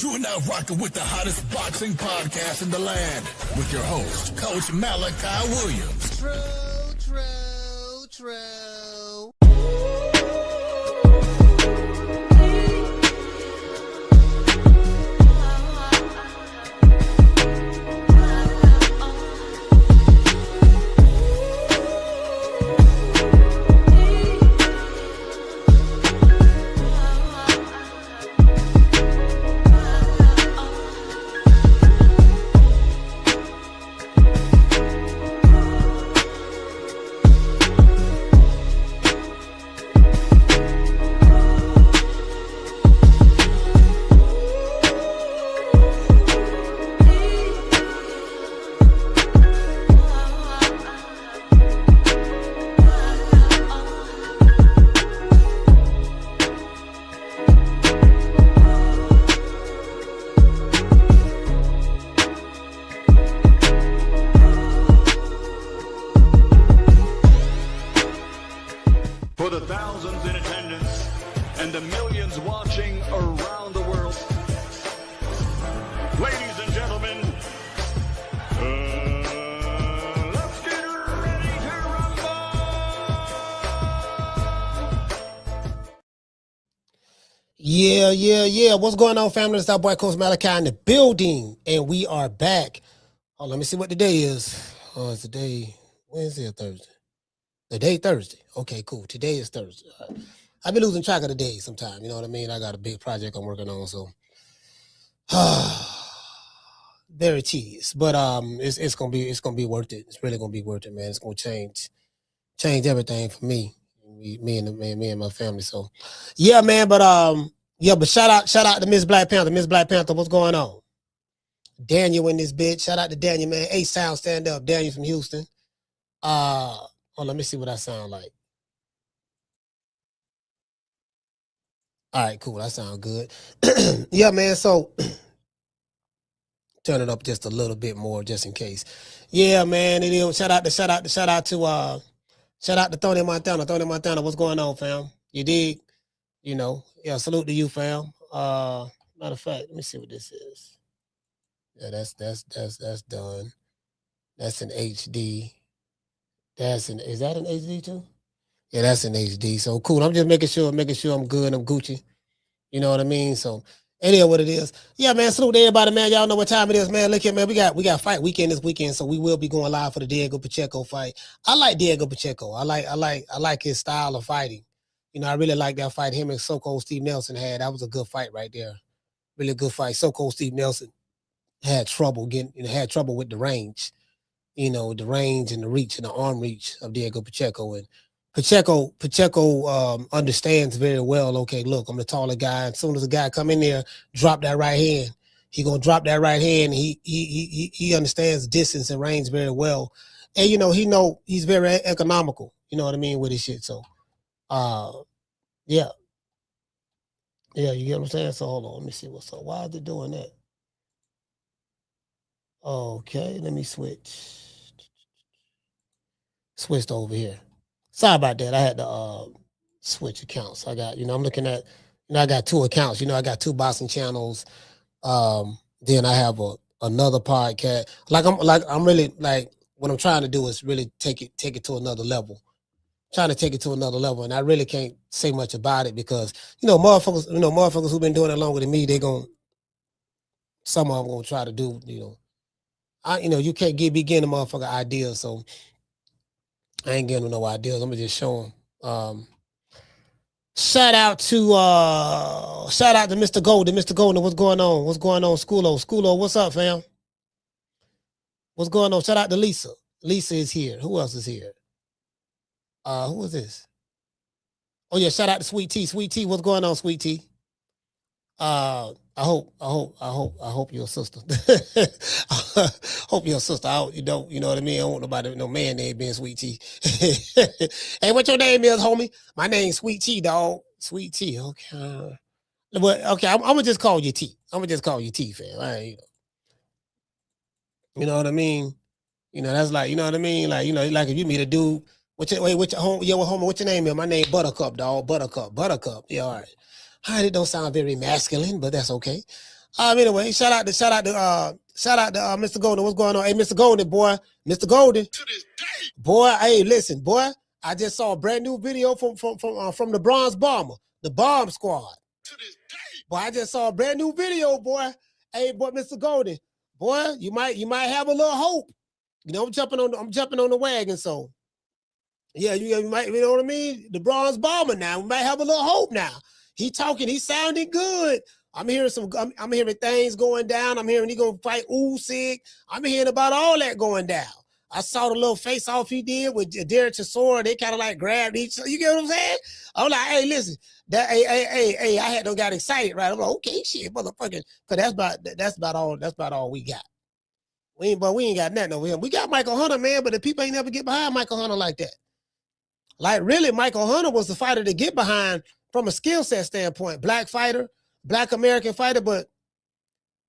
You are now rocking with the hottest boxing podcast in the land with your host, Coach Malachi Williams. True. For the thousands in attendance and the millions watching around the world, ladies and gentlemen, let's get ready to rumble! Yeah. What's going on, family? It's our boy Coach Malachi in the building, and we are back. Oh, let me see what the day is. Oh, it's the day Wednesday or Thursday? The day Thursday. Okay, cool. Today is Thursday. I've been losing track of the days sometimes. You know what I mean? I got a big project I'm working on, so very tedious. But it's gonna be worth it. It's really gonna be worth it, man. It's gonna change everything for me. Me and my family. So yeah, man. But but shout out to Miss Black Panther. Miss Black Panther, what's going on? Daniel in this bitch. Shout out to Daniel, man. Hey, sound, stand up. Daniel from Houston. Let me see what I sound like. All right, cool. That sounds good. Yeah, man. So turn it up just a little bit more, just in case. Yeah, man. It is. Shout out to Tony Montana. Tony Montana, what's going on, fam? You dig? You know, yeah. Salute to you, fam. Matter of fact, let me see what this is. Yeah, that's done. That's an HD. Is that an HD too? Yeah, that's an HD. So cool. I'm just making sure I'm good. I'm Gucci. You know what I mean? So anyway, what it is. Yeah, man. Salute to everybody, man. Y'all know what time it is, man. Look here, man. We got fight weekend this weekend, so we will be going live for the Diego Pacheco fight. I like Diego Pacheco. I like his style of fighting. You know, I really like that fight him and So-Called Steve Nelson had. That was a good fight right there. Really good fight. So-Called Steve Nelson had trouble with the range. You know, the range and the reach and the arm reach of Diego Pacheco. And Pacheco understands very well, okay, look, I'm the taller guy. As soon as a guy come in there, drop that right hand, he going to drop that right hand. He understands distance and range very well. And, you know, he's very economical, you know what I mean, with his shit. So, yeah. Yeah, you get what I'm saying? So, hold on, let me see what's up. Why is it doing that? Okay, let me switched over here. Sorry about that. I had to switch accounts. I got, I'm looking at, I got two accounts. I got two boxing channels. Then I have another podcast. I'm really like what I'm trying to do is really take it to another level. Trying to take it to another level, and I really can't say much about it because motherfuckers who've been doing it longer than me, some of them gonna try to do, you can't be getting a motherfucker ideas, so I ain't getting no ideas. I'm gonna just show them. Shout out to Mr. Golden. Mr. Golden, what's going on? What's going on, Schoolo, what's up, fam? What's going on? Shout out to Lisa. Lisa is here. Who else is here? Who is this? Oh yeah, shout out to Sweet Tea. Sweet Tea, what's going on, Sweet Tea? I hope you're a sister. Hope you're a sister. You know what I mean? I don't want nobody, no man name being Sweet Tea. Hey, what your name is, homie? My name's Sweet Tea, dog. Sweet Tea, okay. Well, okay, I'm gonna just call you T. I'm gonna just call you T, fam. You know what I mean? That's like, you know what I mean? Like, like if you meet a dude, what's your name is? My name Buttercup, dog. Buttercup. Yeah, all right. It don't sound very masculine, but that's okay. Anyway, shout out to Mr. Golden. What's going on? Hey, Mr. Golden, boy. Mr. Golden. To this day. Boy, hey, listen, boy. I just saw a brand new video from the Bronze Bomber, the Bomb Squad. To this day. Boy, I just saw a brand new video, boy. Hey, boy, Mr. Golden. Boy, you might have a little hope. You know, I'm jumping on the wagon, so yeah, you might, you know what I mean? The Bronze Bomber now. We might have a little hope now. He sounding good. I'm hearing things going down. I'm hearing he gonna fight Usyk. I'm hearing about all that going down. I saw the little face off he did with Derek Chisora. They kind of like grabbed each other. You get what I'm saying? I'm like, hey, listen, I had no got excited, right? I'm like, okay, shit, motherfucker, because that's about all we got. We ain't got nothing over here. We got Michael Hunter, man, but the people ain't never get behind Michael Hunter like that. Like, really, Michael Hunter was the fighter to get behind from a skill set standpoint. Black fighter, Black American fighter, but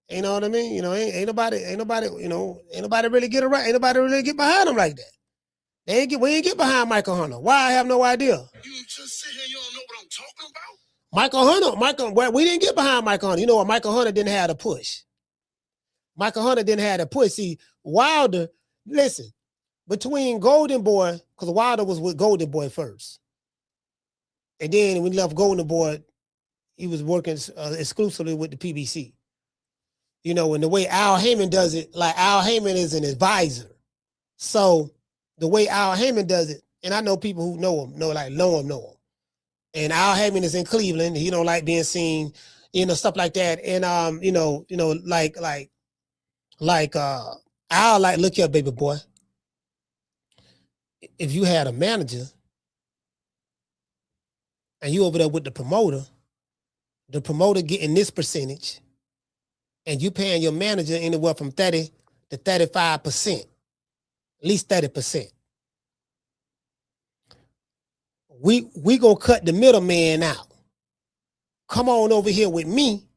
you know what I mean? You know, ain't nobody, you know, ain't nobody really get around, ain't nobody really get behind him like that. We ain't get behind Michael Hunter. Why? I have no idea. You just sit here, you don't know what I'm talking about? Michael Hunter, we didn't get behind Michael Hunter. You know what? Michael Hunter didn't have the push. Michael Hunter didn't have the push. See, Wilder, listen, between Golden Boy, because Wilder was with Golden Boy first. And then when he left Golden Boy, he was working exclusively with the PBC. You know, and the way Al Heyman does it, like Al Heyman is an advisor. So the way Al Heyman does it, and I know people who know him. And Al Heyman is in Cleveland. He don't like being seen, you know, stuff like that. And Al like, look here, baby boy. If you had a manager and you over there with the promoter getting this percentage, and you paying your manager anywhere from 30 to 35%, at least 30%. We gonna cut the middleman out. Come on over here with me,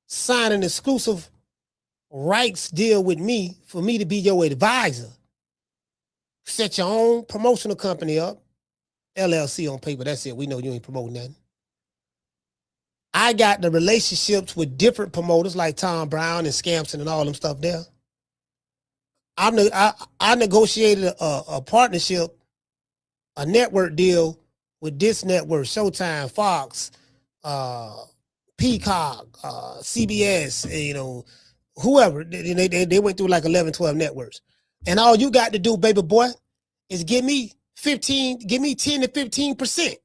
sign an exclusive rights deal with me for me to be your advisor. Set your own promotional company up, LLC on paper. That's it. We know you ain't promoting nothing. I got the relationships with different promoters like Tom Brown and Scampson and all them stuff there. I negotiated a partnership, a network deal with this network, Showtime, Fox, Peacock, CBS, you know, whoever. They went through like 11, 12 networks. And all you got to do, baby boy, is give me 10 to 15%.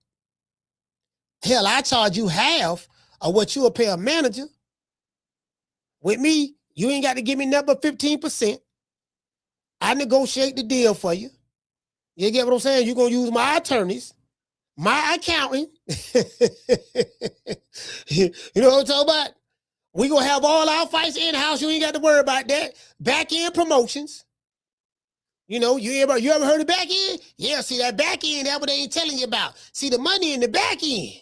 Hell, I charge you half of what you'll pay a manager. With me, you ain't got to give me nothing but 15%. I negotiate the deal for you. You get what I'm saying? You're going to use my attorneys, my accountant. You know what I'm talking about? We're going to have all our fights in-house. You ain't got to worry about that. Back-end promotions. You know, you ever heard of back end? Yeah, see that back end, that's what they ain't telling you about. See the money in the back end.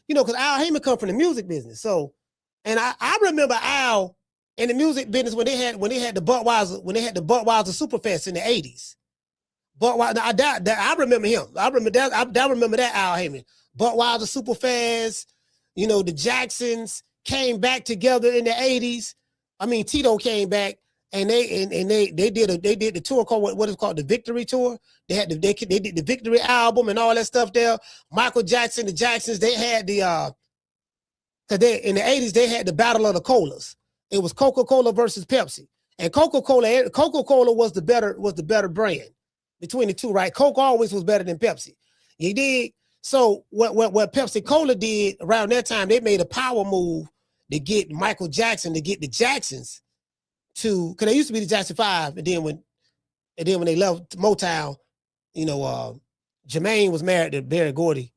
You know, because Al Heyman come from the music business. So, and I remember Al in the music business when they had the Budweiser Superfest in the 80s. Budweiser, I remember him. I remember that Al Heyman. Budweiser Superfest, you know, the Jacksons came back together in the 80s. I mean, Tito came back. And they did the tour called what is called the Victory Tour. They did the Victory album and all that stuff there. Michael Jackson, the Jacksons, they had the cause in the 80s they had the Battle of the Colas. It was Coca-Cola versus Pepsi. And Coca-Cola was the better brand between the two, right? Coke always was better than Pepsi. You dig? So what Pepsi Cola did around that time, they made a power move to get Michael Jackson, to get the Jacksons to, because they used to be the Jackson 5, and then when they left Motown, you know, Jermaine was married to Berry Gordy's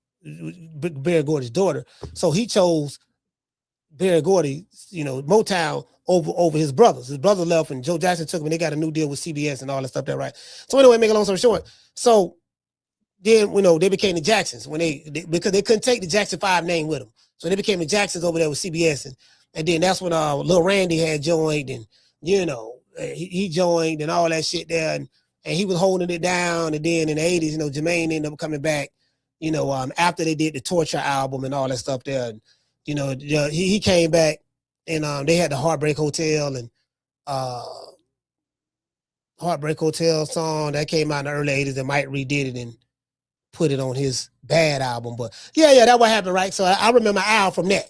daughter, so he chose Berry Gordy, you know, Motown over his brothers. His brother left, and Joe Jackson took him, and they got a new deal with CBS and all that stuff there, right? So anyway, make a long story short, so then, you know, they became the Jacksons because they couldn't take the Jackson 5 name with them, so they became the Jacksons over there with CBS, and then that's when Lil Randy had joined, and you know, he joined and all that shit there, and he was holding it down. And then in the 80s, you know, Jermaine ended up coming back, you know, after they did the Torture album and all that stuff there. And You know, he came back and they had the Heartbreak Hotel and Heartbreak Hotel song that came out in the early 80s, and Mike redid it and put it on his Bad album. But yeah, that's what happened, right? So I remember Al from that.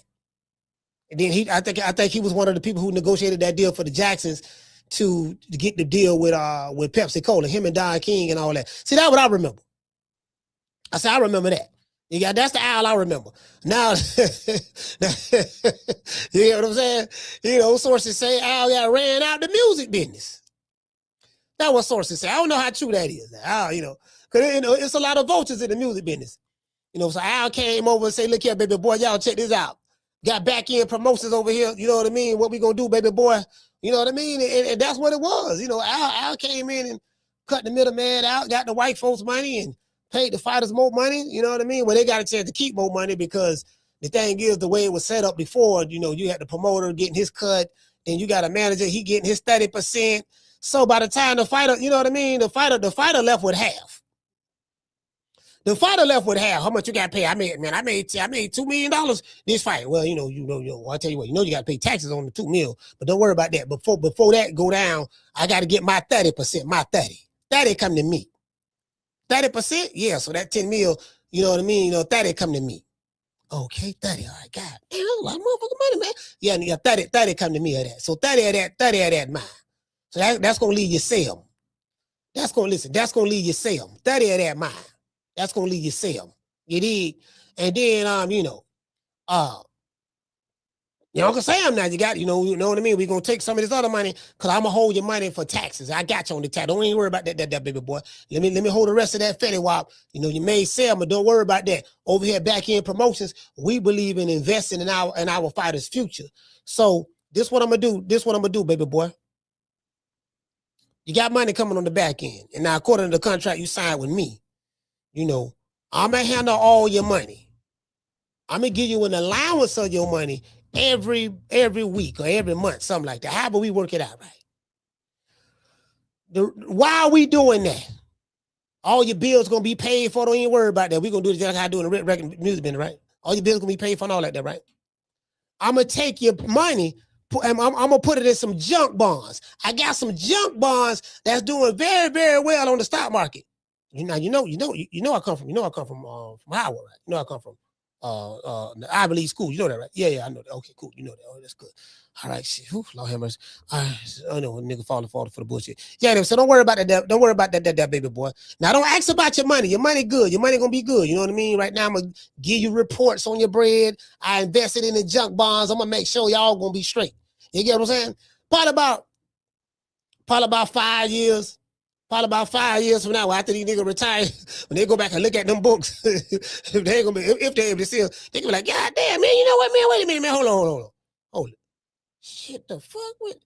And then I think he was one of the people who negotiated that deal for the Jacksons to get the deal with Pepsi Cola, him and Don King and all that. See, that's what I remember. I said, I remember that. That's the Al I remember. Now, you know what I'm saying? You know, sources say Al got ran out the music business. That's what sources say. I don't know how true that is. Al, you know, because you know, it's a lot of vultures in the music business. You know, so Al came over and say, look here, baby boy, y'all check this out. Got back end promotions over here. You know what I mean? What we gonna do, baby boy? You know what I mean? And that's what it was. You know, Al came in and cut the middleman out, got the white folks money and paid the fighters more money. You know what I mean? Well, they got a chance to keep more money because the thing is, the way it was set up before, you know, you had the promoter getting his cut, then you got a manager, he getting his 30%. So by the time the fighter, you know what I mean? The fighter left with half. The fighter left with half. How much you got to pay? I made $2 million this fight. Well, you know, I'll tell you what, you got to pay taxes on the $2 million, but don't worry about that. Before that go down, I got to get my 30%, my 30 come to me. 30%? Yeah. So that 10 mil, you know what I mean? You know, 30 come to me. Okay, 30. All right, God. Damn, a lot of motherfucking money, man. Yeah, 30 come to me of that. So 30 of that mine. So that's going to leave you some. That's going to leave you some. 30 of that mine. That's going to leave you some. You dig? And then, you know, Uncle Sam now, you know what I mean? We're going to take some of this other money because I'm going to hold your money for taxes. I got you on the tax. Don't even worry about that baby boy. Let me hold the rest of that Fetty Wap. You know, you may sell, but don't worry about that. Over here, back end promotions, we believe in investing in our fighters' future. So this what I'm going to do, baby boy. You got money coming on the back end. And now, according to the contract you signed with me, you know, I'm going to handle all your money. I'm going to give you an allowance of your money every week or every month, something like that. How about we work it out right? Why are we doing that? All your bills going to be paid for. Don't even worry about that. We're going to do it just like I do in the record music business, right? All your bills going to be paid for and all like that, right? I'm going to take your money, I'm going to put it in some junk bonds. I got some junk bonds that's doing very, very well on the stock market. You know, I come from Howard, right? You know, I come from the Ivy League school. You know that, right? Yeah, I know that. Okay, cool. You know that. Oh, that's good. All right, shit. Whew, Lord have mercy. All right, I know a nigga falling for the bullshit. Yeah, so don't worry about that. Don't worry about that baby boy. Now, don't ask about your money. Your money good. Your money gonna be good. You know what I mean? Right now, I'm gonna give you reports on your bread. I invested in the junk bonds. I'm gonna make sure y'all gonna be straight. You get what I'm saying? Probably about 5 years. Probably about 5 years from now, after these niggas retire, when they go back and look at them books, if they're able to see, they gonna be like, God damn, man, you know what, man? Wait a minute, man. Hold on. Shit, the fuck with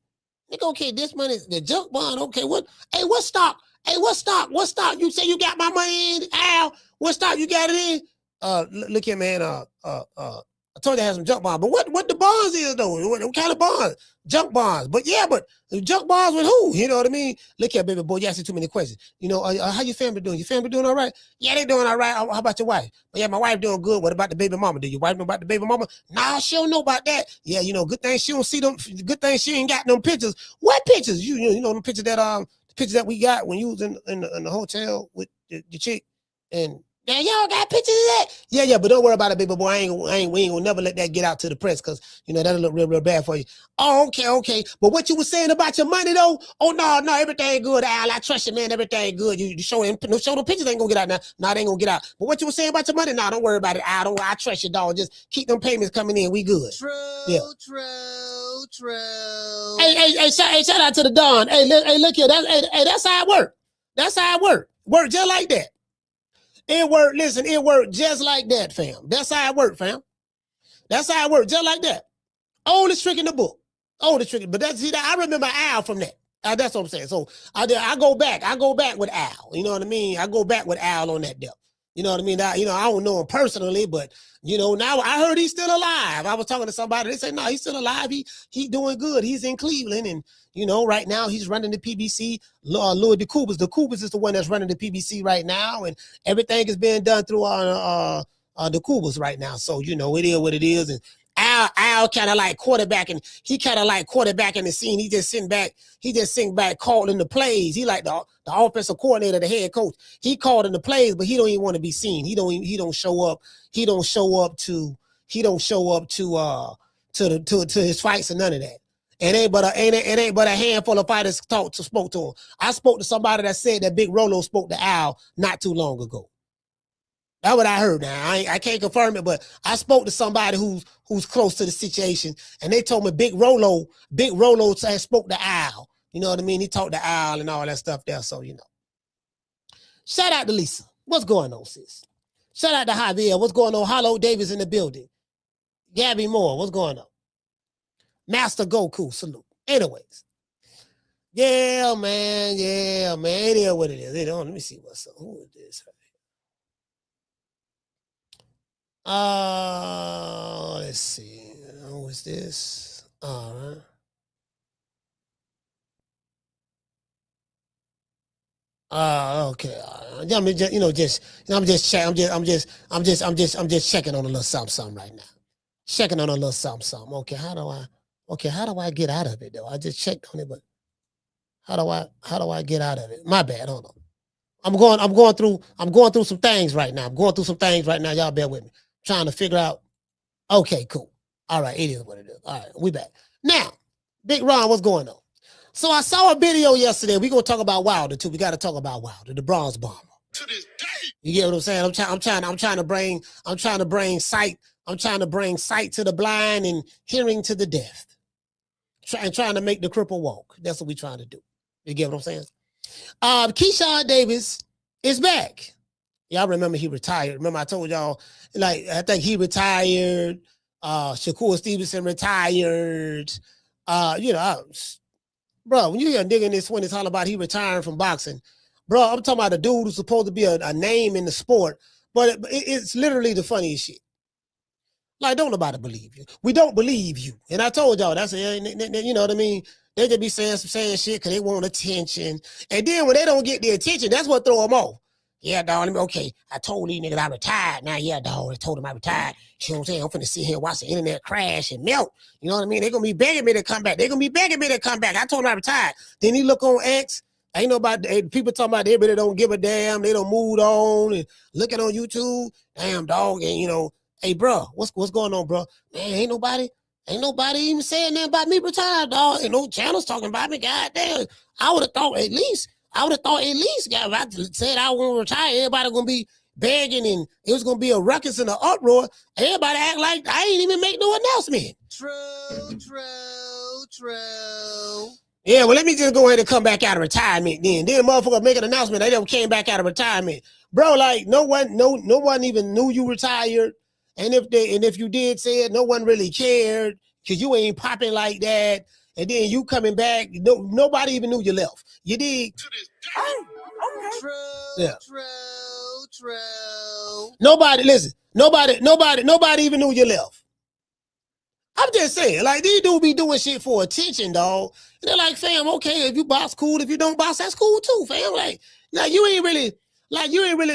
nigga? Okay, this money, the junk bond. Okay, what? Hey, what stock? What stock? You say you got my money in? Al, what stock you got it in? Look here, man. I told you I had some junk bonds, but what the bonds is though? What kind of bonds? Junk bonds. But junk bonds with who? You know what I mean? Look here, baby boy, you asking too many questions. You know, how your family doing? Your family doing all right? Yeah, they doing all right. How about your wife? But yeah, my wife doing good. What about the baby mama? Do your wife know about the baby mama? Nah, she don't know about that. Yeah, you know, good thing she don't see them. Good thing she ain't got them pictures. What pictures? You know them pictures that we got when you was in the hotel with the chick and. Yeah, y'all got pictures of that? Yeah, but don't worry about it, baby boy. We ain't gonna never let that get out to the press because, you know, that'll look real, real bad for you. Oh, okay. But what you were saying about your money, though? Oh, no, everything good, Al. I trust you, man. Everything good. You show them pictures ain't gonna get out now. No, they ain't gonna get out. But what you were saying about your money? No, don't worry about it, Al. I trust you, dog. Just keep them payments coming in. We good. True. Hey, shout out to the Don. Hey, look here. That's how it work. That's how it work. Work just like that. It worked just like that, fam. That's how it worked, fam. That's how it worked, just like that. Oldest trick in the book. But I remember Al from that. That's what I'm saying. So I go back with Al. You know what I mean? I go back with Al on that deal. You know what I mean? I don't know him personally, but you know, now I heard he's still alive. I was talking to somebody. They said, no, he's still alive. He doing good. He's in Cleveland, and you know, right now he's running the PBC. Louis De Coubas. De Coubas is the one that's running the PBC right now, and everything is being done through the Coubas right now. So you know, it is what it is, and Al kind of like quarterbacking. He kind of like quarterbacking the scene. He just sitting back calling the plays. He like the offensive coordinator, the head coach. He calling the plays, but he don't even want to be seen. He don't show up. He don't show up to his fights or none of that. It ain't but a handful of fighters spoke to him. I spoke to somebody that said that Big Rolo spoke to Al not too long ago. That's what I heard. Now I can't confirm it, but I spoke to somebody who's close to the situation, and they told me Big Rolo spoke to Al. You know what I mean? He talked to Al and all that stuff there. So shout out to Lisa. What's going on, sis? Shout out to Javier. What's going on? Hollow Davis in the building. Gabby Moore. What's going on? Master Goku, salute. Anyways. Yeah, man. It is what it is. Let me see what's up. Who is this? Let's see. Who is this? All right. Okay. I'm just checking on a little something right now. Checking on a little something. Okay, how do I get out of it though? I just checked on it, but how do I get out of it? My bad. Hold on. I'm going through some things right now. Y'all bear with me. Trying to figure out. Okay, cool. All right, it is what it is. All right, we back. Now, Big Ron, what's going on? So I saw a video yesterday. We're gonna talk about Wilder too. We gotta talk about Wilder, the bronze bomber. To this day. You get what I'm saying? I'm trying to bring sight to the blind and hearing to the deaf. Trying to make the cripple walk. That's what we're trying to do. You get what I'm saying? Keyshawn Davis is back. Y'all remember he retired. Remember I told y'all, I think he retired. Shakur Stevenson retired. Bro, when you hear digging this when it's all about he retiring from boxing, bro, I'm talking about a dude who's supposed to be a name in the sport, but it's literally the funniest shit. Like, don't nobody believe you. We don't believe you. And I told y'all, that's you know what I mean? They just be saying shit because they want attention. And then when they don't get the attention, that's what throw them off. Yeah, dog, okay, I told these niggas I retired. Now, yeah, dog, I told them I retired. You know what I'm saying? I'm finna sit here and watch the internet crash and melt. You know what I mean? They're going to be begging me to come back. I told them I retired. Then he look on X. Ain't nobody, people talking about they really don't give a damn. They don't move on and looking on YouTube. Damn, dog, and hey, bro, what's going on, bro? Man, ain't nobody even saying nothing about me retired, dog. Ain't no channels talking about me. God damn. I would have thought at least, if I said I want to retire, everybody going to be begging and it was going to be a ruckus and an uproar. Everybody act like I ain't even make no announcement. True. Yeah, well, let me just go ahead and come back out of retirement then. Then motherfucker make an announcement. They never came back out of retirement. Bro, like no one even knew you retired. And if you did say it, no one really cared because you ain't popping like that. And then you coming back, nobody even knew you left. You dig? Okay. True. Nobody even knew you left. I'm just saying, like, these dudes be doing shit for attention, dog. And they're like, fam, okay, if you box, cool. If you don't box, that's cool too, fam. Like, now you ain't really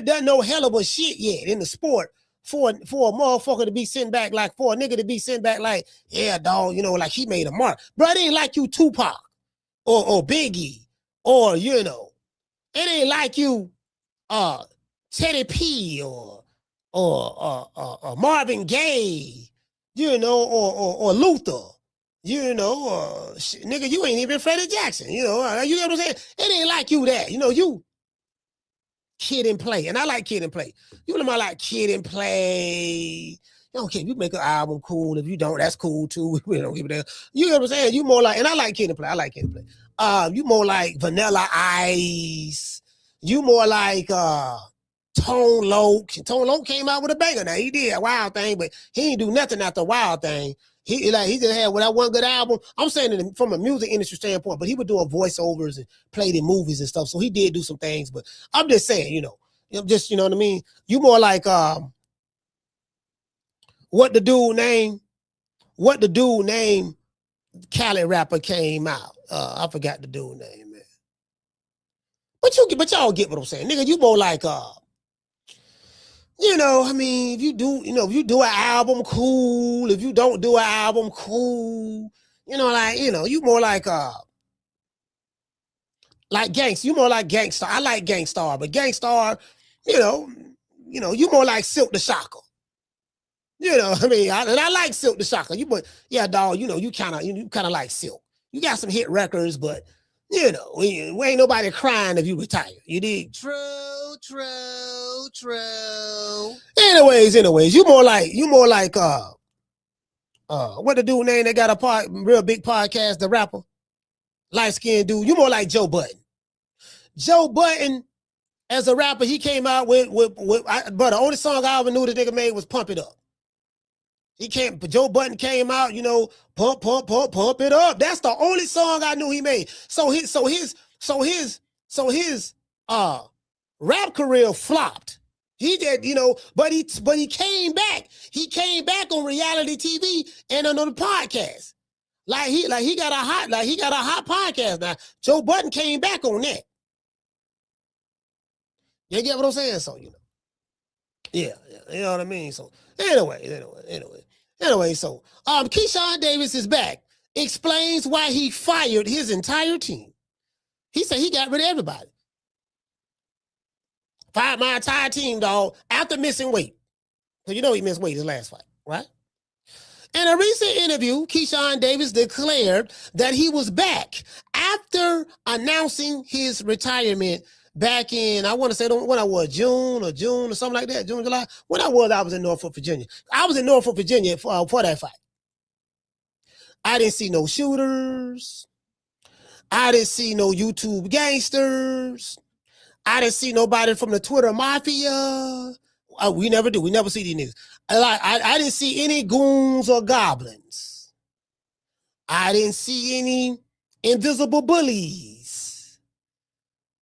done no hell of a shit yet in the sport. For a motherfucker to be sitting back, like for a nigga to be sitting back like, yeah, dog, like he made a mark. Bro, it ain't like you Tupac or Biggie or, it ain't like you Teddy P or Marvin Gaye, or Luther, nigga, you ain't even Freddie Jackson, you know what I'm saying? It ain't like you that, you Kid and Play. And I like Kid and Play. You know, I like Kid and Play. Okay, you make an album, cool. If you don't, that's cool too. We don't give a damn. You know what I'm saying? You more like, and I like Kid and Play. You more like Vanilla Ice. You more like Tone Loc. Tone Loc came out with a banger. Now he did a Wild Thing, but he ain't do nothing after Wild Thing. He just had that one good album. I'm saying it from a music industry standpoint, but he was doing voiceovers and played in movies and stuff. So he did do some things, but I'm just saying, you know what I mean? You more like what the dude named Cali rapper came out. I forgot the dude name, man. But y'all get what I'm saying. Nigga, you more like You know, I mean, if you do an album, cool. If you don't do an album, cool. You know, like, you more like Gangsta. You more like Gangsta. I like Gangstar, but Gangstar, you more like Silk the Shocker. You know, I mean, I like Silk the Shocker. Yeah, dog, you kind of like Silk. You got some hit records, but we ain't nobody crying if you retire. You dig? True. Anyways, you more like what the dude name that got a real big podcast, the rapper, light skinned dude. You more like Joe Budden. Joe Budden, as a rapper, he came out but the only song I ever knew the nigga made was Pump It Up. Joe Budden came out, pump it up. That's the only song I knew he made. So his rap career flopped. He did, but he came back. He came back on reality TV and on the podcast. Like he got a hot podcast now. Joe Budden came back on that. You get what I'm saying? So, yeah, you know what I mean? So anyway, so Kewshawn Davis is back. Explains why he fired his entire team. He said he got rid of everybody. Fired my entire team, dog, after missing weight. So he missed weight his last fight, right? In a recent interview, Kewshawn Davis declared that he was back after announcing his retirement back in, I want to say, when I was June or something like that, June, July. When I was in Norfolk, Virginia. I was in Norfolk, Virginia for that fight. I didn't see no shooters. I didn't see no YouTube gangsters. I didn't see nobody from the Twitter mafia. We never do. We never see these niggas. I didn't see any goons or goblins. I didn't see any invisible bullies.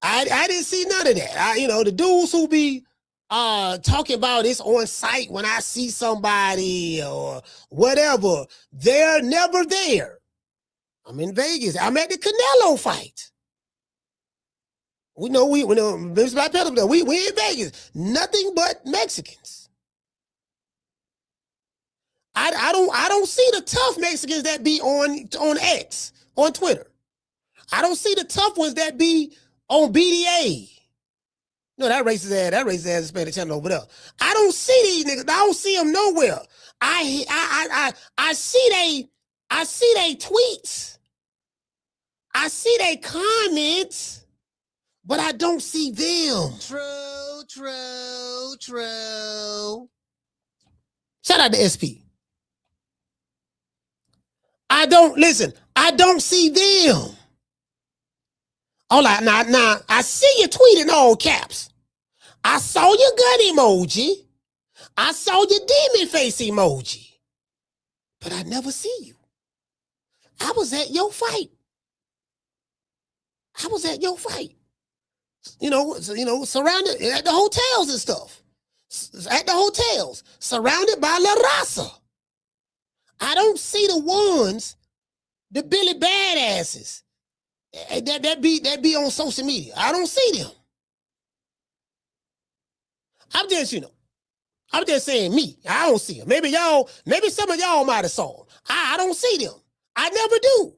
I didn't see none of that. The dudes who be talking about this on site when I see somebody or whatever, they're never there. I'm in Vegas. I'm at the Canelo fight. We know we in Vegas. Nothing but Mexicans. I don't see the tough Mexicans that be on X, on Twitter. I don't see the tough ones that be on BDA. No, that racist ass Hispanic channel over there. I don't see these niggas. I don't see them nowhere. I see they tweets. I see they comments, but I don't see them. True. Shout out to SP. I don't see them. Oh, now, I see you tweeting all caps. I saw your gun emoji. I saw your demon face emoji. But I never see you. I was at your fight. Surrounded at the hotels and stuff. At the hotels, surrounded by La Raza. I don't see the ones, the Billy Badasses. That be on social media. I don't see them. I'm just saying me. I don't see them. Maybe some of y'all might have saw them. I don't see them. I never do.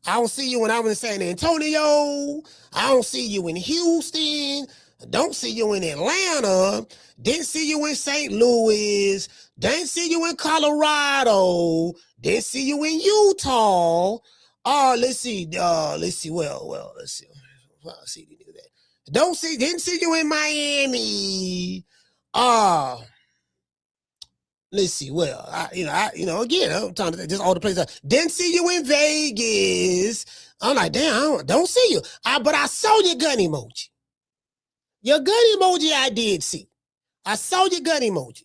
I don't see you when I was in San Antonio. I don't see you in Houston. Don't see you in Atlanta. Didn't see you in St. Louis. Didn't see you in Colorado. Didn't see you in Utah. Let's see. Let's see. Well, let's see. I'll see you do that. Didn't see you in Miami. Let's see. Well, again, I'm trying to just all the places. Didn't see you in Vegas. I'm like, damn, I don't see you. But I saw your gun emoji. Your gun emoji I did see. I saw your gun emoji.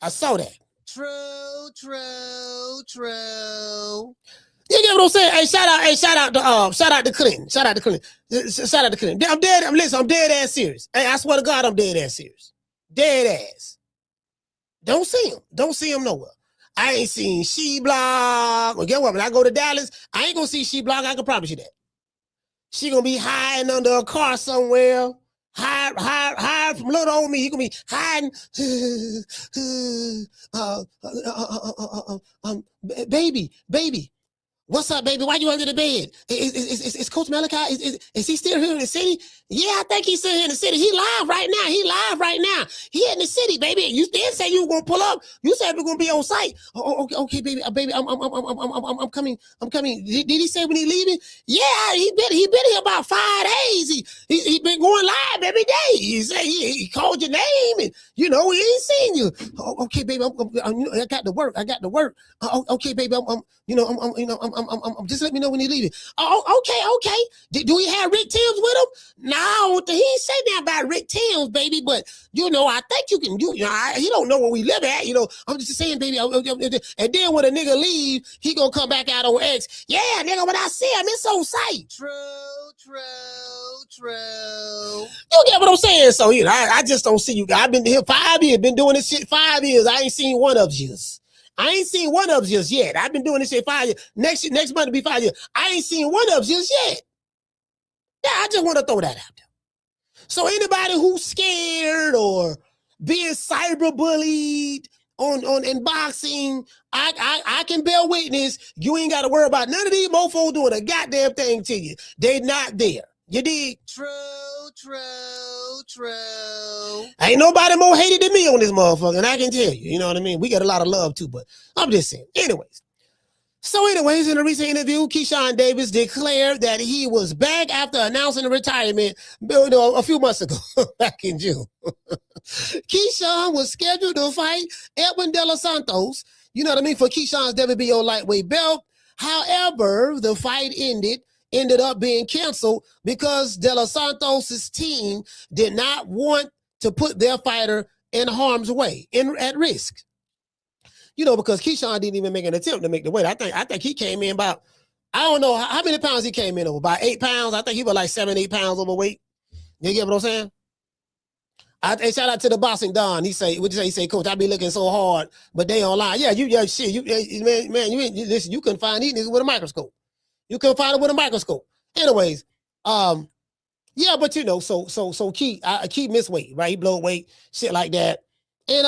I saw that. True. You get what I'm saying? Hey, shout out to Clinton. Shout out to Clinton. I'm dead ass serious. Hey, I swear to God, I'm dead ass serious. Dead ass. Don't see him nowhere. I ain't seen She-Block. Well, get what? When I go to Dallas, I ain't gonna see She-Block. I can promise you that. She gonna be hiding under a car somewhere. Hide hide from little old me. He gonna be hiding. Baby. What's up, baby? Why you under the bed? Is Coach Malachi, is he still here in the city? Yeah, I think he's still here in the city. He live right now. He in the city, baby. You did say you were gonna pull up. You said we're gonna be on site. Okay, baby, I'm coming. Did he say when he leaving? Yeah, he been here about 5 days. He been going live every day. He said he called your name, and he ain't seen you. Okay, baby, I got to work. Okay, baby, just let me know when you're leaving. Oh, okay. Do he have Rick Timms with him? No, he ain't say that about Rick Timms, baby. But I think you can do. He don't know where we live at. I'm just saying, baby. And then when a nigga leave, he gonna come back out on X. Yeah, nigga. When I see him, it's on site. True. You get what I'm saying? So I just don't see you guys. I've been here 5 years. Been doing this shit 5 years. I ain't seen one of you. I ain't seen one of you yet. I've been doing this shit 5 years. Next month will be 5 years. I ain't seen one of you yet. Yeah, I just want to throw that out there. So anybody who's scared or being cyberbullied in boxing, I can bear witness. You ain't got to worry about none of these mofos doing a goddamn thing to you. They not there. You dig? True. Ain't nobody more hated than me on this motherfucker, and I can tell you, you know what I mean? We got a lot of love too, but I'm just saying. Anyways, in a recent interview, Keyshawn Davis declared that he was back after announcing the retirement a few months ago, back in June. Keyshawn was scheduled to fight Edwin De Los Santos, for Keyshawn's WBO lightweight belt. However, the fight ended up being canceled because De Los Santos' team did not want to put their fighter in harm's way, at risk. Because Keyshawn didn't even make an attempt to make the weight. I think he came in about, I don't know how many pounds he came in over, about 8 pounds. I think he was like 7, 8 pounds overweight. You get what I'm saying? Shout out to the boxing Don. He say, Coach, I be looking so hard, but they online. Yeah, man, listen, you couldn't find these niggas with a microscope. You couldn't find it with a microscope. Anyways, yeah, but so Key missed weight, right? He blew weight, shit like that. And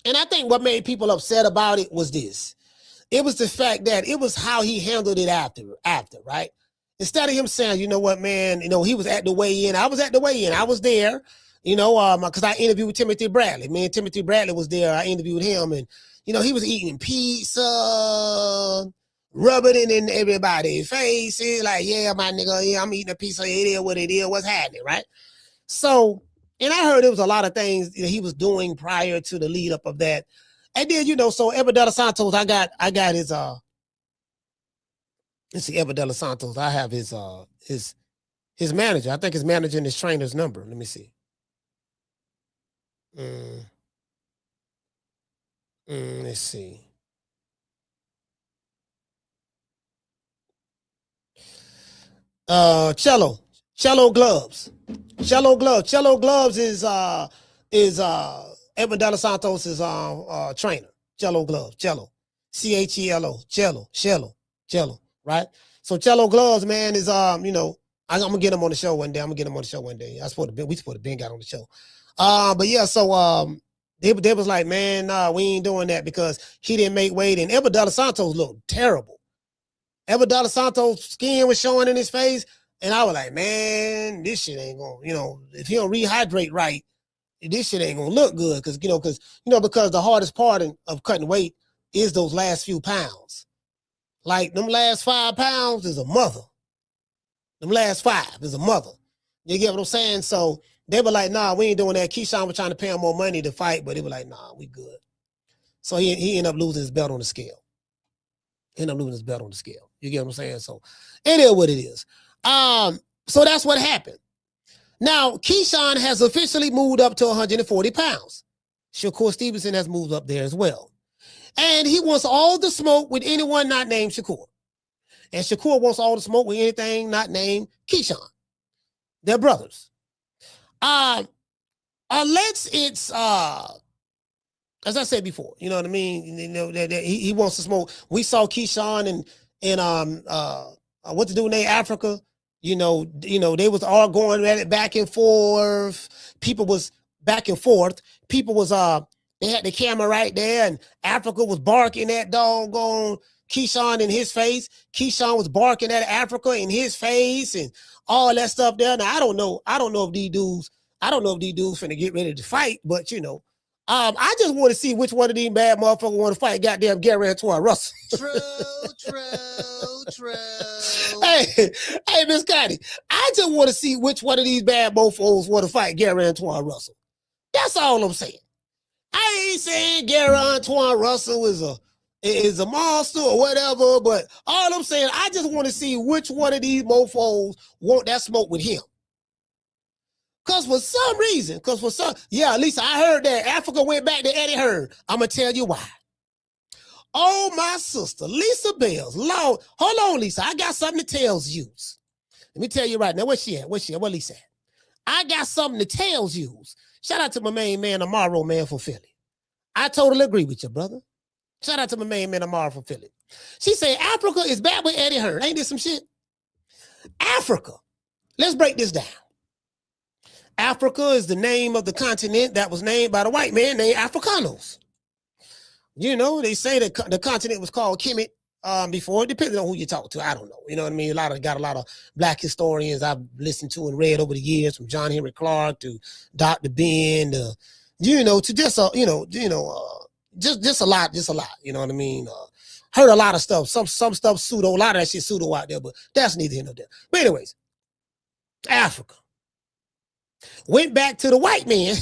and I think what made people upset about it was this. It was the fact that it was how he handled it after, right? Instead of him saying, you know what, man, he was at the weigh-in. I was at the weigh-in. I was there, because I interviewed Timothy Bradley. Man, Timothy Bradley was there. I interviewed him, and, he was eating pizza, rubbing it in everybody's faces, like, yeah, my nigga, yeah, I'm eating a pizza. It is what it is. What's happening, right? So, and I heard there was a lot of things that he was doing prior to the lead up of that. And then, so Edwin De Los Santos, I got his, let's see, Edwin De Los Santos. I have his manager. I think his manager and his trainer's number. Let me see. Let's see. Cello Gloves. Cello Gloves is Edwin De Los Santos' trainer. Cello Gloves. Chelo. Cello. Right? So Cello Gloves, man, is I'm gonna get him on the show one day. We supposed to been got on the show. But yeah, so they was like, man, nah, we ain't doing that because he didn't make weight, and Edwin De Los Santos looked terrible. Edwin De Los Santos' skin was showing in his face, and I was like, man, this shit ain't gonna, if he don't rehydrate right, this shit ain't gonna look good, because the hardest part of cutting weight is those last few pounds. Like them last 5 pounds is a mother. Them last 5 is a mother. You get what I'm saying? So they were like, nah, we ain't doing that. Keyshawn was trying to pay him more money to fight, but they were like, nah, we good. So he ended up losing his belt on the scale. You get what I'm saying? So it is what it is. So that's what happened. Now, Kewshawn has officially moved up to 140 pounds. Shakur Stevenson has moved up there as well. And he wants all the smoke with anyone not named Shakur. And Shakur wants all the smoke with anything not named Keyshawn. They're brothers. Unless it's, as I said before, you know what I mean? That he wants to smoke. We saw Keyshawn and what to do in Africa they was all going at it back and forth. People was back and forth. People was they had the camera right there, and Africa was barking at doggone Keyshawn in his face. Keyshawn was barking at Africa in his face, and all that stuff there. Now I don't know if these dudes finna get ready to fight, but I just want to see which one of these bad motherfuckers want to fight goddamn Gary Antoine Russell. True. Hey, Miss Scotty, I just want to see which one of these bad mofos want to fight Gary Antoine Russell. That's all I'm saying. I ain't saying Gary Antoine Russell is a monster or whatever, but all I'm saying, I just want to see which one of these mofos want that smoke with him. Because for some reason, Lisa, I heard that Africa went back to Eddie Hearn. I'm going to tell you why. Oh, my sister, Lisa Bells. Lord, hold on, Lisa. I got something to tell you. Let me tell you right now. Where's she at? Where Lisa at? I got something to tell you. Shout out to my main man, Amaro, man, for Philly. I totally agree with you, brother. Shout out to my main man, Amaro, from Philly. She said, Africa is back with Eddie Hearn. Ain't this some shit? Africa. Let's break this down. Africa is the name of the continent that was named by the white man named Africanos. They say that the continent was called Kemet before, depending on who you talk to. I don't know. You know what I mean? Got a lot of black historians I've listened to and read over the years, from John Henry Clark to Dr. Ben, to just a lot. You know what I mean? Heard a lot of stuff. Some stuff pseudo, a lot of that shit pseudo out there, but that's neither here nor there. But anyways, Africa went back to the white man.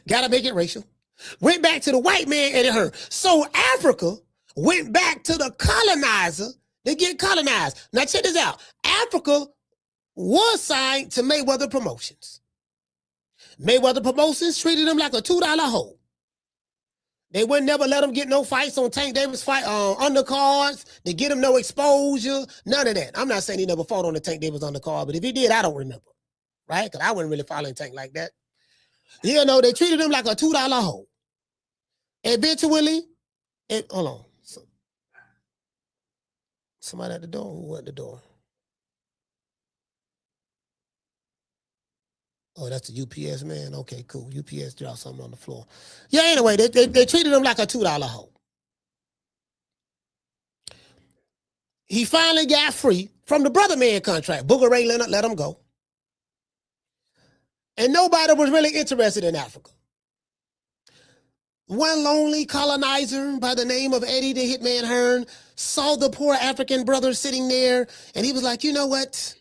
Gotta make it racial. Went back to the white man Eddie Hearn. So Africa went back to the colonizer to get colonized. Now check this out. Africa was signed to Mayweather Promotions. Mayweather Promotions treated him like a $2 hole. They would never let him get no fights on Tank Davis fight undercards. They get him no exposure. None of that. I'm not saying he never fought on the Tank Davis undercard, but if he did, I don't remember. Right? Because I wasn't really following Tank like that. They treated him like a $2 hole. Eventually, hold on. Somebody at the door? Who at the door? Oh, that's the UPS man? Okay, cool. UPS dropped something on the floor. Yeah, anyway, they treated him like a $2 hole. He finally got free from the brother man contract. Booger Ray Leonard let him go. And nobody was really interested in Africa. One lonely colonizer by the name of Eddie the Hitman Hearn saw the poor African brother sitting there, and he was like, you know what?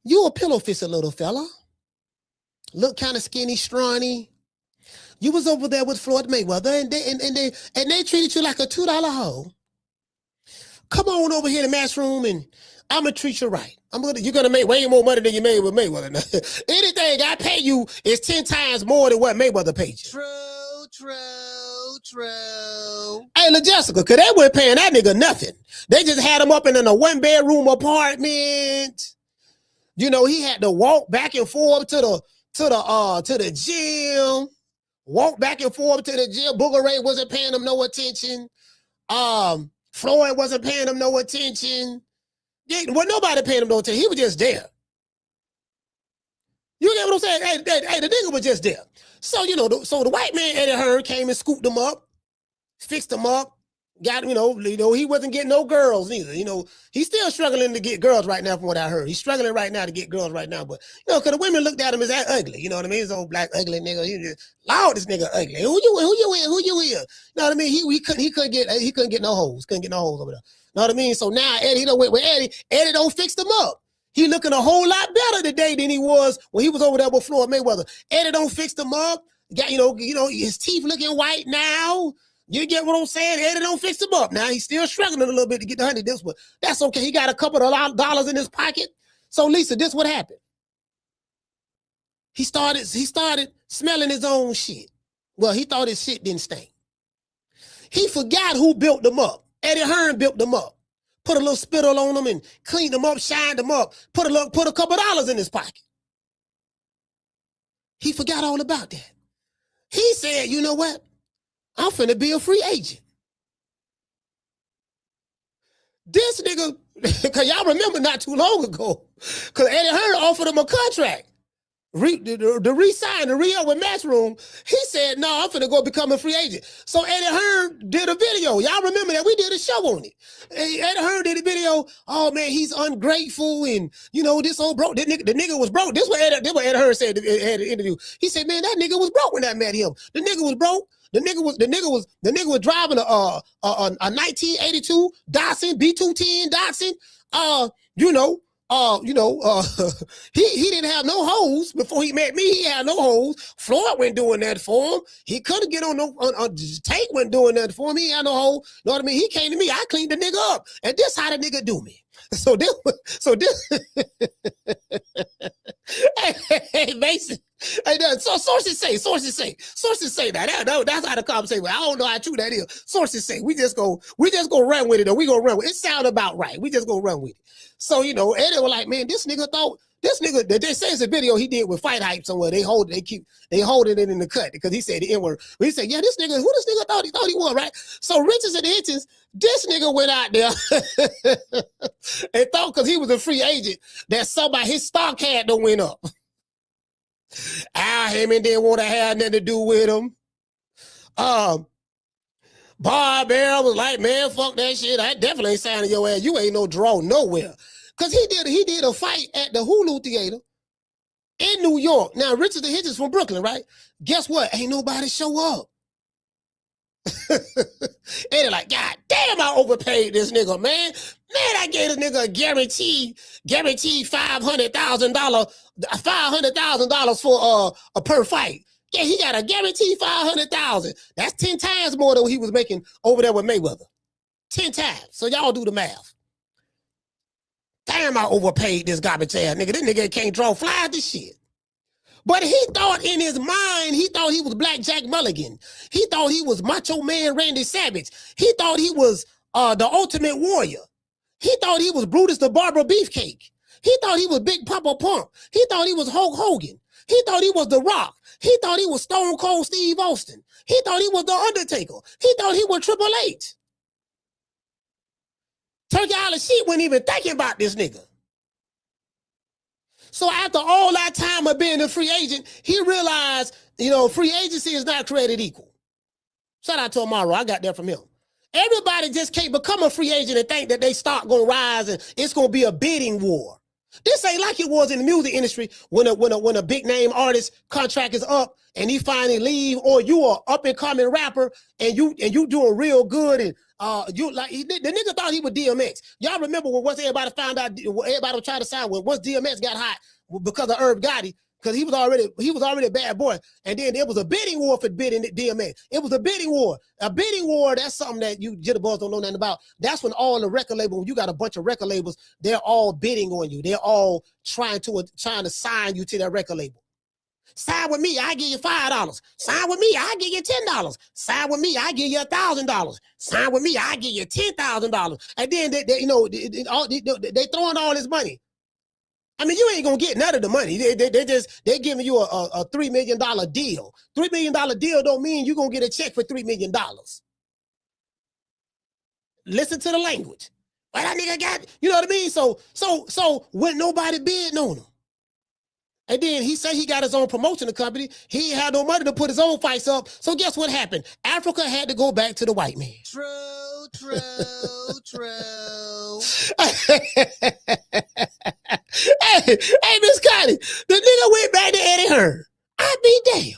You a pillow fisted little fella. Look kind of skinny, scrawny. You was over there with Floyd Mayweather, and they treated you like a $2 hole. Come on over here to the match room, and I'm gonna treat you right. You're gonna make way more money than you made with Mayweather. Anything I pay you is 10 times more than what Mayweather paid you. True. Hey, La Jessica, cause they weren't paying that nigga nothing. They just had him up in a 1-bedroom apartment. He had to walk back and forth to the gym. Walk back and forth to the gym. Booger Ray wasn't paying him no attention. Floyd wasn't paying him no attention. Well, nobody paying him no attention. He was just there. You get what I'm saying? Hey, the nigga was just there. So, so the white man, Eddie Hearn, came and scooped him up, fixed him up, got, he wasn't getting no girls neither. He's still struggling to get girls right now from what I heard. He's struggling right now to get girls right now. But, because the women looked at him as that ugly. You know what I mean? This old black ugly nigga. He just, Lord, this nigga ugly. Who you is? You know what I mean? He couldn't get no hoes. Couldn't get no hoes over there. Know what I mean? So now Eddie done went with Eddie. Eddie don't fix them up. He looking a whole lot better today than he was when he was over there with Floyd Mayweather. Eddie don't fix them up. Got his teeth looking white now. You get what I'm saying? Eddie don't fix him up. Now he's still struggling a little bit to get the $100, but that's okay. He got a couple of dollars in his pocket. So Lisa, this what happened. He started smelling his own shit. Well, he thought his shit didn't stink. He forgot who built them up. Eddie Hearn built them up. Put a little spittle on them and cleaned them up, shined them up, put a couple dollars in his pocket. He forgot all about that. He said, you know what? I'm finna be a free agent. This nigga, because y'all remember not too long ago, because Eddie Hearn offered him a contract. The re-sign, the re-up with Matchroom, he said, no, I'm finna go become a free agent. So Eddie Hearn did a video. Y'all remember that? We did a show on it. Eddie Hearn did a video. Oh, man, he's ungrateful. And, you know, this old broke. The nigga was broke. This is what Eddie Hearn said in the interview. He said, man, that nigga was broke when I met him. The nigga was broke. The nigga was driving a 1982 Datsun, B210 Datsun. He didn't have no hoes before he met me. He had no hoes. Floyd wasn't doing that for him. He couldn't get on Tank wasn't doing that for him. He had no hoe. Know what I mean? He came to me. I cleaned the nigga up. And this how the nigga do me. So this hey Mason. So sources say that. That's how the conversation. I don't know how true that is. Sources say we just go run with it, or we gonna run with it. It sound about right. We just gonna run with it. So Eddie was like, man, this nigga they say it's a video he did with Fight Hype somewhere. They holding it in the cut because he said the N-word. But he said, yeah, who this nigga thought he was, right? So Richardson Hitchins, this nigga went out there and thought because he was a free agent that his stock had to went up. Al Hammond didn't want to have nothing to do with him. Bob Bear was like, man, fuck that shit. I definitely ain't signing your ass. You ain't no draw nowhere. Because he did a fight at the Hulu Theater in New York. Now, Richardson Hitchins from Brooklyn, right? Guess what? Ain't nobody show up. And they're like, God damn, I overpaid this nigga, man. Man, I gave this nigga a guaranteed $500,000 for a per fight. Yeah, he got a guaranteed $500,000. That's 10 times more than he was making over there with Mayweather. 10 times. So y'all do the math. Damn, I overpaid this garbage ass nigga. This nigga can't draw flies to shit. But he thought in his mind, he thought he was Black Jack Mulligan. He thought he was Macho Man Randy Savage. He thought he was the Ultimate Warrior. He thought he was Brutus the Barber Beefcake. He thought he was Big Papa Pump. He thought he was Hulk Hogan. He thought he was The Rock. He thought he was Stone Cold Steve Austin. He thought he was The Undertaker. He thought he was Triple H. Turkey Island Sheep wasn't even thinking about this nigga. So after all that time of being a free agent, he realized, free agency is not created equal. Shout out to Amaro. I got that from him. Everybody just can't become a free agent and think that they stock gonna rise and it's gonna be a bidding war. This ain't like it was in the music industry when a big name artist contract is up and he finally leave, or you are up and coming rapper and you doing real good and the nigga thought he was DMX. Y'all remember when once everybody found out, everybody was trying to sign with, once DMX got hot because of Herb Gotti, because he was already a bad boy, and then it was a bidding war for bidding DMX. It was a bidding war. A bidding war, that's something that you jitterbugs don't know nothing about. That's when all the record labels, when you got a bunch of record labels, they're all bidding on you. They're all trying to sign you to their record label. Sign with me, I give you $5. Sign with me, I give you $10. Sign with me, I give you $1,000. Sign with me, I give you $10,000. And then they throwing all this money. I mean, you ain't gonna get none of the money. They giving you a $3 million deal. $3 million deal don't mean you gonna get a check for $3 million. Listen to the language. But that nigga got, you know what I mean? So when nobody bidding on him. And then he said he got his own promotion company. He ain't had no money to put his own fights up. So guess what happened? Africa had to go back to the white man. True. Hey, Miss Connie, the nigga went back to Eddie Hearn. I be damn.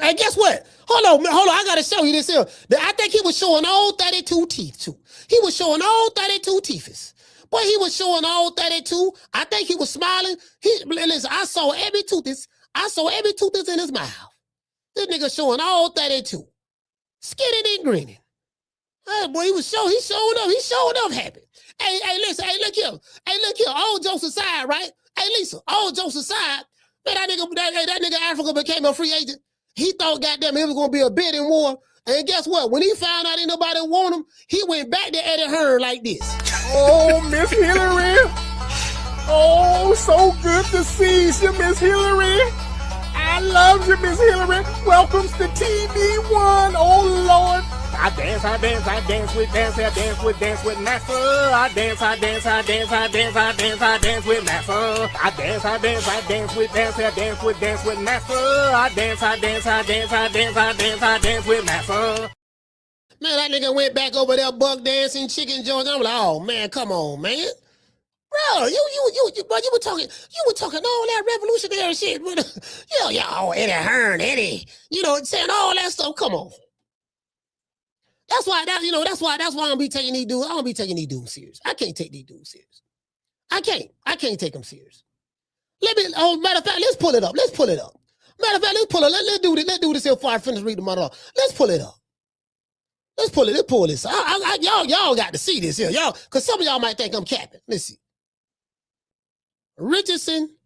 And guess what? Hold on, I gotta show you this here. I think he was showing all 32 teeth too. He was showing all 32 teeths. Boy, he was showing all 32. I think he was smiling. Listen, I saw every tooth is in his mouth. This nigga showing all 32. Skinning and grinning. Hey, boy, he showing up happy. Hey, listen, look here. All jokes aside, right? Hey, Lisa, all jokes aside, man, that nigga Africa became a free agent. He thought, goddamn, it was gonna be a bidding war. And guess what? When he found out ain't nobody want him, he went back to Eddie Hearn like this. Oh, Miss Hillary. Oh, so good to see you, Miss Hillary. I love you, Miss Hillary. Welcome to TV1. Oh, Lord. I dance with master. I dance with master. I dance with master. I dance with master. Man, that nigga went back over there buck dancing, chicken joints. I'm like, oh man, come on, man. Bro, you were talking all that revolutionary shit. Oh, Eddie Hearn, Eddie, saying all that stuff. Come on. That's why I don't be taking these dudes. I don't be taking these dudes serious. I can't take these dudes serious. I can't take them serious. Matter of fact, let's pull it up. Matter of fact, let's pull it. Let's do this here before I finish reading the monologue. Let's pull it up. Let's pull this. Y'all got to see this here, y'all, because some of y'all might think I'm capping. Let's see. Richardson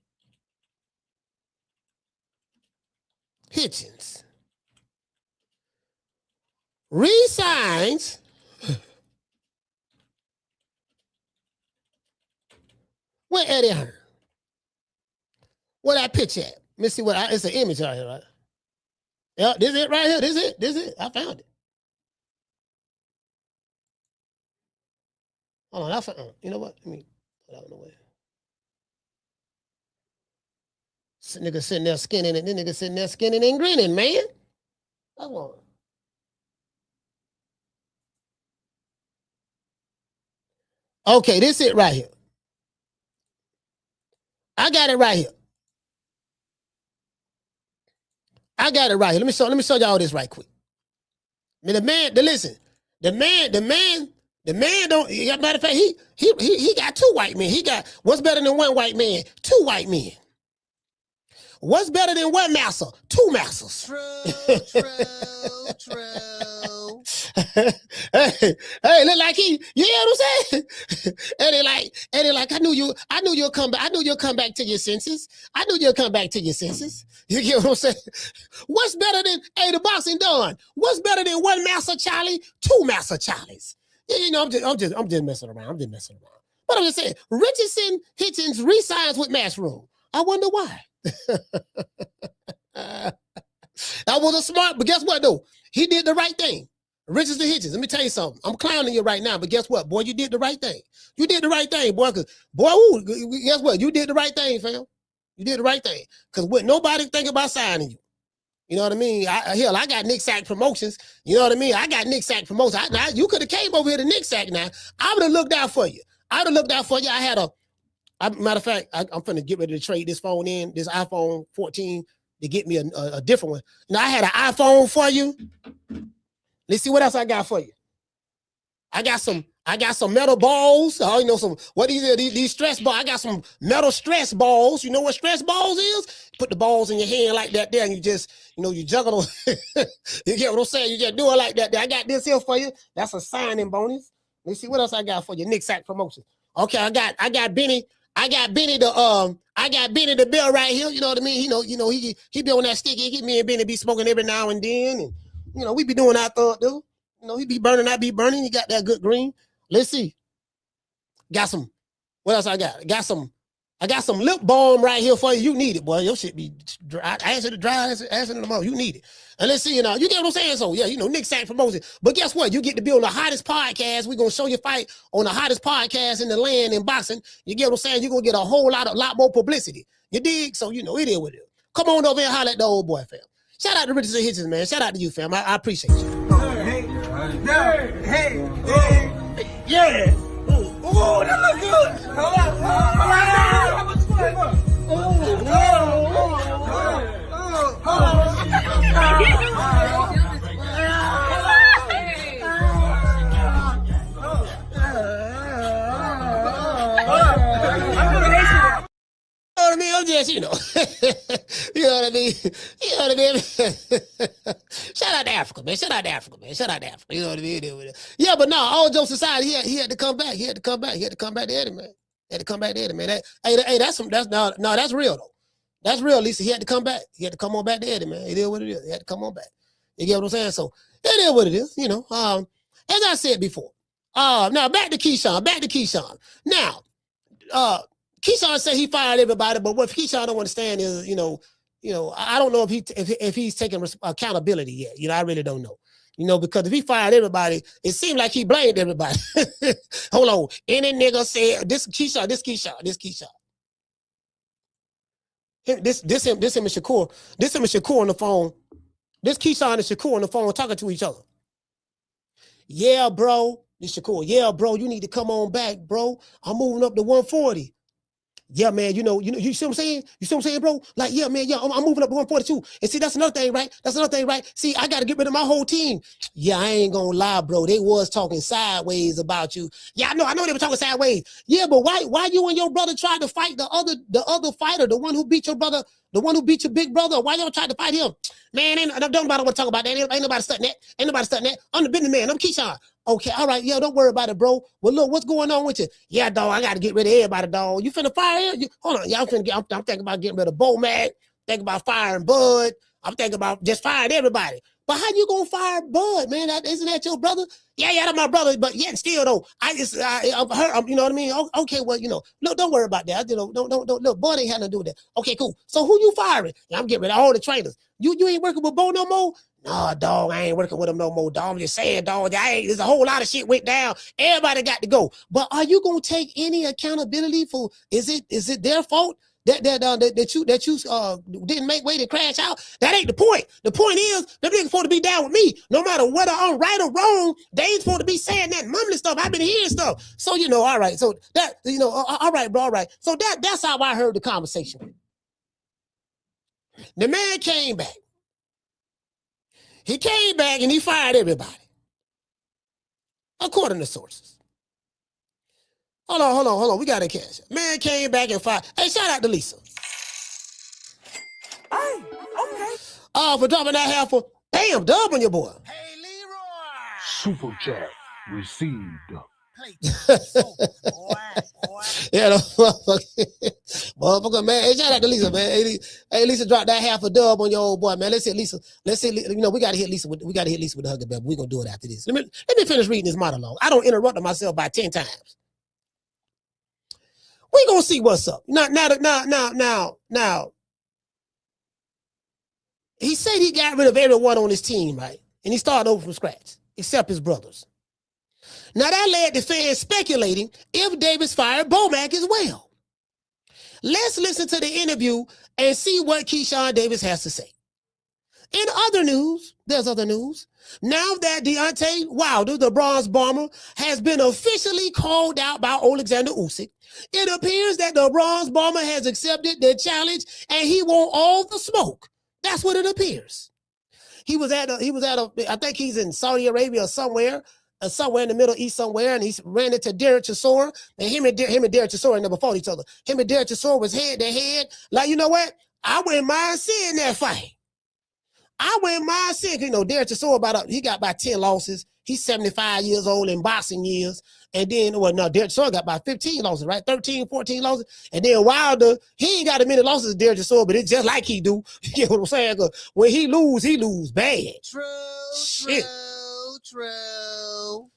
Hitchins resigns with Eddie Hearn. Where that picture at? Let me see it's an image right here, right? Yeah, this is it right here. This is it. I found it. Hold on, you know what? Let me put out in the way. Nigga sitting there skinning it. This nigga sitting there skinning and grinning, man. That's one. Okay, this it right here. I got it right here. Let me show y'all this right quick. I mean, the man don't. Matter of fact, he got two white men. He got what's better than one white man? Two white men. What's better than one master? Two masters. True. Hey, look like you know what I'm saying? And they like, I knew you'll come back. I knew you'll come back to your senses. You get what I'm saying? What's better than, the boxing done? What's better than one master Charlie? Two master Charlies. I'm just messing around. But I'm just saying, Richardson Hitchins resigns with Matchroom. I wonder why. That was a smart, but guess what though? He did the right thing. Richardson Hitchins, let me tell you something. I'm clowning you right now, but guess what, boy? You did the right thing. Boy. Guess what? You did the right thing, fam. You did the right thing. Because what nobody think about signing you. You know what I mean? I got Nick Sack Promotions. You know what I mean? I got Nick Sack Promotions. You could have came over here to Nick Sack now. I would have looked out for you. I had matter of fact, I'm finna get ready to trade this phone in, this iPhone 14, to get me a different one. I had an iPhone for you. Let's see what else I got for you. I got some metal balls. These stress balls. I got some metal stress balls. You know what stress balls is? Put the balls in your hand like that there, and you just, you juggle them. You get what I'm saying? You just do it like that there. I got this here for you. That's a signing bonus. Let's see what else I got for you. Nick Sack Promotion. Okay, I got Benny. I got Benny the Bill right here. You know what I mean? He be on that stick. Me and Benny be smoking every now and then, and we be doing our thought, dude. He be burning, I be burning. He got that good green. Let's see. Got some. What else I got? I got some lip balm right here for you. You need it, boy. Your shit be dry. Answer to the mouth. You need it. And let's see, you get what I'm saying? So, yeah, Nick Sack Promotion. But guess what? You get to be on the hottest podcast. We're going to show you fight on the hottest podcast in the land in boxing. You get what I'm saying? You're going to get a lot more publicity. You dig? So, it is what it is. Come on over and holler at the old boy, fam. Shout out to Richardson Hitchins, man. Shout out to you, fam. I appreciate you. Hey. Yeah. Oh, that look good. I'm just, you know what I mean? Shout out to Africa, man. You know what I mean? Yeah, but no, all jokes aside, he had to come back. He had to come back to Eddie, man. That's real, though. That's real, Lisa. He had to come back. He had to come on back to Eddie, man. It is what it is. He had to come on back. You get what I'm saying? So, it is what it is, As I said before. Now, back to Kewshawn. Now, Kewshawn said he fired everybody, but what Kewshawn don't understand is, I don't know if he's taking accountability yet. I really don't know. You know, because if he fired everybody, it seemed like he blamed everybody. Hold on. Any nigga said this Kewshawn. This him and Shakur. This him and Shakur on the phone. This Keyshawn and Shakur on the phone talking to each other. Yeah, bro. This Shakur. Yeah, bro. You need to come on back, bro. I'm moving up to 140. Yeah, man, you see what I'm saying? You see what I'm saying, bro? Like, yeah, man, yeah, I'm moving up to 142. And see, that's another thing, right? See, I got to get rid of my whole team. Yeah, I ain't gonna lie, bro. They was talking sideways about you. Yeah, I know they were talking sideways. Yeah, but why you and your brother tried to fight the other fighter, the one who beat your brother, the one who beat your big brother? Why y'all tried to fight him? Man, don't nobody want to talk about that. Ain't nobody studying that. I'm the business man. I'm Keyshawn. Okay, all right, yeah, don't worry about it, bro. Well, look, what's going on with you? Yeah, dog, I got to get rid of everybody, dog. You finna fire him? Hold on, I'm thinking about getting rid of Bomac, thinking about firing Bud. I'm thinking about just firing everybody. But how you gonna fire Bud, man? Isn't that your brother? Yeah, that's my brother. But yet still though, I'm hurt. You know what I mean? Okay, well, look, don't worry about that. Don't. Look, Bud ain't had nothing to do with that. Okay, cool. So who you firing? Yeah, I'm getting rid of all the trainers. You ain't working with Bo no more? Nah, dog, I ain't working with him no more, dog. I'm just saying, dog, there's a whole lot of shit went down. Everybody got to go. But are you gonna take any accountability for? Is it their fault that you didn't make way to crash out? That ain't the point. The point is them niggas supposed to be down with me, no matter whether I'm right or wrong. They ain't supposed to be saying that mumbling stuff. I've been hearing stuff. So all right. So that all right, bro. All right. So that's how I heard the conversation. The man came back. He came back and he fired everybody, according to sources. Hold on. We got to catch it. Man came back and fired. Hey, shout out to Lisa. Hey, okay. For dropping that half for, damn, dub on your boy. Hey, Leroy. Super chat received. Yeah, motherfucker, man. Hey, shout out to Lisa, man. Hey, Lisa, drop that half a dub on your old boy, man. Let's hit Lisa. We gotta hit Lisa with the hugger bell. We're gonna do it after this. Let me finish reading this monologue. I don't interrupt myself by 10 times. We gonna see what's up. Now. He said he got rid of everyone on his team, right? And he started over from scratch, except his brothers. Now that led to fans speculating if Davis fired Bomac as well. Let's listen to the interview and see what Keyshawn Davis has to say. In other news, there's other news. Now that Deontay Wilder, the Bronze Bomber, has been officially called out by Oleksandr Usyk, it appears that the Bronze Bomber has accepted the challenge and he want all the smoke. That's what it appears. He was at I think he's in Saudi Arabia or somewhere in the Middle East somewhere, and he ran into Derek Chisora, and him and Derek Chisora never fought each other. Him and Derek Chisora was head to head. Like, you know what? I wouldn't mind seeing that fight. Derek Chisora he got about 10 losses. He's 75 years old in boxing years. And then, Derek Chisora got about 15 losses, right? 13, 14 losses. And then Wilder, he ain't got as many losses as Derek Chisora, but it's just like he do. You know what I'm saying? Because when he lose bad. True.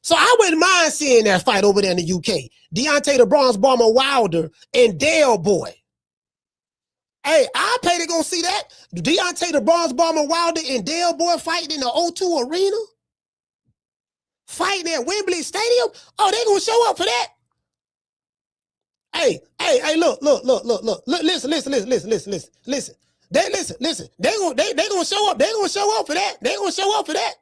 So I wouldn't mind seeing that fight over there in the UK. Deontay the Bronze Bomber Wilder and Dale Boy. Hey, I'll pay to go see that. Deontay the Bronze Bomber Wilder and Dale Boy fighting in the O2 Arena. Fighting at Wembley Stadium. Oh, they gonna show up for that. Hey, look. Listen. They gonna show up. They gonna show up for that.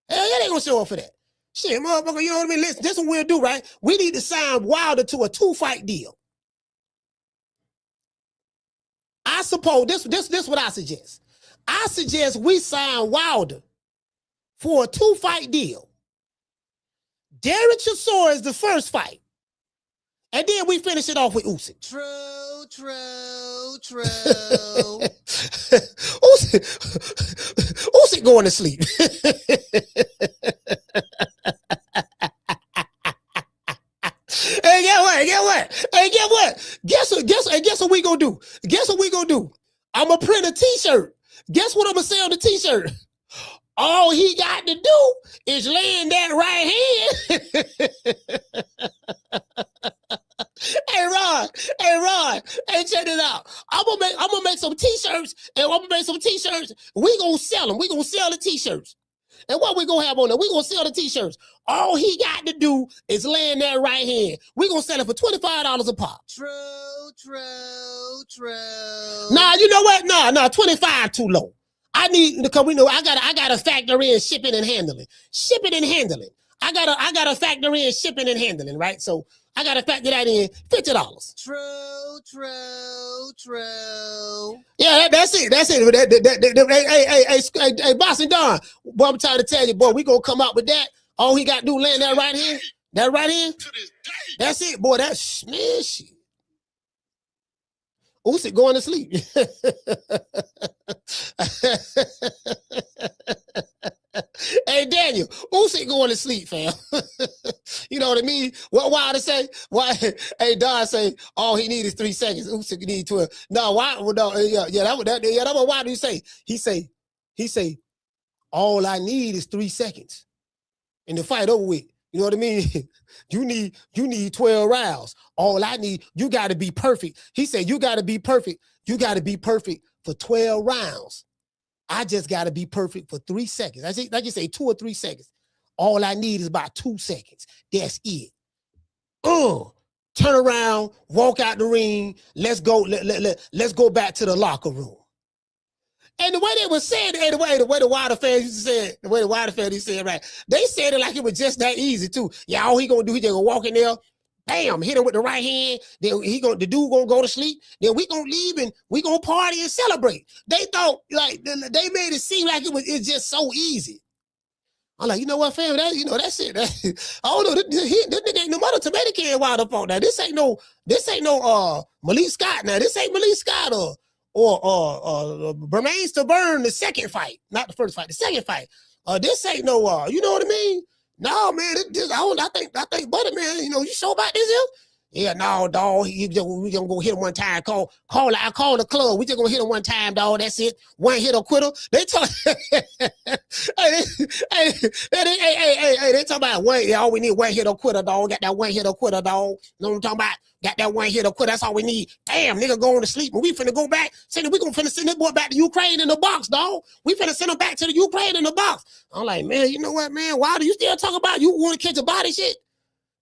Hell yeah, they gonna show up for that. Shit, motherfucker, you know what I mean? Listen, this is what we'll do, right? We need to sign Wilder to a 2-fight deal. I suppose this is what I suggest. I suggest we sign Wilder for a 2-fight deal. Derek Chisora is the first fight. And then we finish it off with Usyk. True. Usyk going to sleep. Hey, get what? Guess what we gonna do? I'm gonna print a t-shirt. Guess what I'm gonna say on the t-shirt? All he got to do is lay in that right hand. Hey Ron, hey, check this out. I'm gonna make some t-shirts, and I'm gonna make some t-shirts. We gonna sell them. We gonna sell the t-shirts. And what we gonna have on there? We gonna sell the t-shirts. All he got to do is land that right hand. We gonna sell it for $25 a pop. True. Nah, you know what? Nah, 25 too low. I need, because we know I gotta factor in shipping and handling. Shipping and handling. I gotta factor in shipping and handling, right? So I gotta factor that in. $50. True. Yeah, that's it. Hey, Boss and Don, boy, I'm trying to tell you, boy, we gonna come out with that. All he gotta do, land that right hand. That right hand. That's it, boy. That's smishy. Usyk going to sleep. Hey, Daniel, Usyk going to sleep, fam. You know what I mean? What Wilder say? Why? Hey, Don say all he needs is 3 seconds. Usyk need 12. No, why? No, that's what Wilder say. He say all I need is 3 seconds, and the fight over with. You know what I mean? You need 12 rounds. All I need, you got to be perfect. He said, you got to be perfect. You got to be perfect for 12 rounds. I just got to be perfect for 3 seconds. I say, like you say, 2 or 3 seconds. All I need is about 2 seconds. That's it. Turn around, walk out the ring. Let's go. Let's go back to the locker room. And the way they were saying it, the way the Wilder fans used to say it, the way the Wilder fans used to say it, right? They said it like it was just that easy too. Yeah, all he gonna do, he just gonna walk in there, bam, hit him with the right hand. Then the dude gonna go to sleep. Then we gonna leave and we gonna party and celebrate. They thought like they made it seem like it's just so easy. I'm like, you know what, fam? That's it. I don't know. This nigga ain't no mother tomato can Wilder fought. Now this ain't no Malik Scott. Now this ain't Malik Scott or remains to burn the second fight, not the first fight, the second fight. This ain't no you know what I mean? No, man, I think Buddy, man, you sure about this here? Yeah, no, dog. We gonna go hit him one time. I call the club. We just gonna hit him one time, dog. That's it. One hit or quitter. They talk. Hey, they talk about one. Yeah, all we need one hit or quitter, dog. Got that one hit or quitter, dog. Know what I'm talking about? Got that one hit or quitter. That's all we need. Damn, nigga going to sleep. And we finna go back. Saying we gonna finna send this boy back to Ukraine in the box, dog. We finna send him back to the Ukraine in the box. I'm like, man, you know what, man? Why do you still talk about you want to catch a body shit?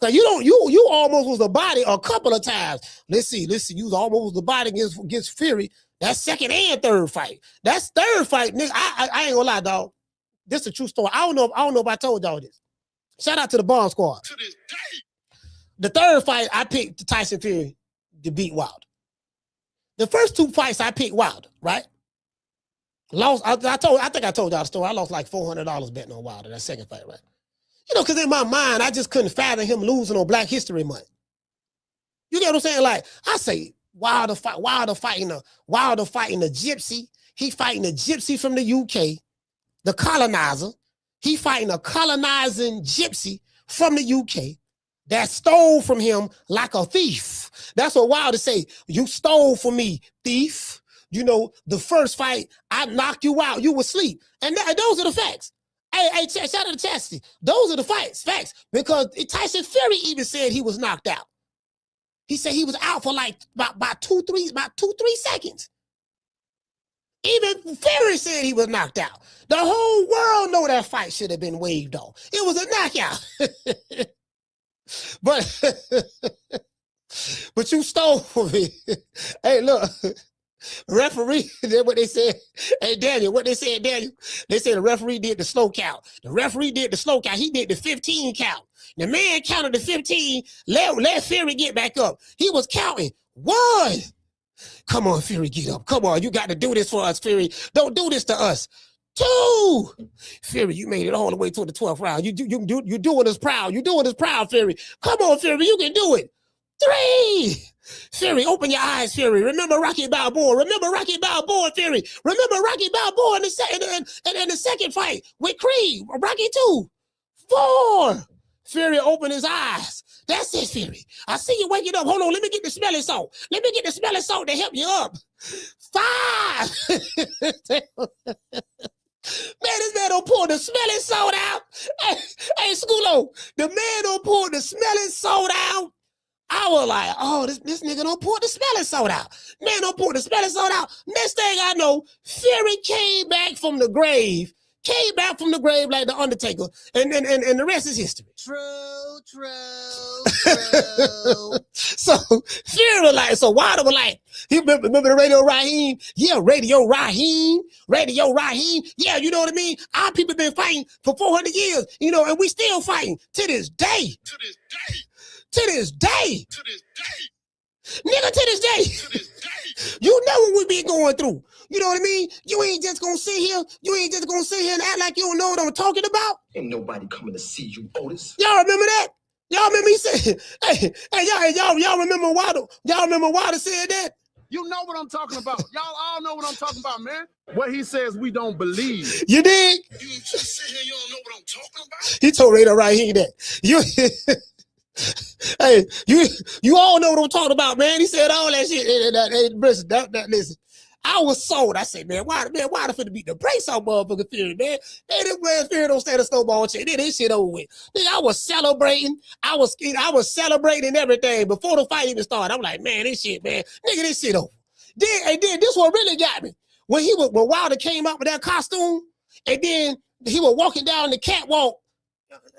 Cause you almost was the body a couple of times. Let's see, you almost was the body against Fury. That's second and third fight. That's third fight, nigga. I ain't gonna lie, dog. This is a true story. I don't know if I told y'all this. Shout out to the Bomb Squad. To this day. The third fight, I picked Tyson Fury to beat Wilder. The first 2 fights, I picked Wilder, right? Lost. I think I told y'all the story. I lost like $400 betting on Wilder that second fight, right? Because in my mind, I just couldn't fathom him losing on Black History Month. You get what I'm saying? Like, I say, Wilder fighting a gypsy. He fighting a gypsy from the UK, the colonizer. He fighting a colonizing gypsy from the UK that stole from him like a thief. That's what Wilder say. You stole from me, thief. The first fight, I knocked you out. You were asleep. And those are the facts. Hey, shout out to Chastity. Those are the facts, because Tyson Fury even said he was knocked out. He said he was out for like about 2-3 seconds. Even Fury said he was knocked out. The whole world know that fight should have been waved off. It was a knockout. But you stole from me. Hey, look. Referee, that's what they said. Hey, Daniel, what they said, Daniel? They said the referee did the slow count. The referee did the slow count. He did the 15 count. The man counted the 15, let Fury get back up. He was counting 1. Come on, Fury, get up. Come on, you got to do this for us, Fury. Don't do this to us. 2. Fury, you made it all the way to the 12th round. You're doing us proud. You're doing us proud, Fury. Come on, Fury, you can do it. 3. Fury, open your eyes, Fury. Remember Rocky Balboa. Remember Rocky Balboa, Fury. Remember Rocky Balboa in the second fight with Creed. Rocky 2. 4. Fury opened his eyes. That's it, Fury. I see you waking up. Hold on, let me get the smelling salt. Let me get the smelling salt to help you up. 5. Man, this man don't pour the smelling salt out. Hey, Skulo, the man don't pour the smelling salt out. I was like, oh, this nigga don't pour the smelling salt out. Man, don't pour the smelling salt out. Next thing I know, Fury came back from the grave, came back from the grave like the Undertaker, and the rest is history. True. So Fury was like, so Wilder was like, he remember the Radio Raheem? Yeah, Radio Raheem. Yeah, you know what I mean? Our people been fighting for 400 years, you know, and we still fighting to this day. Nigga, to this day. You know what we be going through. You know what I mean? You ain't just gonna sit here. And act like you don't know what I'm talking about. Ain't nobody coming to see you, Otis. Y'all remember that? Y'all remember he said, y'all remember Wilder? Y'all remember Wilder said that? You know what I'm talking about. Y'all all know what I'm talking about, man. What he says we don't believe. You dig? You just sit here, you don't know what I'm talking about? He told Radar right here that. Hey, you all know what I'm talking about, man. He said all that shit. Listen, I was sold. I said, man, why finna beat the brakes on motherfucking Fury, man? Hey, this man Fury don't stand a snowball shit. This shit over with. Nigga, I was celebrating. I was celebrating everything before the fight even started. I'm like, man, this shit, man. Nigga, this shit over. Then this one really got me. When Wilder came up with that costume, and then he was walking down the catwalk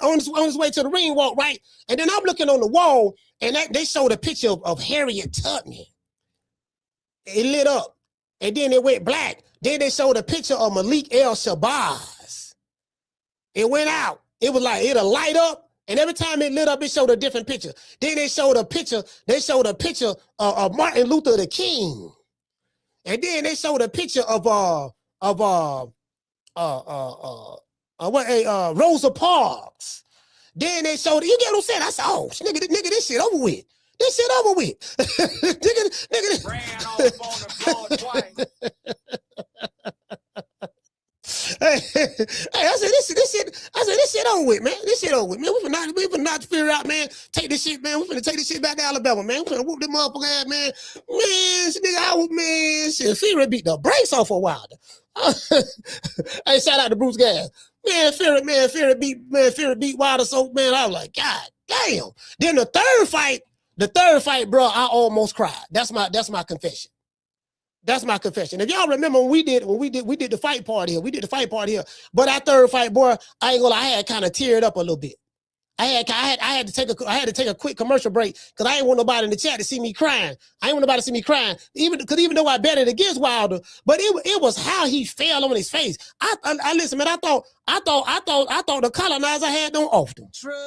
on his way to the ring walk, right? And then I'm looking on the wall, and they showed a picture of Harriet Tubman. It lit up. And then it went black. Then they showed a picture of Malik El Shabazz. It went out. It was like, it'll light up. And every time it lit up, it showed a different picture. Then they showed a picture of Martin Luther the King. And then they showed a picture of Rosa Parks. Then they showed, you get what I'm saying? I said, oh, nigga, this shit over with. This shit over with. nigga. Ran off on the floor twice. Hey, I said this shit over with, man. This shit over with, man. We finna not figure out, man. Take this shit, man. We finna take this shit back to Alabama, man. We finna whoop this motherfucker ass, man. Man, shit, Fury beat the brakes off for Wilder. Hey, shout out to Bruce Gas. Man, Fury beat Wilder so, man, I was like, God damn. Then the third fight, bro, I almost cried. That's my confession. That's my confession. If y'all remember when we did the fight party here, but our third fight, boy, I ain't gonna lie, I had kind of teared up a little bit. I had to take a quick commercial break because I ain't want nobody in the chat to see me crying. Even though I bet it against Wilder, but it was how he fell on his face. I listen, man. I thought the colonizer had no off them. True.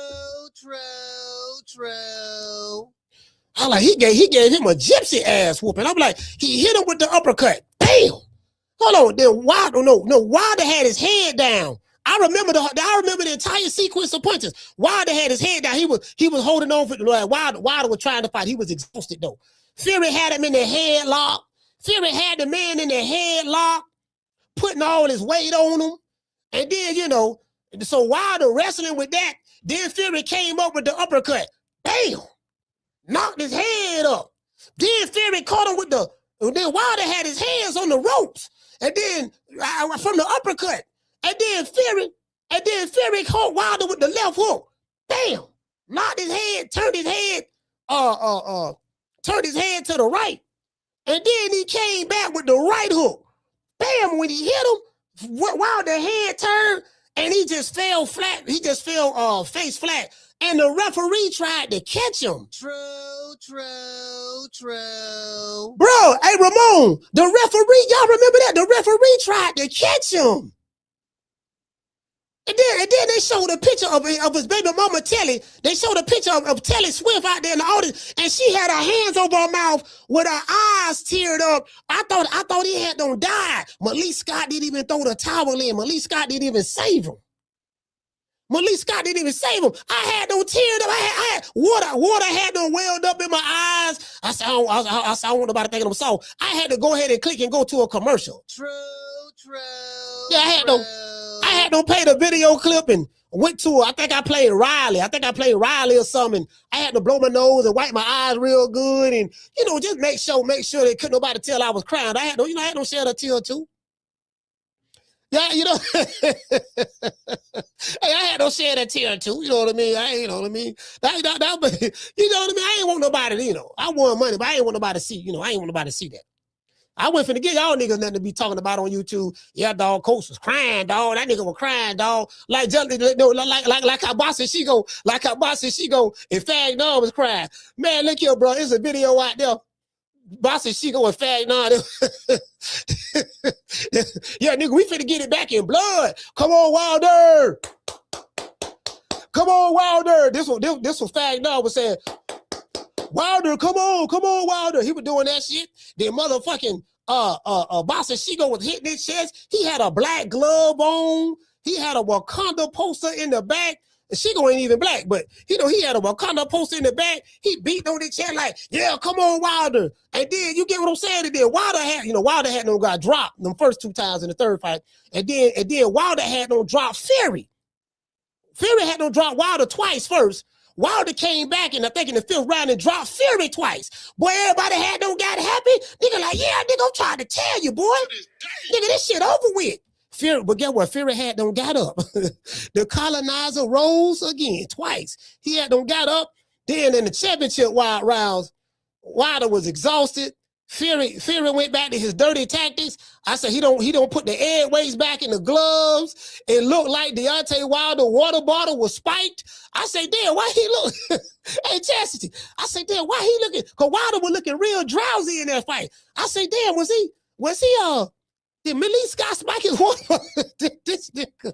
I like he gave him a gypsy ass whooping. I'm like, he hit him with the uppercut. Bam! Hold on. Then Wilder had his head down. I remember the entire sequence of punches. Wilder had his head down. He was holding on for like Wilder was trying to fight. He was exhausted though. Fury had him in the headlock. Fury had the man in the headlock, putting all his weight on him. And then, so Wilder wrestling with that. Then Fury came up with the uppercut. Bam! Knocked his head up. Then Fury caught him then Wilder had his hands on the ropes. And then from the uppercut. And then Fury caught Wilder with the left hook. Bam! Knocked his head, turned his head to the right. And then he came back with the right hook. Bam! When he hit him, Wilder's head turned and he just fell flat. He just fell face flat. And the referee tried to catch him. True. Bro, hey, Ramon, the referee, y'all remember that? The referee tried to catch him. And then they showed a picture of his baby mama, Telly. They showed a picture of Telly Swift out there in the audience, and she had her hands over her mouth with her eyes teared up. I thought he had them died. Malik Scott didn't even throw the towel in. Malik Scott didn't even save him. I had them teared up. I had water had them welled up in my eyes. I said, I don't want nobody thinking I'm soft. I had to go ahead and click and go to a commercial. True. Yeah, I had them play the video clip and went to I think I played Riley or something. I had to blow my nose and wipe my eyes real good and just make sure that couldn't nobody tell I was crying. I had no shed a tear too. Yeah, hey, I had no shed a tear too. You know what I mean? I ain't want nobody. I won money, but I ain't want nobody to see. I ain't want nobody to see that. I went finna get y'all niggas nothing to be talking about on YouTube. Yeah, dog, coach was crying, dog. That nigga was crying, dog. Like how Boss and she go, and Fag None was crying. Man, look here, bro. It's a video out there. Boss and she go and Fag None. Yeah, nigga, we finna get it back in blood. Come on, Wilder. Come on, Wilder. This was Fag None was saying, Wilder, come on, Wilder. He was doing that shit. Then motherfucking Boss and Shigo was hitting his chest. He had a black glove on. He had a Wakanda poster in the back. Shigo ain't even black, but he had a Wakanda poster in the back. He beat on his chest like, yeah, come on, Wilder. And then you get what I'm saying? And then Wilder had no got dropped them first 2 times in the third fight. And then Wilder had no drop Fury. Fury had no drop Wilder twice first. Wilder came back and I think in the 5th round and dropped Fury twice. Boy, everybody had no got happy. Nigga like, yeah, nigga, I'm trying to tell you, boy. Nigga, this shit over with. Fury, but guess what? Fury had them got up. The colonizer rose again twice. He had them got up. Then in the championship rounds, Wilder was exhausted. Fury went back to his dirty tactics. I said he don't put the air weights back in the gloves. It looked like Deontay Wilder water bottle was spiked. I say, damn, why he look? Hey, Chastity. I say, damn, why he looking? Cause Wilder was looking real drowsy in that fight. I say, damn, was he did Millie Scott spike his water? This nigga.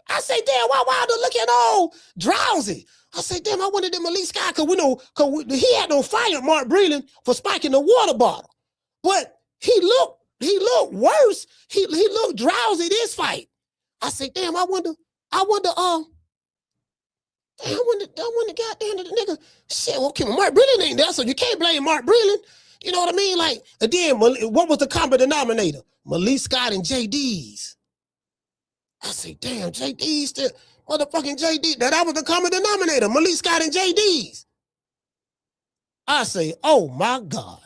I say, damn, why Wilder looking all drowsy? I say, damn, I wanted them Elite Sky because he had no fire Mark Breland for spiking the water bottle. But he looked worse. He looked drowsy this fight. I say, damn, I wonder, goddamn the nigga. Shit, okay, Mark Breland ain't there, so you can't blame Mark Breland. You know what I mean? Like, again, what was the common denominator? Malik Scott and JD's. I say, damn, JD's still. Motherfucking JD, that was the common denominator. Malik Scott and JD's. I say, oh my God.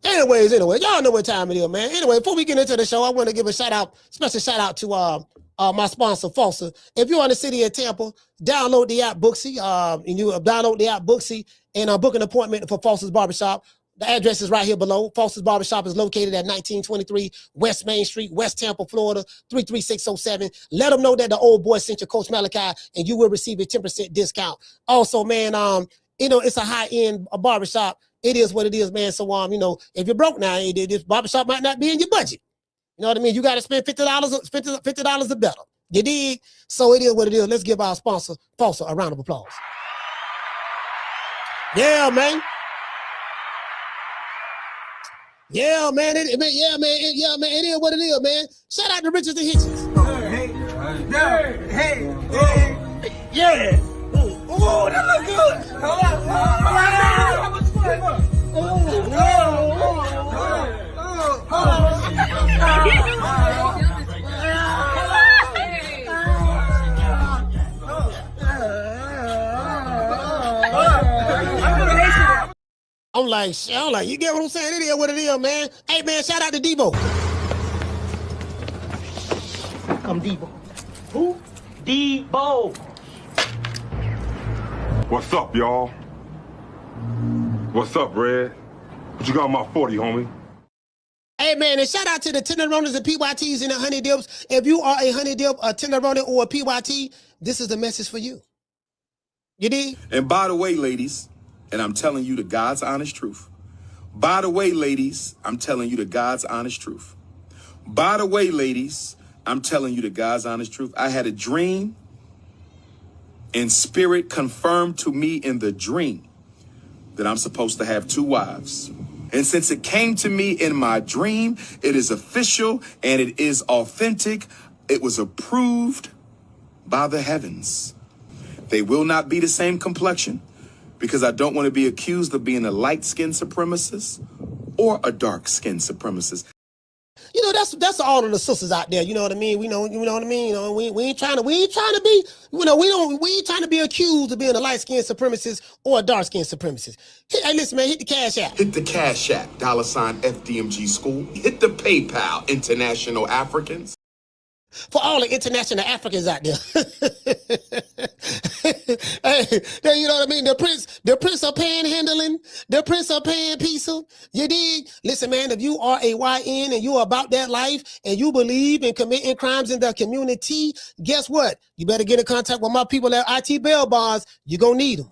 Anyway, y'all know what time it is, man. Anyway, before we get into the show, I want to give a special shout out to my sponsor, Foster. If you're in the city of Tampa, download the app Booksy. And you download the app Booksy and book an appointment for Foster's Barbershop. The address is right here below. Foster's Barbershop is located at 1923 West Main Street, West Tampa, Florida, 33607. Let them know that the old boy sent you Coach Malachi, and you will receive a 10% discount. Also, man, it's a high-end barbershop. It is what it is, man. So, if you're broke now, this barbershop might not be in your budget. You know what I mean? You got to spend $50 or better. You dig? So it is what it is. Let's give our sponsor, Foster, a round of applause. Yeah, man. Yeah, man. It is what it is, man. Shout out to Richardson Hitchins. Hey. Yeah. Oh, that look good. I'm like, you get what I'm saying? It is what it is, man. Hey, man, shout out to Debo. Come Debo. Who? Debo. What's up, y'all? What's up, Red? What you got on my 40, homie? Hey, man, and shout out to the Tenderonis and PYTs and the Honey Dips. If you are a Honey Dip, a Tenderoni, or a PYT, this is the message for you. You dig? And by the way, ladies, and I'm telling you the God's honest truth. By the way, ladies, I'm telling you the God's honest truth. By the way, ladies, I'm telling you the God's honest truth. I had a dream, and spirit confirmed to me in the dream that I'm supposed to have 2 wives. And since it came to me in my dream, it is official and it is authentic. It was approved by the heavens. They will not be the same complexion, because I don't want to be accused of being a light-skinned supremacist or a dark-skinned supremacist. You know, that's all of the sisters out there. You know what I mean? You know what I mean? You know, we ain't trying to be, we ain't trying to be accused of being a light-skinned supremacist or a dark-skinned supremacist. Hey, listen, man, hit the Cash App. Hit the Cash App, $FDMG School. Hit the PayPal, International Africans. For all the international Africans out there. Hey, you know what I mean? The prince of panhandling, the prince of pan pizza. You dig? Listen, man, if you are a YN and you're about that life and you believe in committing crimes in the community, guess what? You better get in contact with my people at IT Bail Bonds. You're going to need them.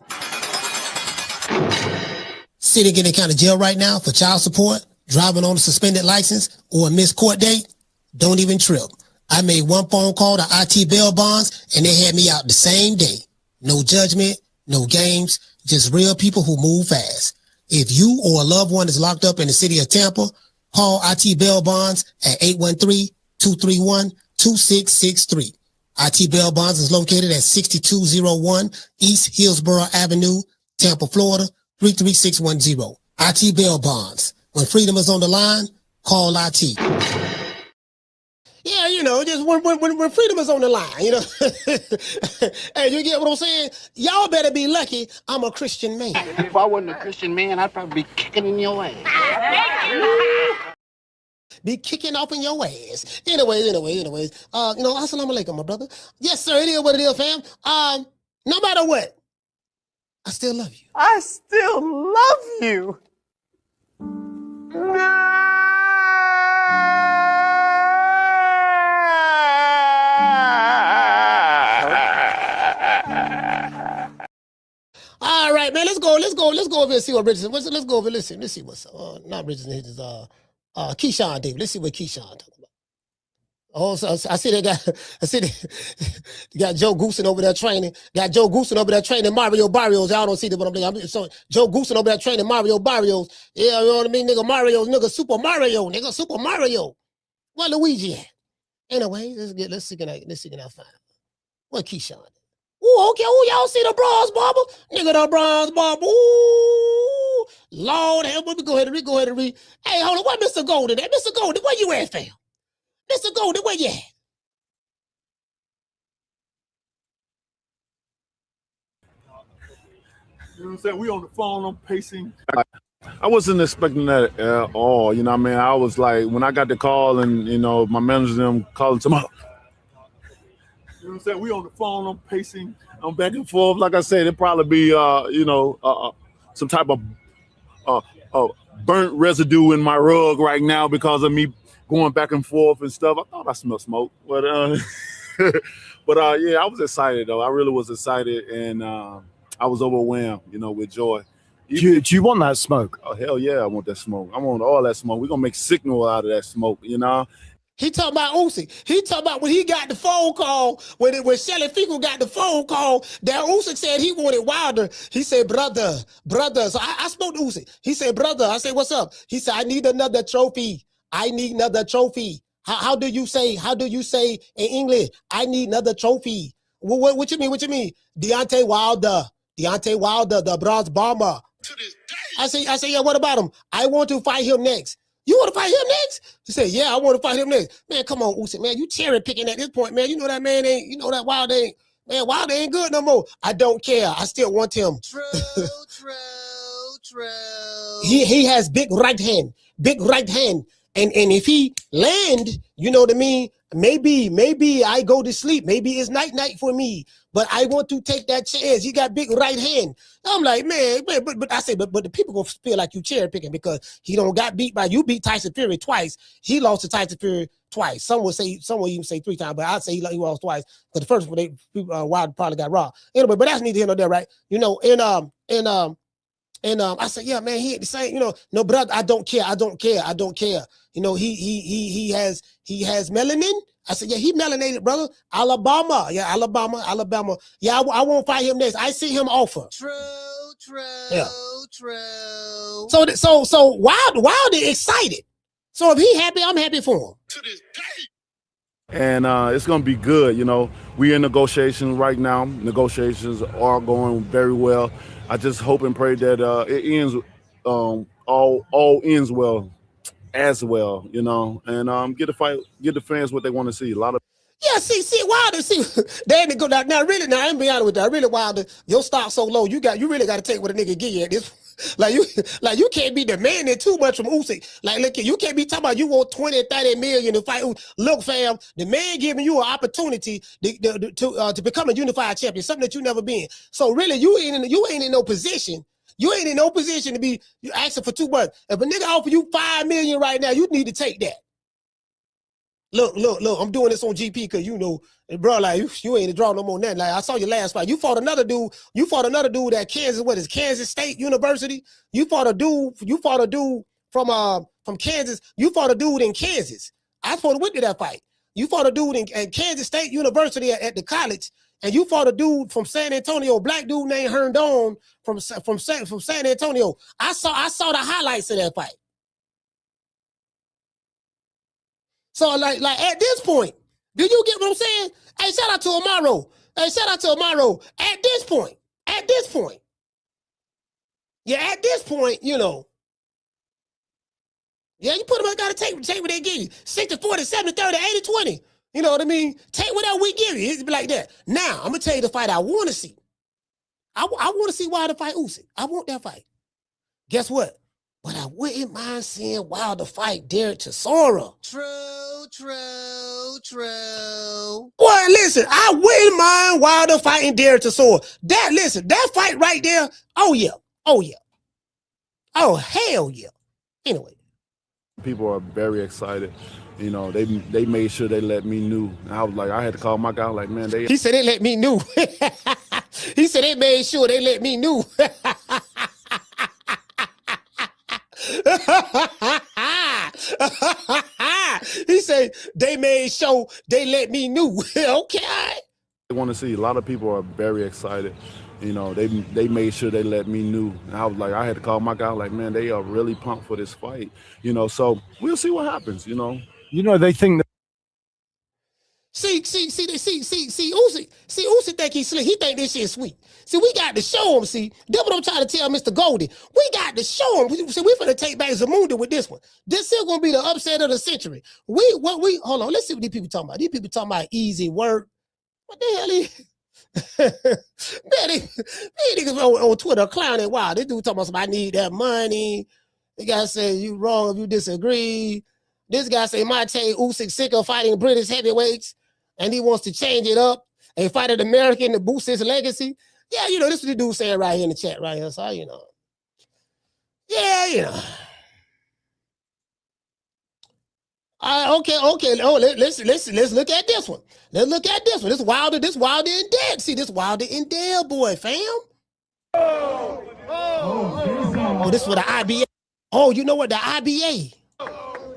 Sitting in county jail right now for child support, driving on a suspended license, or a missed court date? Don't even trip. I made one phone call to IT Bail Bonds and they had me out the same day. No judgment, no games, just real people who move fast. If you or a loved one is locked up in the city of Tampa, call IT Bail Bonds at 813-231-2663. IT Bail Bonds is located at 6201 East Hillsborough Avenue, Tampa, Florida, 33610. IT Bail Bonds. When freedom is on the line, call IT. Yeah, you know, just when freedom is on the line, you know. Hey, you get what I'm saying? Y'all better be lucky I'm a Christian man. If I wasn't a Christian man, I'd probably be kicking in your ass. Be kicking off in your ass. Anyways. You know, assalamu alaikum, my brother. Yes, sir, it is what it is, fam. No matter what, I still love you. I still love you. All right, man, let's go over and see what Richardson. Let's go over. Let's see what's not Richardson Hitchins. Keyshawn Davis. Let's see what Keyshawn talking about. Oh, so I see they got Joe Goosen over there training. Mario Barrios. Y'all don't see that, but I'm thinking. So Joe Goosen over there training Mario Barrios. Yeah, you know what I mean, nigga. Super Mario. Where Luigi at? Anyway, let's see can I find what Keyshawn. Ooh, okay. Ooh, y'all see the bronze barber? Nigga, the bronze barber. Ooh, Lord help me. Go ahead and read. Hey, hold on. What Mr. Golden at? Mr. Golden, where you at, fam? Mr. Golden, where you at? You know what I'm saying? We on the phone, I'm pacing. I wasn't expecting that at all. You know what I mean? I was like, when I got the call and, you know, my manager them calling tomorrow. You know what I'm saying? We on the phone, I'm pacing, I'm back and forth. Like I said, it'd probably be, some type of burnt residue in my rug right now because of me going back and forth and stuff. I thought I smelled smoke, but yeah, I was excited though. I really was excited, and I was overwhelmed, you know, with joy. Do you want that smoke? Oh hell yeah, I want that smoke. I want all that smoke. We're gonna make signal out of that smoke, you know. He talking about Usyk. He talking about when he got the phone call, when Shelly Finkel got the phone call, that Usyk said he wanted Wilder. He said, brother. So I spoke to Usyk. He said, brother. I said, what's up? He said, I need another trophy. How do you say in English? I need another trophy. What you mean? Deontay Wilder, the bronze bomber. To this day. I say, yeah, what about him? I want to fight him next. You want to fight him next? He said, yeah, I want to fight him next. Man, come on, Usyk, man. You cherry picking at this point, man. You know that man ain't, you know that Wilder ain't, man, Wilder ain't good no more. I don't care. I still want him. True. He has big right hand. And if he land, you know what I mean? Maybe I go to sleep. Maybe it's night for me. But I want to take that chance. He got big right hand. I'm like, man, but I say, but the people gonna feel like you cherry picking because he don't got beat by you. Beat Tyson Fury twice. He lost to Tyson Fury twice. Some will even say 3 times, but I'd say he lost twice. Because the first one, Wilder probably got robbed. Anyway, but that's neither here nor there, right? You know, and I said, yeah, man, he ain't the same. You know, no, brother, I don't care. You know, he has melanin. I said, yeah, he melanated, brother. Alabama. Yeah, Alabama. Yeah, I won't fight him next. I see him offer. True. Yeah. True. So Wilder excited. So if he happy, I'm happy for him. To this day. And it's going to be good. You know, we're in negotiations right now. Negotiations are going very well. I just hope and pray that it ends, all ends well as well, you know, and get the fans what they want to see. A lot of see Wilder, they ain't go now really. Now I'm be honest with you, I really Wilder, your stock so low, you really got to take what a nigga give you at this. like you can't be demanding too much from Usyk. Like, look, you can't be talking about you want 20, 30 million to fight. Look, fam, the man giving you an opportunity to become a unified champion, something that you never been. So really, you ain't in no position. You ain't in no position to be asking for too much. If a nigga offer you $5 million right now, you need to take that. Look, I'm doing this on GP because you know, bro, like you ain't a draw no more than that. Like I saw your last fight. You fought another dude at Kansas, what is Kansas State University? You fought a dude from Kansas. You fought a dude in Kansas. I fought with that fight. You fought a dude in Kansas State University at the college, and you fought a dude from San Antonio, a black dude named Herndon from San Antonio. I saw the highlights of that fight. So like at this point, do you get what I'm saying? Hey, shout out to Amaro. At this point. Yeah, at this point, you know. Yeah, you put them, gotta take what they give you. 60, 40, 70, 30, 80, 20. You know what I mean? Take whatever we give you. It'd be like that. Now, I'm gonna tell you the fight I want to see. I want to see Wilder fight Usyk. I want that fight. Guess what? But I wouldn't mind seeing Wilder fight Derek Chisora. True. Boy, listen, I wouldn't mind Wilder fighting Derek Chisora. That fight right there, oh yeah. Oh hell yeah. Anyway. People are very excited. You know, they made sure they let me know. I was like, I had to call my guy, like, man, He said they let me know. He said they made sure they let me know. He said they made sure they let me know. Okay. I want to see. A lot of people are very excited. You know, they made sure they let me know. And I was like, I had to call my guy, like, man, they are really pumped for this fight. You know, so we'll see what happens, you know. You know, they think that. See, Usyk think he's slick. He think this shit sweet. See, we got to show him, see. That's what I'm trying to tell Mr. Goldie. We got to show him. See, we finna take back Zamunda with this one. This is gonna be the upset of the century. Hold on, let's see what these people talking about. These people talking about easy work. What the hell is man, these niggas on Twitter clowning wild. This dude talking about I need that money. The guy say you wrong if you disagree. This guy say Mate Usyk sick of fighting British heavyweights and he wants to change it up and fight an American to boost his legacy. Yeah, you know, this is what the dude saying right here in the chat right here. So, you know. Yeah, you know. Okay. Oh, let's look at this one. Let's look at this one. This Wilder and Dead. See, this Wilder and Dead boy, fam. Oh, this for the IBA. Oh, you know what? The IBA.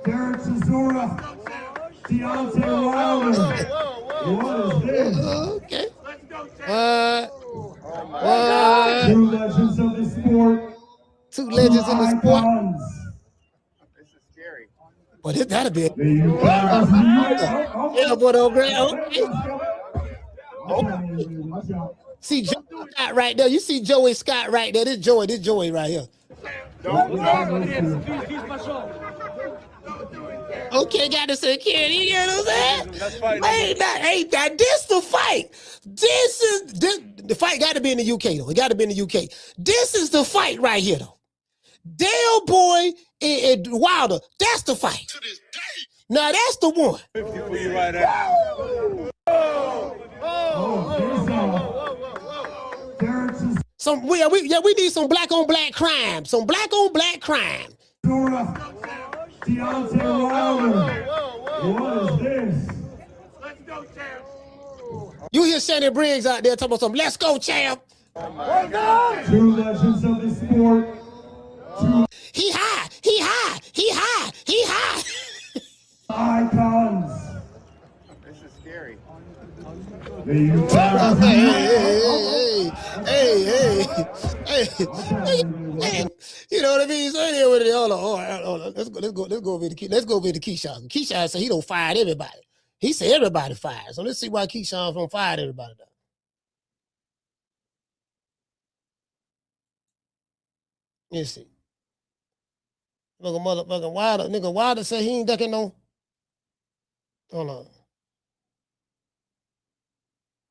Derek Chisora, Deontay Wilder. What is this? Okay. Two legends of the sport. Two legends in the sport. This is scary. But it gotta be. Yeah, but okay. See Joey Scott right there. You see Joey Scott right there. This Joey right here. Okay, got the security. You know what I'm saying? Ain't that this the fight? This the fight got to be in the UK though. It got to be in the UK. This is the fight right here though. Dale Boy and Wilder. That's the fight. To this day. Now that's the one. 50 for you right now. We need some black on black crime. Some black on black crime. Deontay Wilder. What is this? Let's go, champ. You hear Shannon Briggs out there talking about some let's go, champ. Two legends of the sport. He high. Icons. This is scary. Hey. You know what I mean? So anyway, hold on. Let's go over to Kewshawn. Kewshawn said he don't fire everybody. He said everybody fired. So let's see why Kewshawn don't fire everybody now. Let's see. Look, motherfucking Wilder said he ain't ducking no. Hold on.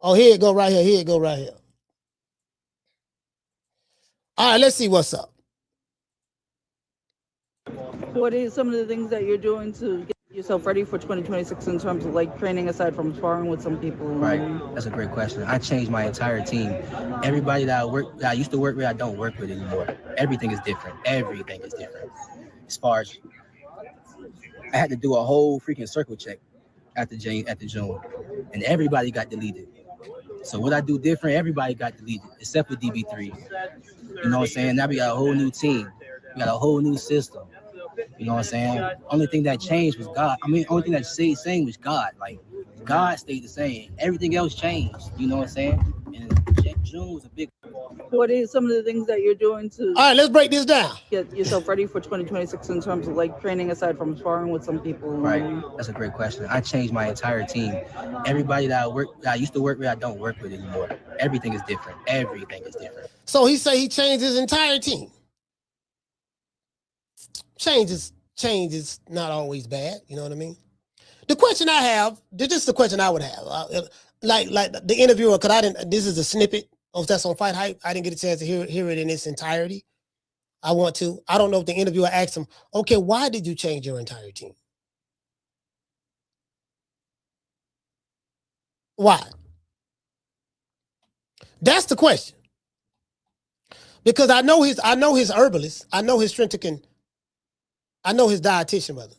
Oh, here it go right here. All right, let's see what's up. What are some of the things that you're doing to get yourself ready for 2026 in terms of like training aside from sparring with some people? Right, that's a great question. I changed my entire team. Everybody that I used to work with, I don't work with anymore. Everything is different. Everything is different. As far as I had to do a whole freaking circle check at the June, and everybody got deleted. So what I do different, everybody got deleted except for DB3. You know what I'm saying? Now we got a whole new team. We got a whole new system. You know what I'm saying? Only thing that changed was God. Only thing that stayed the same was God. Like, God stayed the same. Everything else changed. You know what I'm saying? And June was a big. What are some of the things that you're doing to... All right, let's break this down. Get yourself ready for 2026 in terms of like training aside from sparring with some people? Right, that's a great question. I changed my entire team. Everybody that I used to work with, I don't work with anymore. Everything is different. Everything is different. So he say he changed his entire team. Change is not always bad. You know what I mean? The question I have, this is the question I would have. Like the interviewer, because this is a snippet of that's on Fight Hype. I didn't get a chance to hear it in its entirety. I want to. I don't know if the interviewer asked him, okay, why did you change your entire team? Why? That's the question. Because I know his herbalist, I know his strength, I know his dietitian, brother.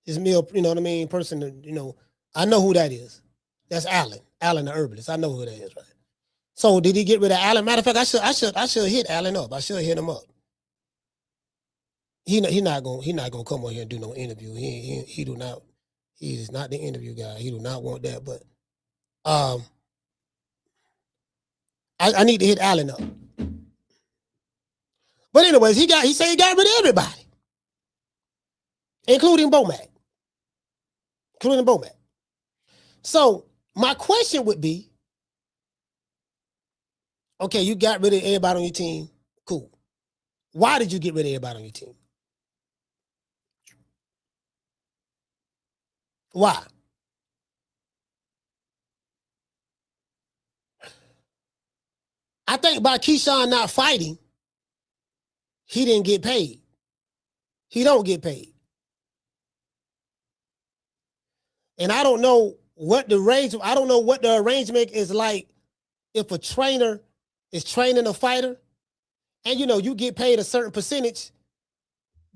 His meal, you know what I mean, person, you know, I know who that is. That's Allen the herbalist. I know who that is, right? So did he get rid of Allen? Matter of fact, I should hit Allen up. I should hit him up. He not gonna come on here and do no interview. He is not the interview guy. He do not want that. But I need to hit Allen up. But anyways, he said he got rid of everybody, including Bomac. So my question would be, okay, you got rid of everybody on your team. Cool. Why did you get rid of everybody on your team? Why? I think by Kewshawn not fighting, he didn't get paid. He don't get paid. And I don't know what the arrangement is like if a trainer is training a fighter and, you know, you get paid a certain percentage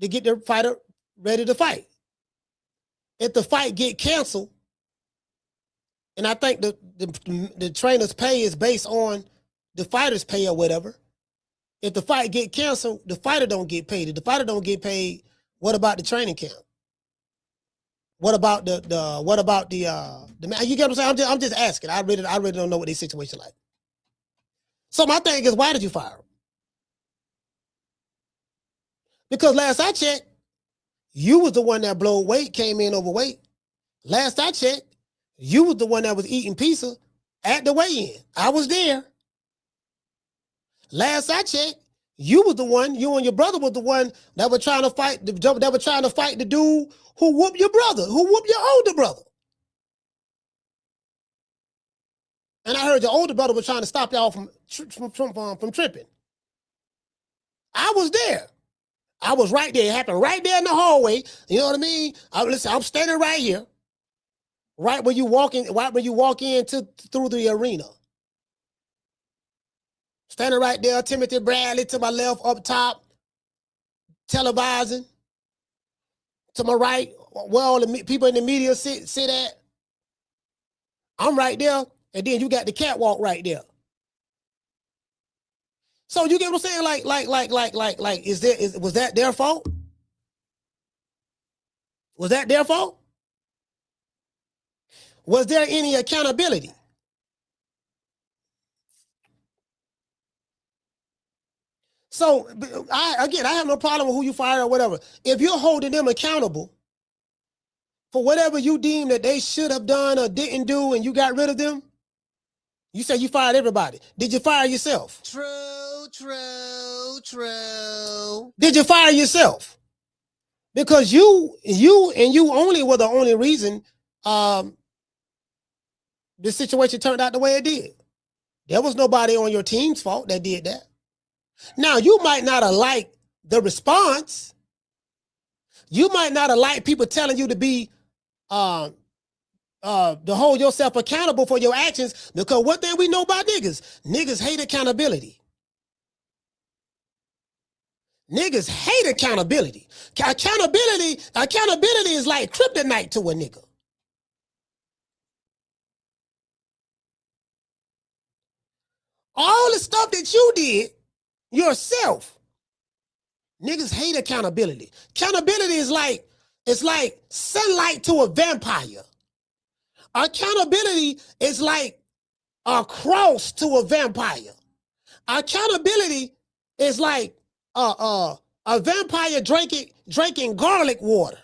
to get the fighter ready to fight. If the fight get canceled, and I think the trainer's pay is based on the fighter's pay or whatever. If the fight get canceled, the fighter don't get paid. If the fighter don't get paid, what about the training camp? What about the you get what I'm saying? I'm just asking. I really don't know what their situation like. So my thing is, why did you fire him? Because last I checked, you was the one that blowed weight, came in overweight. Last I checked, you was the one that was eating pizza at the weigh-in. I was there. Last I checked, you was the one, you and your brother was the one that were trying to fight the dude who whooped your brother, who whooped your older brother. And I heard your older brother was trying to stop y'all from tripping. I was there. I was right there. It happened right there in the hallway. You know what I mean? I'm standing right here, right when you walk in, through the arena. Standing right there, Timothy Bradley to my left, up top, televising. To my right, where all the people in the media sit at. I'm right there, and then you got the catwalk right there. So you get what I'm saying? Was that their fault? Was that their fault? Was there any accountability? So I have no problem with who you fire or whatever. If you're holding them accountable for whatever you deem that they should have done or didn't do and you got rid of them, you say you fired everybody. Did you fire yourself? True. Did you fire yourself? Because you only were the only reason the situation turned out the way it did. There was nobody on your team's fault that did that. Now, you might not have liked the response, You might not have liked people telling you to be to hold yourself accountable for your actions, because one thing we know about niggas hate accountability. Niggas hate accountability. Accountability is like kryptonite to a nigga. All the stuff that you did yourself, niggas hate accountability. Accountability is like, it's like sunlight to a vampire. Accountability is like a cross to a vampire. Accountability is like a vampire drinking garlic water.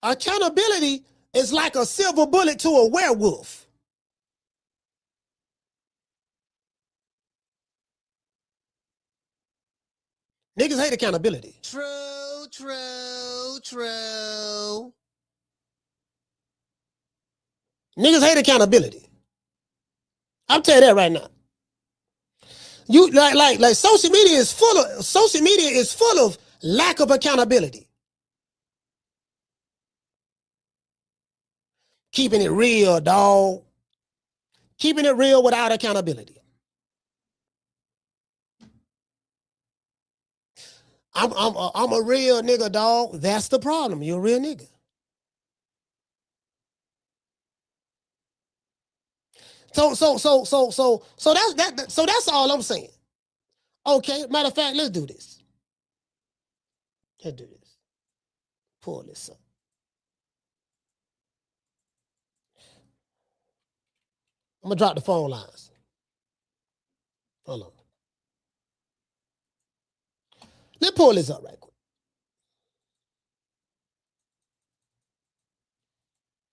Accountability is like a silver bullet to a werewolf. Niggas hate accountability. True. Niggas hate accountability. I'm telling you that right now. You like social media is full of lack of accountability. Keeping it real, dog. Keeping it real without accountability. I'm a real nigga, dog. That's the problem. You're a real nigga. So that's all I'm saying. Okay, matter of fact, let's do this. Let's do this. Pull this up. I'm gonna drop the phone lines. Hold on. Let's pull this up right quick.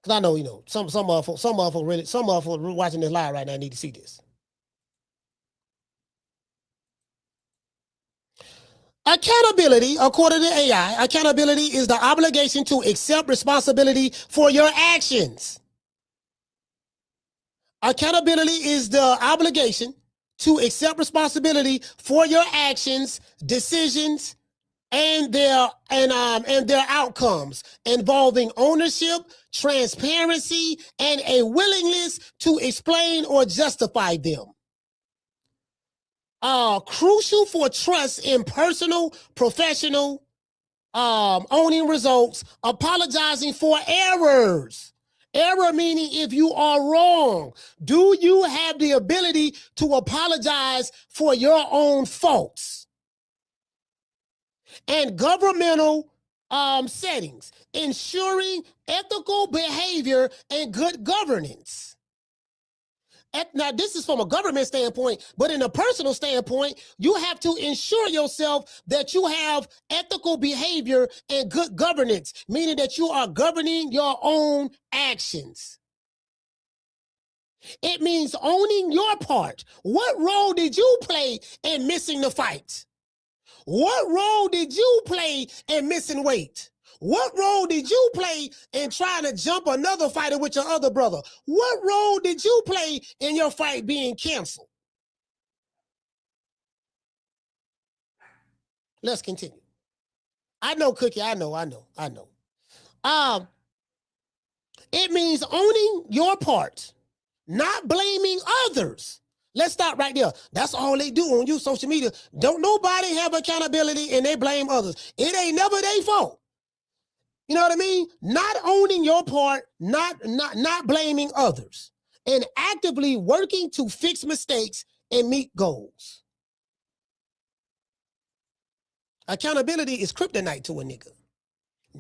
Because I know, you know, some motherfuckers watching this live right now need to see this. Accountability, according to AI, accountability is the obligation to accept responsibility for your actions. Accountability is the obligation to accept responsibility for your actions, decisions, and their outcomes, involving ownership, transparency, and a willingness to explain or justify them. Crucial for trust in personal, professional, owning results, apologizing for errors. Error meaning if you are wrong. Do you have the ability to apologize for your own faults? And governmental settings, ensuring ethical behavior and good governance. Now, this is from a government standpoint, but in a personal standpoint, you have to ensure yourself that you have ethical behavior and good governance, meaning that you are governing your own actions. It means owning your part. What role did you play in missing the fight? What role did you play in missing weight? What role did you play in trying to jump another fighter with your other brother? What role did you play in your fight being canceled? Let's continue. I know, Cookie. I know. It means owning your part, not blaming others. Let's stop right there. That's all they do on you social media. Don't nobody have accountability and they blame others. It ain't never their fault. You know what I mean? Not owning your part, not blaming others, and actively working to fix mistakes and meet goals. Accountability is kryptonite to a nigga.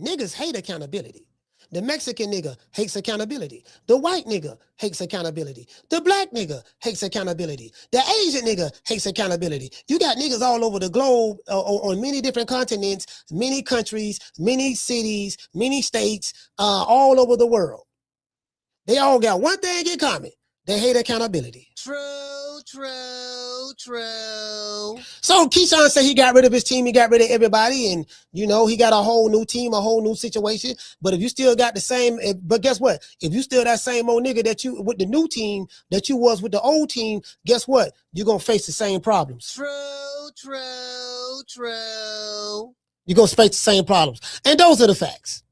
Niggas hate accountability. The Mexican nigga hates accountability. The white nigga hates accountability. The black nigga hates accountability. The Asian nigga hates accountability. You got niggas all over the globe on many different continents, many countries, many cities, many states, all over the world. They all got one thing in common. They hate accountability. True. So Keyshawn said he got rid of his team. He got rid of everybody. And, you know, he got a whole new team, a whole new situation. But if you still got the same, but guess what? If you still that same old nigga that you, with the new team that you was with the old team, guess what? You're going to face the same problems. True. You go straight to the same problems. And those are the facts.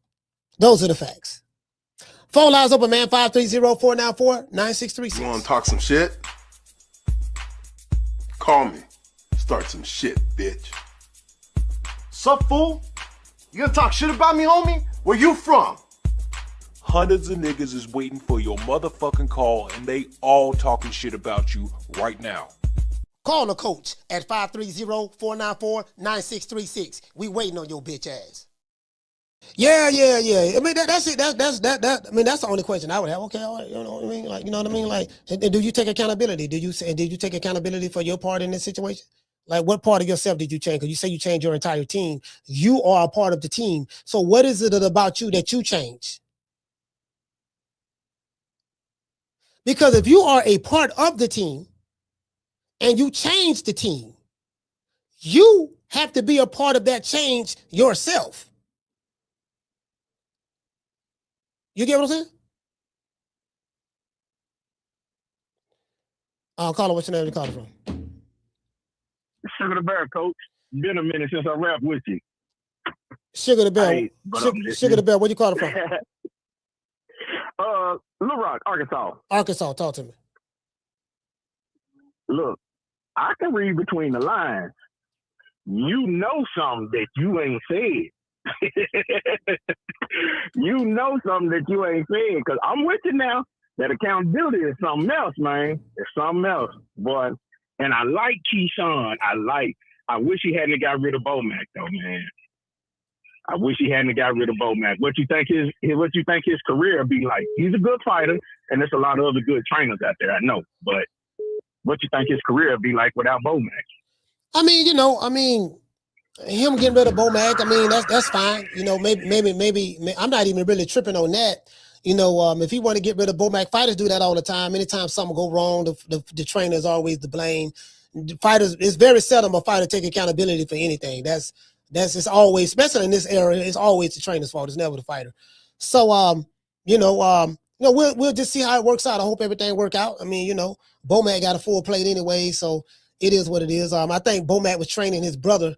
Those are the facts. Phone lines open, man. 530-494-9636. You want to talk some shit? Call me. Start some shit, bitch. Sup, fool? You gonna talk shit about me, homie? Where you from? Hundreds of niggas is waiting for your motherfucking call, and they all talking shit about you right now. Call the coach at 530-494-9636. We waiting on your bitch ass. Yeah. I mean, that's it. That's I mean, that's the only question I would have. Okay, all right, you know what I mean? Like, you know what I mean? Like, and do you take accountability? Did you take accountability for your part in this situation? Like, what part of yourself did you change? Because you say you changed your entire team. You are a part of the team. So what is it about you that you changed? Because if you are a part of the team and you change the team, you have to be a part of that change yourself. You get what I'm saying? Caller, what's your name? You calling from? Sugar the Bear, coach. Been a minute since I rapped with you. Sugar the Bear. Sugar the Bear, where you calling from? Little Rock, Arkansas. Arkansas, talk to me. Look, I can read between the lines. You know something that you ain't said. You know something that you ain't said, because I'm with you now. That accountability is something else, man. It's something else, boy. And I like Keyshawn. I wish he hadn't got rid of Bomac, though, man. I wish he hadn't got rid of Bomac. What you think his career would be like? He's a good fighter, and there's a lot of other good trainers out there, I know. But what you think his career would be like without Bomac? I mean, him getting rid of Bomac, I mean, that's fine. Maybe I'm not even really tripping on that. If he want to get rid of Bomac, fighters do that all the time. Anytime something go wrong, the trainer is always to blame. Fighters, it's very seldom a fighter take accountability for anything. That's it's always, especially in this era, it's always the trainer's fault. It's never the fighter. So, we'll just see how it works out. I hope everything work out. I mean, Bomac got a full plate anyway, so it is what it is. I think Bomac was training his brother,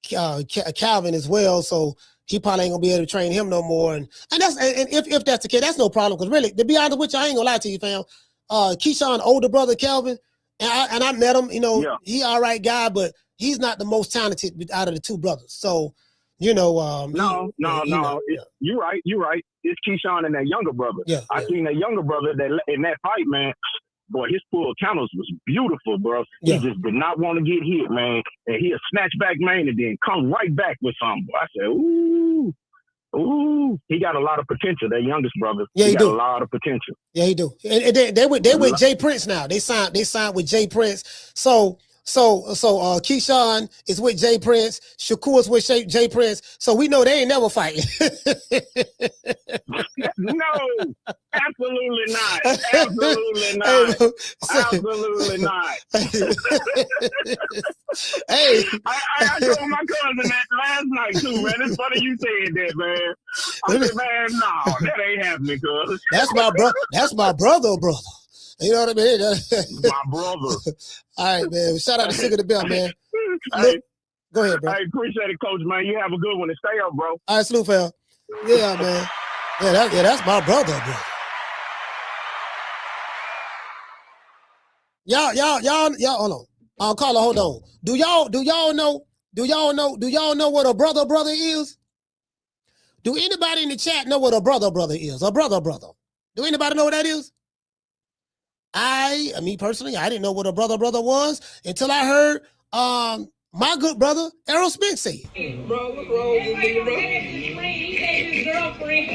Calvin, as well, so he probably ain't gonna be able to train him no more. And if that's the case, that's no problem. Because really, to be honest with you, I ain't gonna lie to you, fam. Keyshawn, older brother Calvin, and I met him. He all right guy, but he's not the most talented out of the two brothers. So, no. You're right. It's Keyshawn and that younger brother. Yeah, I seen that younger brother that in that fight, man. Boy, his full counters was beautiful, bro. Yeah. He just did not want to get hit, man. And he'll snatch back, man, and then come right back with something. I said, ooh, he got a lot of potential. That youngest brother, yeah, he got a lot of potential. Yeah, he do. And they with Jay Prince now. They signed with Jay Prince. So Keyshawn is with Jay Prince. Shakur is with Jay Prince. So we know they ain't never fighting. No, absolutely not. Absolutely not. Absolutely not. Hey, I told my cousin that last night too, man. It's funny you said that, man. I said, man, no, that ain't happening, cuz. That's my brother. You know what I mean? My brother. All right, man. Shout out to Sugar the Bell, man. Hey, go ahead, bro. I appreciate it, Coach, man. You have a good one and stay up, bro. All right, salute, fam. Yeah, man. Yeah, that's my brother, bro. Y'all, hold on. Caller, hold on. Do y'all know what a brother is? Do anybody in the chat know what a brother is? A brother. Do anybody know what that is? Me personally, I didn't know what a brother was until I heard my good brother Errol Spence say it. Bro, what's wrong with this nigga, bro? His girlfriend.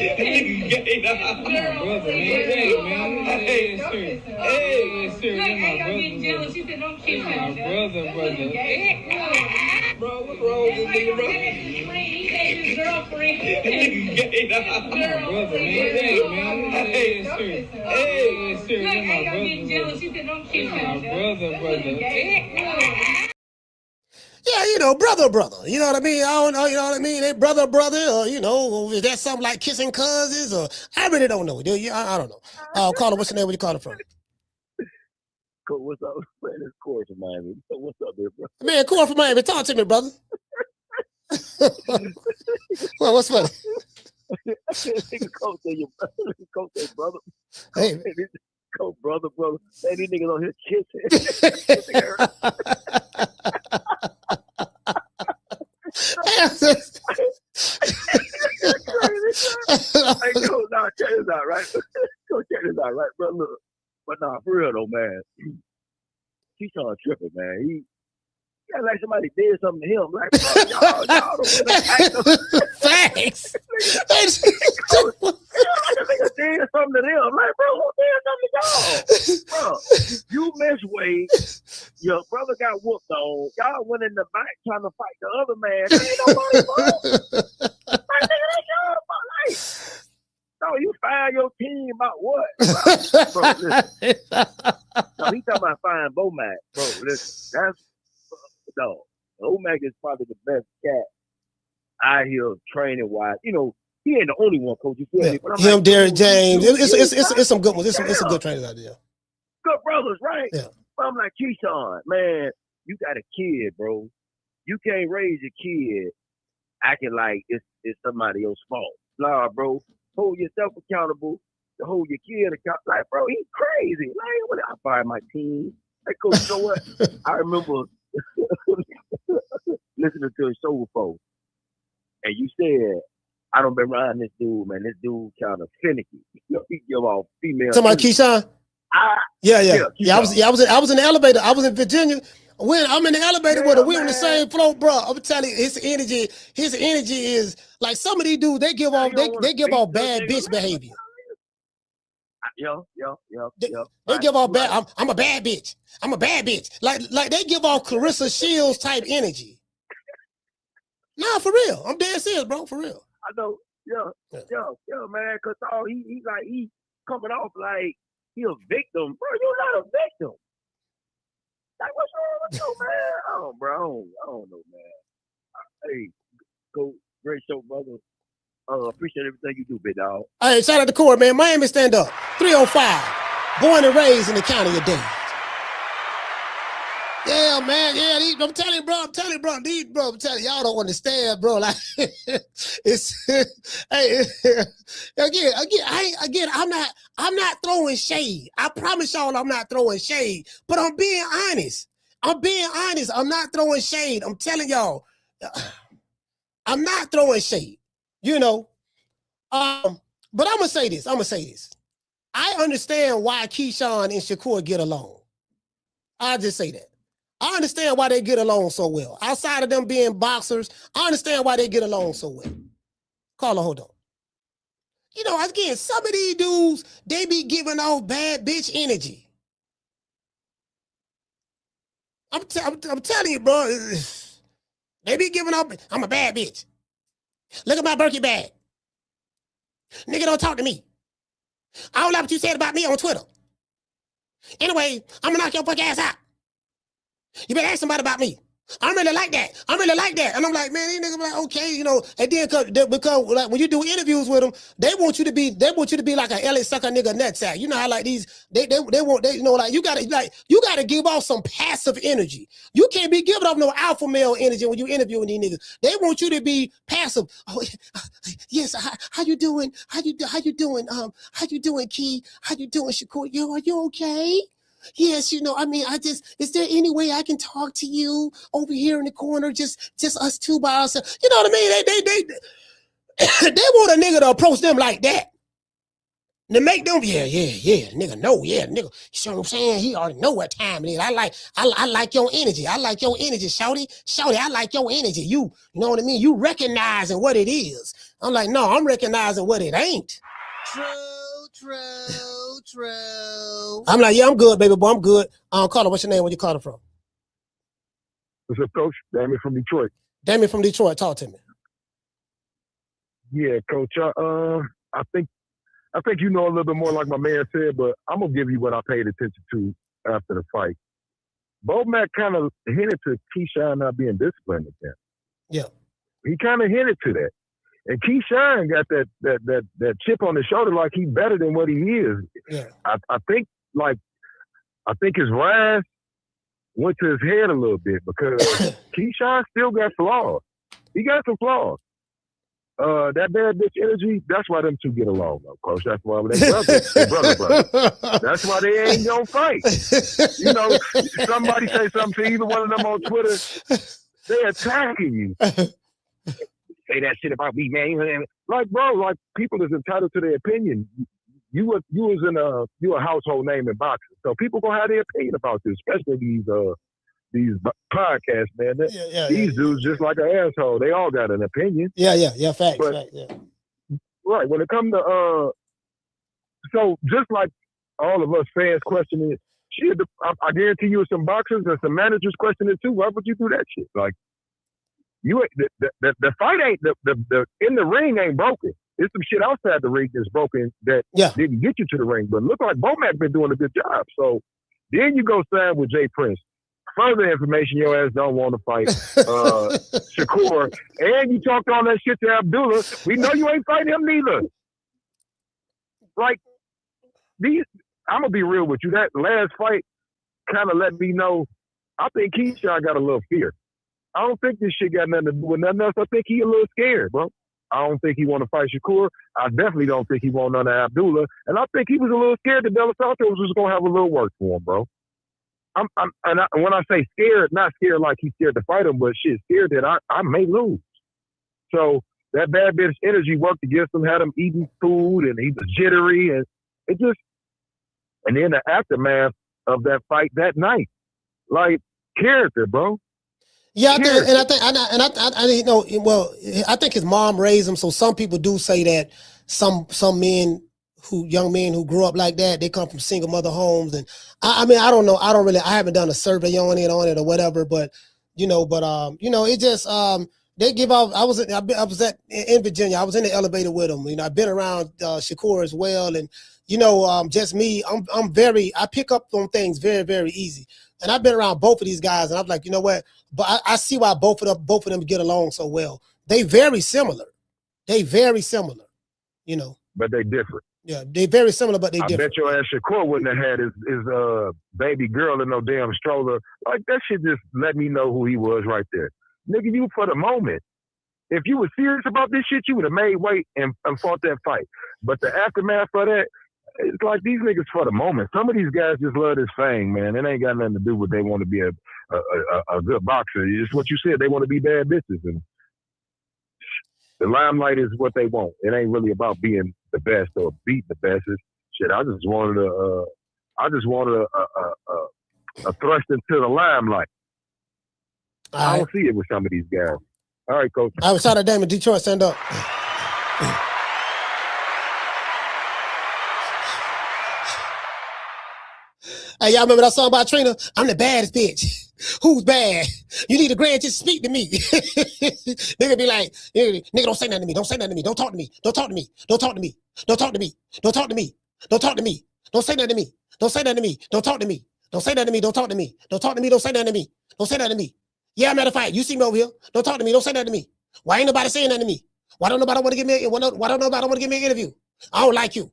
Bro, what's wrong with this nigga, bro? His girlfriend. Yeah, brother. You know what I mean? I don't know, you know what I mean? They brother, or, is that something like kissing cousins? Or I really don't know. I don't know. Caller, what's your name? Where you calling from? Coach, what's up? Man, it's Corey from Miami. What's up there, bro? Man, Corey from Miami, talk to me, brother. Well, what's funny? Coach say your brother. Coach say brother. Hey. Coach, brother. Hey, these niggas on here kissing. Hey, Coach, now check this out, right? Coach, check this out, right, bro? Look. But nah, for real though, man. Keyshawn tripping, man. He got like somebody did something to him. Like, bro, y'all don't want to act up. Thanks. Nigga did something to them. Like, bro, who did something to y'all? Bro, you missed weight. Your brother got whooped on. Y'all went in the back trying to fight the other man. There ain't nobody fault. Like, nigga, that's your fault. Like, no, you fire your team about what? Bro, listen. No, he talking about firing Bomac. Bro, listen. That's no. Bomac is probably the best cat out here training wise. You know, he ain't the only one, Coach. You feel me? But I'm him, like, Derrick James. It's some good ones. It's some good trainers out there. Good brothers, right? Yeah. But I'm like, Keyshawn, man, you got a kid, bro. You can't raise a kid acting like it's somebody else's fault. Nah, bro. Hold yourself accountable, to hold your kid accountable. Like, bro, he's crazy. Like, when I fired my team. Like, Coach, you know what? I remember listening to a show before, and you said, I don't been around this dude, man. This dude kind of finicky. You know, he give off female. Talking about Keyshawn? Yeah. I was in the elevator. I was in Virginia. When I'm in the elevator with him, we on the same floor, bro. I'm telling you, his energy is like some of these dudes. They give off bad bitch behavior. They give off bad. I'm a bad bitch. I'm a bad bitch. Like they give off Carissa Shields type energy. Nah, for real. I'm dead serious, bro. For real. I know. Yeah, man. Cause he coming off like he a victim, bro. You're not a victim. Like, what's wrong with you, man? Bro, I don't know, man. Hey, Coach, great show, brother. Appreciate everything you do, big dog. Hey, shout out to Corey, man. Miami stand up. 305. Born and raised in the county of Dade. Yeah, man. Yeah, I'm telling you, bro. I'm telling you, y'all don't understand, bro. Like, it's hey, again. I'm not throwing shade. I promise y'all, I'm not throwing shade. But I'm being honest. I'm not throwing shade. I'm telling y'all, I'm not throwing shade. You know, but I'm gonna say this. I understand why Keyshawn and Shakur get along. I'll just say that. I understand why they get along so well. Outside of them being boxers, I understand why they get along so well. Carla, hold on. You know, again, some of these dudes, they be giving off bad bitch energy. I'm telling you, bro. They be giving off, I'm a bad bitch. Look at my Birkin bag. Nigga, don't talk to me. I don't like what you said about me on Twitter. Anyway, I'm gonna knock your fuck ass out. You better ask somebody about me. I'm really like that. And I'm like, man, these niggas be like, okay, you know, and then because like when you do interviews with them, they want you to be like an LA sucker nigga nutsack. You know how like these, they you know, like you gotta give off some passive energy. You can't be giving off no alpha male energy when you interviewing these niggas. They want you to be passive. Oh, yes, how you doing? How you doing? How you doing, Key? How you doing, Shakur? Yo, are you okay? Yes, you know, I mean, is there any way I can talk to you over here in the corner, just us two by ourselves? You know what I mean? They want a nigga to approach them like that. To make them, yeah, nigga, no, yeah, nigga. You see what I'm saying? He already know what time it is. I like your energy. I like your energy, shawty. Shawty, I like your energy. You know what I mean? You recognizing what it is. I'm like, no, I'm recognizing what it ain't. True. I'm like, yeah, I'm good, baby boy. I'm good. Carla, what's your name? Where you calling from? What's up, Coach? Damien from Detroit. Damien from Detroit. Talk to me. Yeah, Coach. I think you know a little bit more, like my man said, but I'm gonna give you what I paid attention to after the fight. Bomac kind of hinted to Kewshawn not being disciplined again. Yeah, he kind of hinted to that. And Kewshawn got that chip on his shoulder like he's better than what he is. Yeah. I think, like, I think his rise went to his head a little bit because Keyshawn still got flaws. He got some flaws. That bad bitch energy, that's why them two get along, though, Coach. That's why they brother. That's why they ain't gonna fight. You know, somebody say something to either one of them on Twitter, they attacking you. Say that shit about me, man. Like, bro, like people is entitled to their opinion. You a household name in boxing, so people gonna have their opinion about this, especially these podcasts, man. These dudes just like an asshole. They all got an opinion. Yeah. Facts. But, fact, yeah. Right. When it comes to so just like all of us fans questioning it, shit, I guarantee you some boxers and some managers question it too. Why would you do that shit? Like, you the fight ain't the in the ring ain't broken. It's some shit outside the ring that's broken that didn't get you to the ring. But look like Bomac been doing a good job. So then you go sign with Jay Prince. Further information, your ass don't want to fight Shakur. And you talked all that shit to Abdullah. We know you ain't fighting him neither. Like, I'm going to be real with you. That last fight kind of let me know, I think Keyshawn got a little fear. I don't think this shit got nothing to do with nothing else. I think he a little scared, bro. I don't think he want to fight Shakur. I definitely don't think he want none of Abdullah. And I think he was a little scared that De Los Santos was going to have a little work for him, bro. When I say scared, not scared like he's scared to fight him, but shit, scared that I may lose. So that bad bitch energy worked against him, had him eating food, and he was jittery, and and then the aftermath of that fight that night, like character, bro. Yeah, I think his mom raised him. So some people do say that some young men who grew up like that, they come from single mother homes, and I mean, I don't know. I haven't done a survey on it or whatever, but it just they give out. I was in Virginia. I was in the elevator with him. You know, I've been around Shakur as well, and just me. I pick up on things very, very easy. And I've been around both of these guys, and I'm like, you know what? But I see why both of them get along so well. They very similar. You know. But they different. Yeah, they very similar, but they different. I bet your ass Shakur wouldn't have had his baby girl in no damn stroller. Like, that shit just let me know who he was right there. Nigga, you for the moment. If you were serious about this shit, you would have made weight and fought that fight. But the aftermath of that, it's like these niggas for the moment. Some of these guys just love this fame, man. It ain't got nothing to do with they want to be a good boxer. It's what you said. They want to be bad bitches. And the limelight is what they want. It ain't really about being the best or beat the best. It's, shit, I just wanted a thrust into the limelight. I don't see it with some of these guys. All right, Coach. I was shot at Damon, Detroit, stand up. Hey, y'all remember that song by Trina? I'm the baddest bitch. Who's bad? You need a grand just speak to me. Nigga be like, nigga, don't say nothing to me. Don't say nothing to me. Don't talk to me. Don't talk to me. Don't talk to me. Don't talk to me. Don't talk to me. Don't talk to me. Don't say nothing to me. Don't say nothing to me. Don't talk to me. Don't say nothing to me. Don't talk to me. Don't talk to me. Don't say nothing to me. Don't say nothing to me. Yeah, matter of fact, you see me over here. Don't talk to me. Don't say nothing to me. Why ain't nobody saying nothing to me? Why don't nobody want to give me an interview? I don't like you.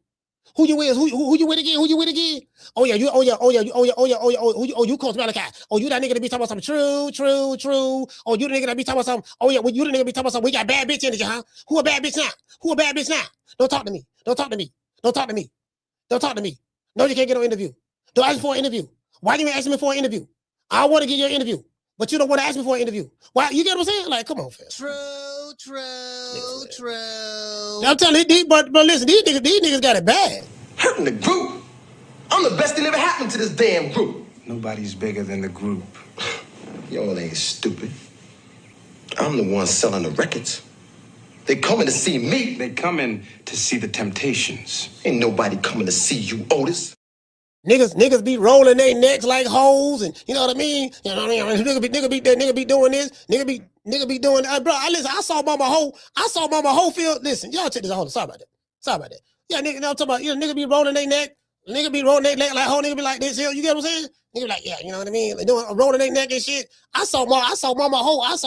Who you with? Who you with again? Who you with again? Oh yeah, you Coach Malachi. Oh, you that nigga that be talking about something true. Oh, you the nigga that be talking about something. Oh yeah, you the nigga be talking about something. We got bad bitch energy, huh? Who a bad bitch now? Don't talk to me. Don't talk to me. No, you can't get no interview. Don't ask me for an interview. Why you ain't asking me for an interview? I want to get your interview, but you don't want to ask me for an interview. Why? You get what I'm saying? Like, come on, fam. True. I'm telling you, but listen, these niggas got it bad. Hurting the group. I'm the best thing ever happened to this damn group. Nobody's bigger than the group. Y'all ain't stupid. I'm the one selling the records. They coming to see me. They coming to see the Temptations. Ain't nobody coming to see you, Otis. Niggas be rolling their necks like hoes, and you know what I mean. You know what I mean? Nigga be doing this. Nigga be doing that. Bro, listen. I saw Mama Ho field. Listen, y'all check this out. Hold on. Sorry about that. Yeah, nigga. I'm talking about. Nigga be rolling their neck. Nigga be rolling their neck like hoe. Nigga be like this here. You get what I'm saying? Nigga be like, yeah, you know what I mean. They doing rolling their neck and shit. I saw Mama Ho. I was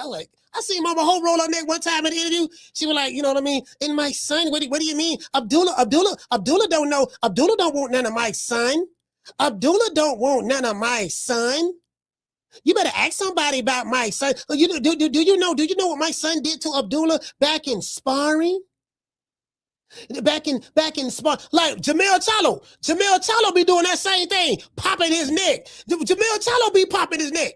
like, I seen Mama Ho roll her neck one time in the interview. She was like, you know what I mean? And Mike's son, what do you mean? Abdullah don't know. Abdullah don't want none of Mike's son. Abdullah don't want none of my son. You better ask somebody about my son. Do you know what my son did to Abdullah back in sparring? Back in sparring, like Jamel Charlo be doing that same thing, popping his neck. Jamel Charlo be popping his neck.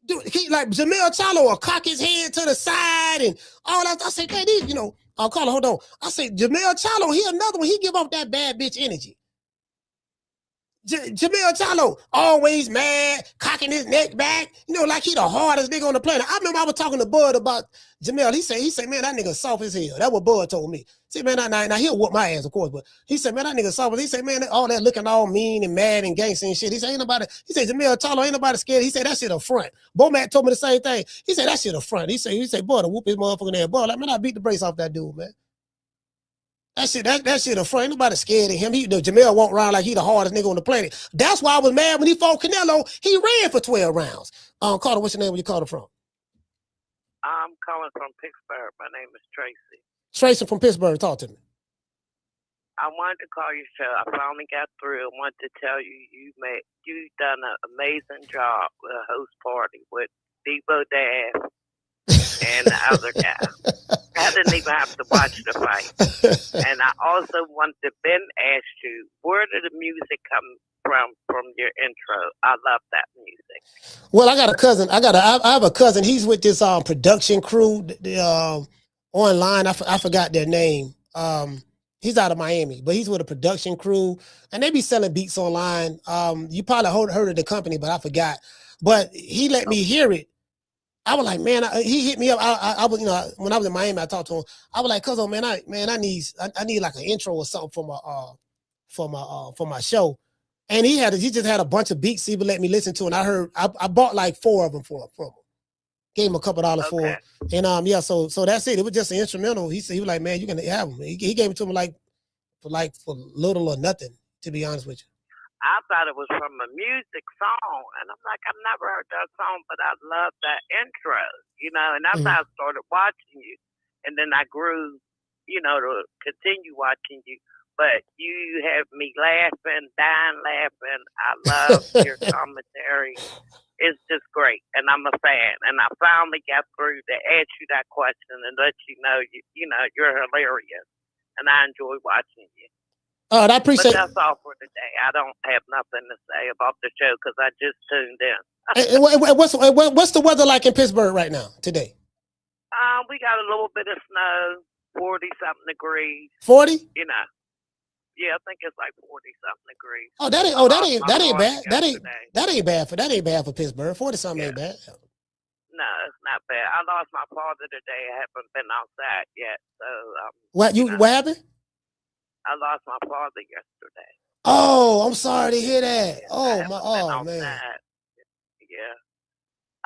Dude, like Jamel Charlo will cock his head to the side and all that. I say, man, I'll call it. Hold on. I say, Jamel Charlo, he another one. He give off that bad bitch energy. Jamel Charlo, always mad, cocking his neck back, like he the hardest nigga on the planet. I remember I was talking to Bud about Jamel. He said, man, that nigga soft as hell. That's what Bud told me. See, man, now he'll whoop my ass, of course, but he said, man, that nigga soft. He said, man, all that looking all mean and mad and gangster and shit. He said, Jamel Charlo, ain't nobody scared. He said, that shit a front. Bomac told me the same thing. He said, that shit a front. He said, boy, to whoop his motherfucking ass. Boy, like, man, I beat the brakes off that dude, man. That shit a front. Ain't nobody scared of him. Jamel won't run like he the hardest nigga on the planet. That's why I was mad when he fought Canelo. He ran for 12 rounds. Carter, what's your name? Where you calling from? I'm calling from Pittsburgh. My name is Tracy. Tracy from Pittsburgh. Talk to me. I wanted to call your show. I finally got through. I wanted to tell you you've done an amazing job with a host party with Debo Dad and the other guy. I didn't even have to watch the fight. And I also wanted to ask you, where did the music come from your intro? I love that music. Well, I got a cousin. I have a cousin. He's with this production crew online. I forgot their name. He's out of Miami, but he's with a production crew, and they be selling beats online. You probably heard of the company, but I forgot. But he let me hear it. I was like, man, he hit me up. I was, when I was in Miami, I talked to him. I was like, cuzzo, man, I need like an intro or something for my show. And he just had a bunch of beats he would let me listen to, and I bought like 4 of them from him. Gave him a couple dollars for it. And so that's it. It was just an instrumental. He was like, man, you can have them. He gave it to me for little or nothing, to be honest with you. I thought it was from a music song, and I'm like, I've never heard that song, but I love that intro, and that's how I started watching you. And then I grew, to continue watching you. But you have me laughing, dying laughing. I love your commentary. It's just great, and I'm a fan. And I finally got through to ask you that question and let you know, you're hilarious, and I enjoy watching you. I appreciate. But that's all for today. I don't have nothing to say about the show because I just tuned in. What's the weather like in Pittsburgh right now today? We got a little bit of snow, 40-something degrees. 40? Yeah, I think it's like 40-something degrees. That ain't bad. That ain't bad for Pittsburgh. 40-something ain't bad. No, it's not bad. I lost my father today. I haven't been outside yet, so. What happened? I lost my father yesterday. Oh, I'm sorry to hear that. Yeah, man. Yeah.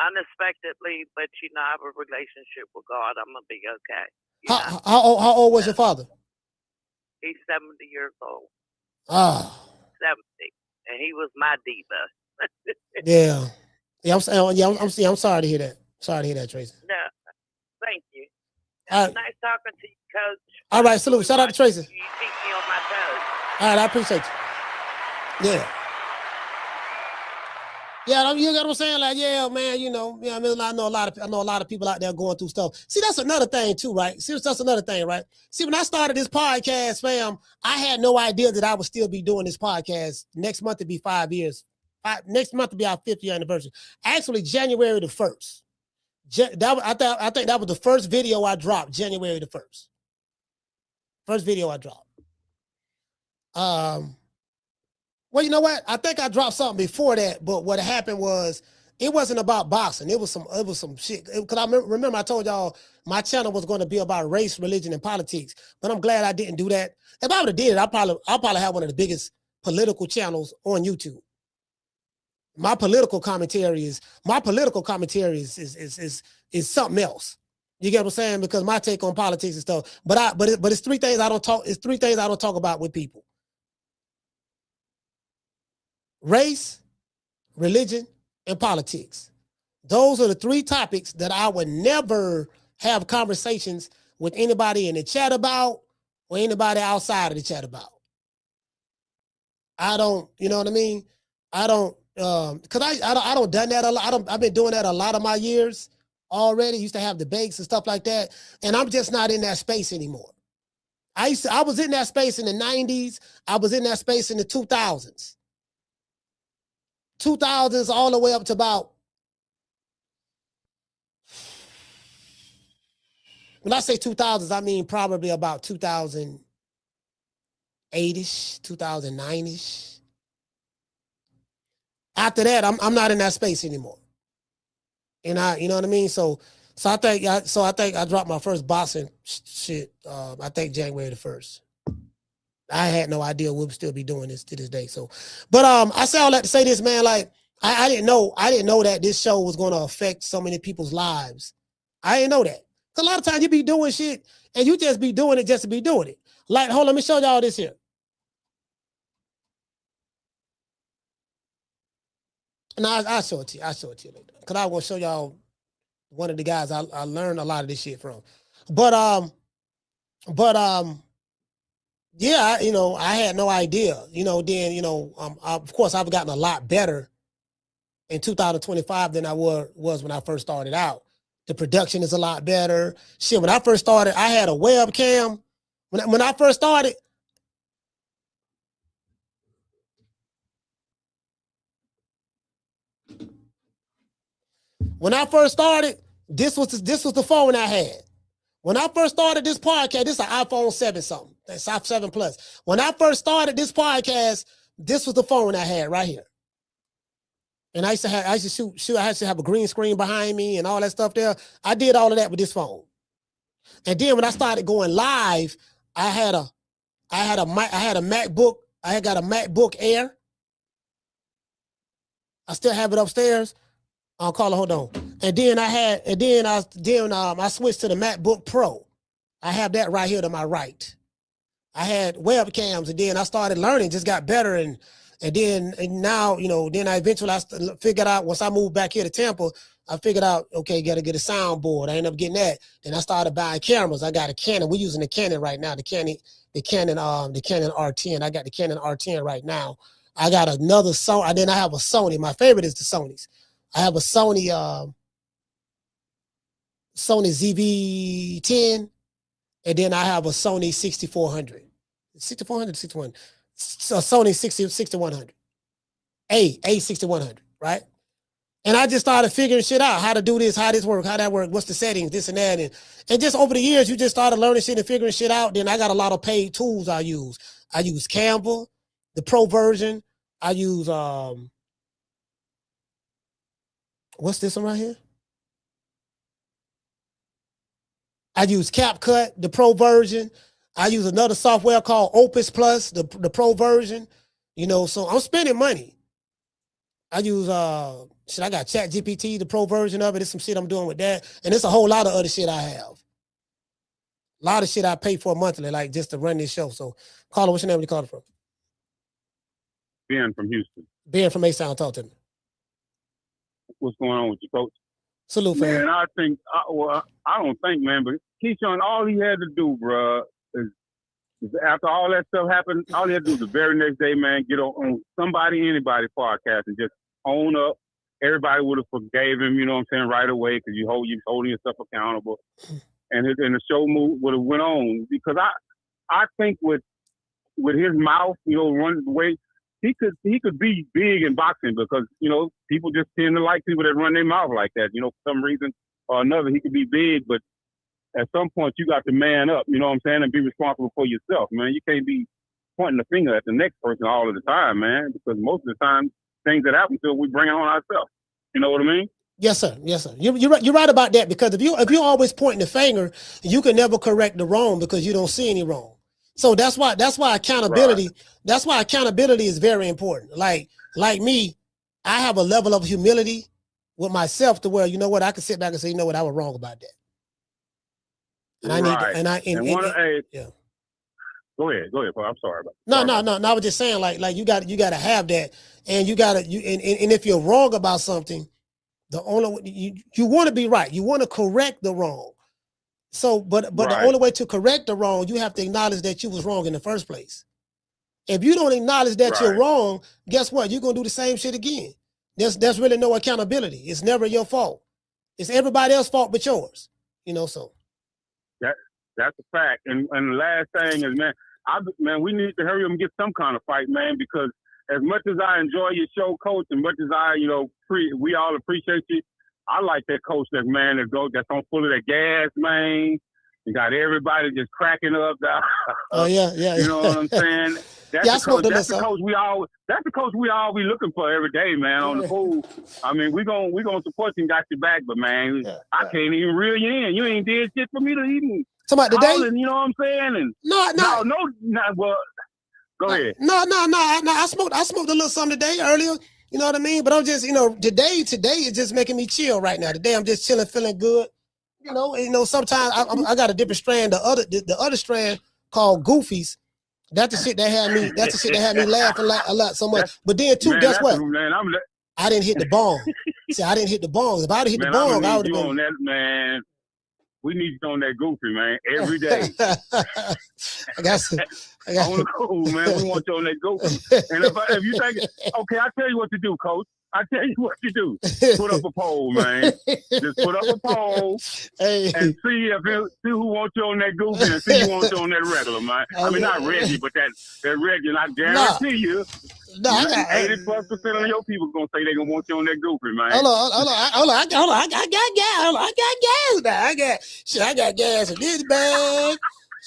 Unexpectedly, but I have a relationship with God. I'm gonna be okay. How old was your father? He's 70 years old. 70, and he was my diva. Yeah. I'm sorry to hear that. Sorry to hear that, Tracy. No, thank you. All right. Nice talking to you, Coach. All right, salute. Shout out to Tracy. You keep me on my toes. All right, I appreciate you. Yeah. Yeah, you know what I'm saying? Like, yeah, man, I know a lot of people out there going through stuff. See, that's another thing too, right? See, that's another thing, right? See, when I started this podcast, fam, I had no idea that I would still be doing this podcast. Next month to be 5 years. Next month to be our 5th year anniversary. Actually, January the 1st. I think that was the first video I dropped, January the 1st. First video I dropped. Well, you know what? I think I dropped something before that, but what happened was it wasn't about boxing. It was some shit. Because I remember I told y'all my channel was going to be about race, religion, and politics. But I'm glad I didn't do that. If I would have did it, I'll probably have one of the biggest political channels on YouTube. My political commentary is something else. You get what I'm saying? Because my take on politics and stuff. But it's 3 things I don't talk. It's 3 things I don't talk about with people. Race, religion, and politics. Those are the 3 topics that I would never have conversations with anybody in the chat about or anybody outside of the chat about. I don't, you know what I mean? I don't, cause I don't done that a lot. I've been doing that a lot of my years already. Used to have debates and stuff like that. And I'm just not in that space anymore. I was in that space in the 90s. I was in that space in the 2000s. 2000s all the way up to about, when I say 2000s, I mean probably about 2008-ish, 2009-ish. After that, I'm not in that space anymore. And you know what I mean? So I think I dropped my first boxing shit. I think January the 1st. I had no idea we'll still be doing this to this day. So, but I say all that to say this, man. Like I didn't know that this show was going to affect so many people's lives. I didn't know that. Cause a lot of times you be doing shit and you just be doing it just to be doing it. Like, hold on, let me show y'all this here. And I'll show it to you. I'll show it to you later. Cause I will show y'all one of the guys I learned a lot of this shit from. But yeah, I had no idea. Then of course I've gotten a lot better in 2025 than I was when I first started out. The production is a lot better. Shit, when I first started, I had a webcam. When I first started, this was the phone I had. When I first started this podcast, this is an iPhone 7 something. That's 7 Plus. When I first started this podcast, this was the phone I had right here. And I used to shoot. I used to have a green screen behind me and all that stuff there. I did all of that with this phone. And then when I started going live, I had a MacBook. I had got a MacBook Air. I still have it upstairs. I'll call it. Hold on. And then I switched to the MacBook Pro. I have that right here to my right. I had webcams, and then I started learning, just got better, and now, then I eventually figured out, once I moved back here to Tampa, I figured out, okay, got to get a soundboard. I ended up getting that. Then I started buying cameras. I got a Canon. We're using the Canon right now, the Canon R10. I got the Canon R10 right now. I got another Sony. And then I have a Sony. My favorite is the Sonys. I have a Sony ZV-10, and then I have a Sony 6400. 6400, 61. So Sony 6100. A6100, right? And I just started figuring shit out, how to do this, how this work, how that work, what's the settings, this and that. And just over the years, you just started learning shit and figuring shit out. Then I got a lot of paid tools I use. I use Canva, the pro version. I use, what's this one right here? I use CapCut, the pro version. I use another software called Opus Plus, the pro version. So I'm spending money. I use I got ChatGPT, the pro version of it. There's some shit I'm doing with that. And there's a whole lot of other shit I have. A lot of shit I pay for monthly, like just to run this show. So Carla, what's your name? Where you calling from? Ben from Houston. Ben from A-Sound, talk to me. What's going on with you, coach? Salute, fam. Man, I don't think, man, but Keyshawn, all he had to do, bro, is after all that stuff happened, all he had to do was the very next day, man, get on anybody's podcast and just own up. Everybody would have forgave him, you know what I'm saying, right away, because you're holding yourself accountable. And the show would have went on. Because I think with his mouth, running the way, he could be big in boxing because, people just tend to like people that run their mouth like that. For some reason or another, he could be big, but at some point you got to man up, you know what I'm saying, and be responsible for yourself, man. You can't be pointing the finger at the next person all of the time, man, because most of the time things that happen to us, we bring on ourselves. You know what I mean? Yes, sir. Yes, sir. You're right about that, because if you're always pointing the finger, you can never correct the wrong because you don't see any wrong. So that's why accountability, right. That's why accountability is very important. Like me, I have a level of humility with myself to where, I can sit back and say, I was wrong about that. And I need, yeah. Go ahead, Paul. I'm sorry about that. No. I was just saying, like you got to have that, and and if you're wrong about something, the only you want to be right. You want to correct the wrong. So, but right. The only way to correct the wrong, you have to acknowledge that you was wrong in the first place. If you don't acknowledge that you're Right. wrong, guess what? You're gonna do the same shit again. There's really no accountability. It's never your fault. It's everybody else's fault but yours. You know, so That's a fact. And the last thing is, man, we need to hurry up and get some kind of fight, man, because as much as I enjoy your show, Coach, and much as I, we all appreciate you, I like that coach that's on full of that gas, man. You got everybody just cracking up. Oh yeah. You know what I'm saying? That's the coach we all be looking for every day, man, on the pool. I mean, we gonna support you and got your back, but man, I can't even reel you in. You ain't did shit for me to even Talking about today? You know what I'm saying? And well, go ahead. No. I smoked a little something today earlier. You know what I mean? But I'm just, today is just making me chill right now. Today I'm just chilling, feeling good. You know, sometimes I got a different strand. The other strand called Goofies. That's the shit that had me laughing a lot so much. But then too, guess what? I didn't hit the bong. See, I didn't hit the bong. If I'd hit the bong, I would have been on that, man. We need you on that Goofy, man, every day. I got on the cool, man. We want you on that Goofy. And if you think, okay, I'll tell you what to do, Coach. I tell you what to do. Put up a poll, man. Just put up a poll and see who wants you on that Goofy and see who wants you on that regular, man. I mean, not Reggie, but that regular. I guarantee you. No, 80+% of your people gonna say they gonna want you on that Goofy, man. Hold on. I got gas now. I got gas in this bag.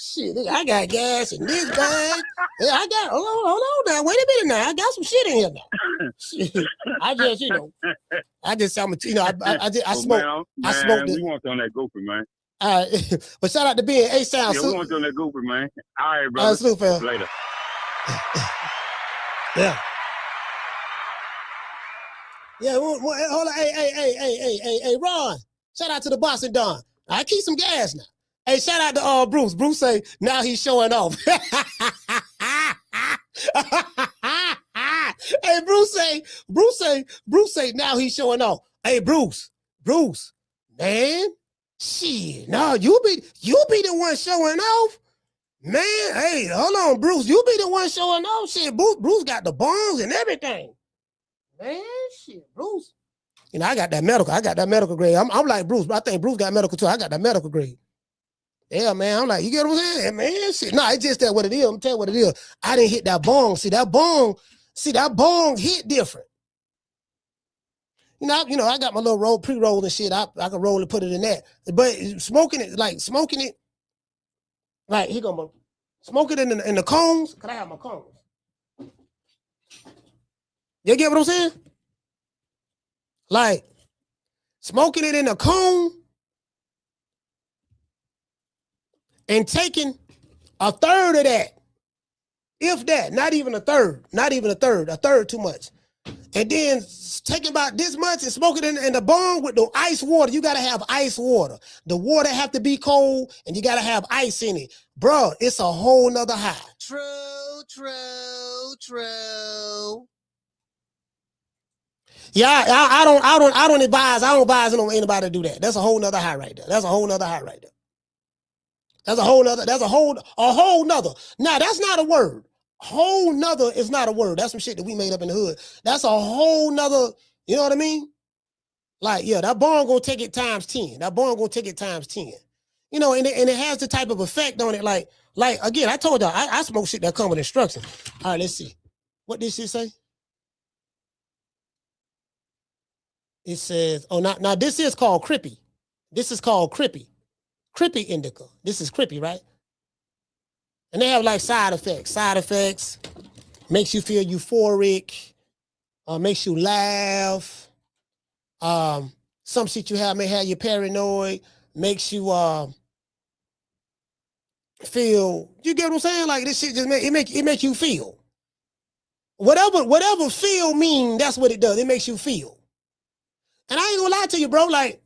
Shit, I got gas in this bag. Yeah, hold on now. Wait a minute now. I got some shit in here now. Shit. I smoked. I smoked it. We want you on that Goofy, man. All right. But shout out to being A-Sound. Yeah, we want you on that Goofy, man. All right, brother. Salute, fam. Later. Yeah. Yeah, hold on. Hey, Ron. Shout out to the Boston Don. I keep some gas now. Hey, shout out to Bruce. Bruce say now he's showing off. Hey, Bruce say now he's showing off. Hey, Bruce, man, shit. No, you be the one showing off. Man, hey, hold on, Bruce. You be the one showing off. Shit, Bruce got the bongs and everything. Man, shit, Bruce. I got that medical grade. I'm like Bruce, but I think Bruce got medical too. I got that medical grade. Yeah, man. I'm like, you get what I'm saying? Man, shit. No, it's just that what it is. I'm telling you what it is. I didn't hit that bong. See, that bong hit different. I got my little pre-roll and shit. I can roll and put it in that. But smoking it, right, here go my smoke it in the cones. Can I have my cones? You get what I'm saying? Like smoking it in a cone and taking a third of that, if that, not even a third, a third too much. And then taking about this much and smoking it in the bong with the ice water. You got to have ice water. The water have to be cold and you got to have ice in it. Bro, it's a whole nother high. True. Yeah, I don't advise anybody to do that. That's a whole nother high right there. That's a whole nother. Now, that's not a word. Whole nother is not a word. That's some shit that we made up in the hood. That's a whole nother, you know what I mean? Like, yeah, that bong gonna take it times 10. You know, and it has the type of effect on it. Like again, I told y'all, I smoke shit that come with instructions. All right, let's see. What did she say? It says, now this is called Crippy. Crippy indica. This is Crippy, right? And they have like side effects. Makes you feel euphoric, makes you laugh. Some shit you have may have you paranoid, makes you feel, you get what I'm saying? Like this shit just make you feel. Whatever feel mean, that's what it does. It makes you feel. And I ain't gonna lie to you, bro. Like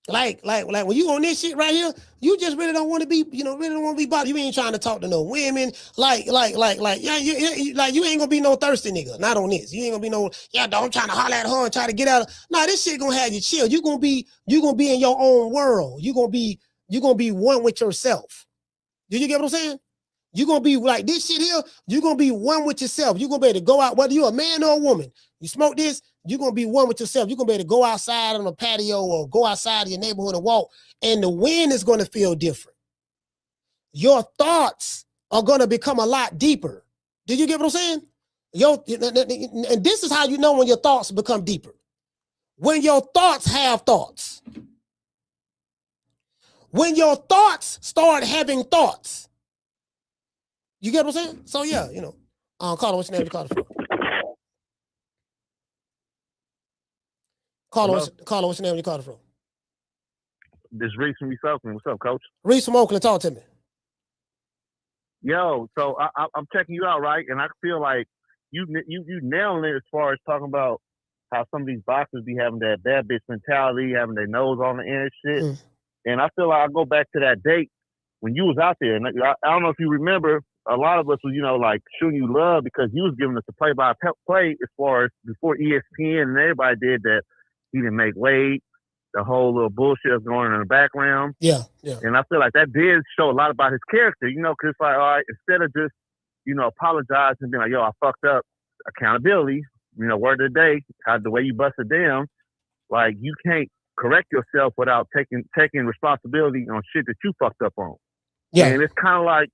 when you on this shit right here, you just really don't want to be, really don't want to be bothered. You ain't trying to talk to no women. Yeah, you ain't gonna be no thirsty nigga. Not on this. You ain't gonna be no, I'm trying to holler at her and try to get out of. Nah, this shit gonna have you chill. You gonna be in your own world. You gonna be one with yourself. Do you get what I'm saying? You're going to be like this shit here. You're going to be one with yourself. You're going to be able to go out, whether you're a man or a woman. You smoke this, you're going to be one with yourself. You're going to be able to go outside on a patio or go outside of your neighborhood and walk, and the wind is going to feel different. Your thoughts are going to become a lot deeper. Did you get what I'm saying? And this is how you know when your thoughts become deeper. When your thoughts have thoughts. When your thoughts start having thoughts. You get what I'm saying? So yeah, you know. Carla, what's your name? You call it from? Carla, what's your name? You call it from? This Reese from East Oakland. What's up, Coach? Reese from Oakland, talk to me. Yo, so I'm checking you out, right? And I feel like you nailing it as far as talking about how some of these boxers be having that bad bitch mentality, having their nose on the end and shit. And I feel like I go back to that date when you was out there. And I don't know if you remember, a lot of us was, you know, like showing you love because you was giving us a play-by-play as far as before ESPN and everybody did that. He didn't make weight. The whole little bullshit was going on in the background. Yeah. And I feel like that did show a lot about his character, you know, because it's like, all right, instead of just, you know, apologizing and being like, yo, I fucked up, accountability, you know, word of the day, how the way you busted down, like you can't correct yourself without taking responsibility on shit that you fucked up on. Yeah. And it's kind of like,